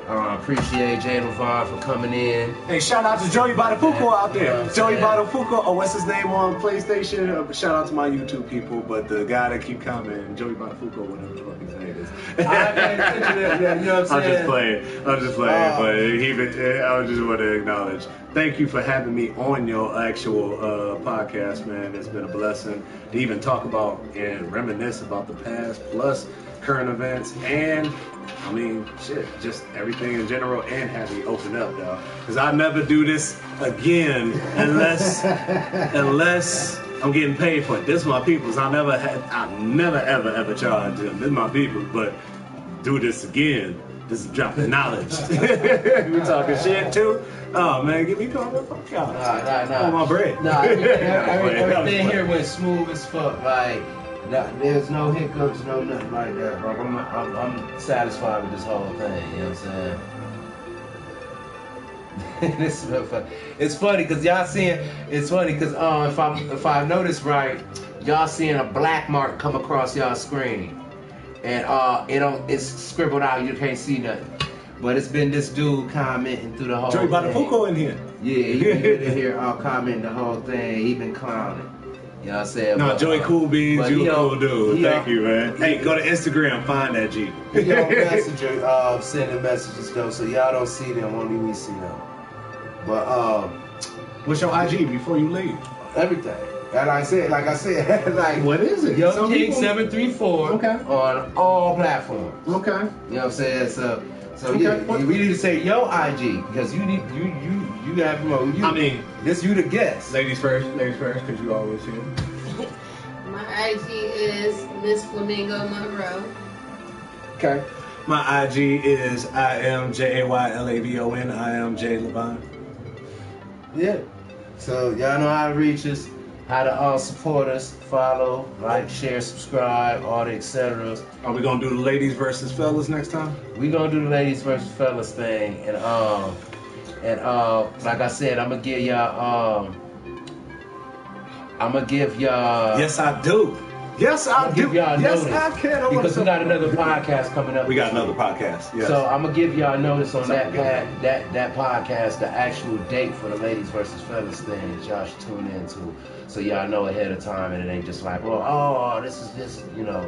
Appreciate Jay LeVar for coming in.
Hey, shout out to Joey Botafuco out there. Joey Botafuco, or what's his name on PlayStation? Shout out to my YouTube people, but the guy that keep commenting, Joey Botafuco, whatever the fuck his name is.
I paid attention to that, you know what I'm saying?
I'm just playing, but I just want to acknowledge. Thank you for having me on your actual podcast, man. It's been a blessing to even talk about and reminisce about the past, plus current events, and I mean, shit, just everything in general, and have me open up, though. Because I'll never do this again unless I'm getting paid for it. This is my people's. I've never ever charged them. This is my people, but do this again. This is dropping knowledge. We talking shit too? Oh man, get me calling the fuck out.
Nah.
On my bread.
Nah, everything here went smooth as fuck. Like, there's no hiccups, no nothing like that. Like, I'm satisfied with this whole thing. You know what I'm saying? This is real fun. It's funny because y'all seeing. It's funny because if I notice right, y'all seeing a black mark come across y'all screen, and it's scribbled out. You can't see nothing. But it's been this dude commenting through the whole
Joey
thing.
Botafuco in here.
Yeah, he been in here commenting the whole thing. He been clowning. You know what I'm saying?
No, Joey Cool Beans, you a cool dude. Thank you, man. Hey, go to Instagram, find that G.
He on Messenger sending messages though, so y'all don't see them, only we see them. But
what's your IG before you leave?
Everything. And like I said, like,
what is it?
Young King 734 on all platforms.
Okay.
You know what I'm saying? So yeah, we need to say your IG, because you have more. I mean, this you the guest.
Ladies first, because you always here.
My IG is Miss Flamingo Monroe.
Okay. My IG is IamJayLavon. I am Jay Levon.
Yeah. So y'all know how to reach us, how to support us, follow, like, share, subscribe, all the etc.
Are we gonna do the ladies versus fellas next time?
We gonna do the ladies versus fellas thing, and like I said, I'm gonna give y'all.
Yes, I do. Yes, I do. Yes, I can.
Because we got another podcast coming up.
We got another podcast. Yes.
So I'm gonna give y'all notice on that podcast, the actual date for the ladies versus fellas thing that y'all should tune into, so y'all know ahead of time, and it ain't just like, well, this is this,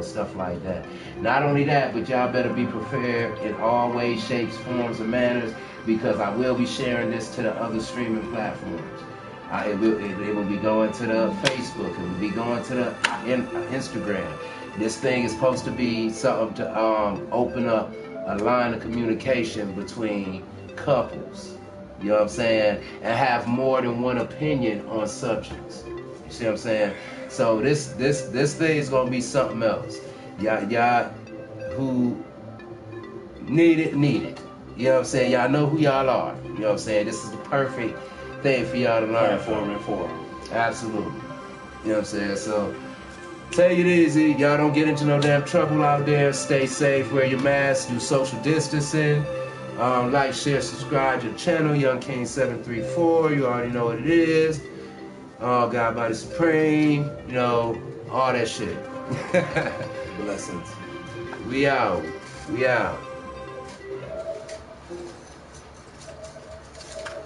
stuff like that. Not only that, but y'all better be prepared in all ways, shapes, forms, and manners, because I will be sharing this to the other streaming platforms. It will be going to the Facebook. It will be going to the Instagram. This thing is supposed to be something to open up a line of communication between couples. You know what I'm saying? And have more than one opinion on subjects. You see what I'm saying? So this thing is gonna be something else. Y'all who need it. You know what I'm saying? Y'all know who y'all are. You know what I'm saying? This is the perfect thing for y'all to learn from. Absolutely. You know what I'm saying? So, take it easy. Y'all don't get into no damn trouble out there. Stay safe. Wear your mask. Do social distancing. Like, share, subscribe to the channel. Young King 734. You already know what it is. God Body Supreme. All that shit.
Blessings.
We out.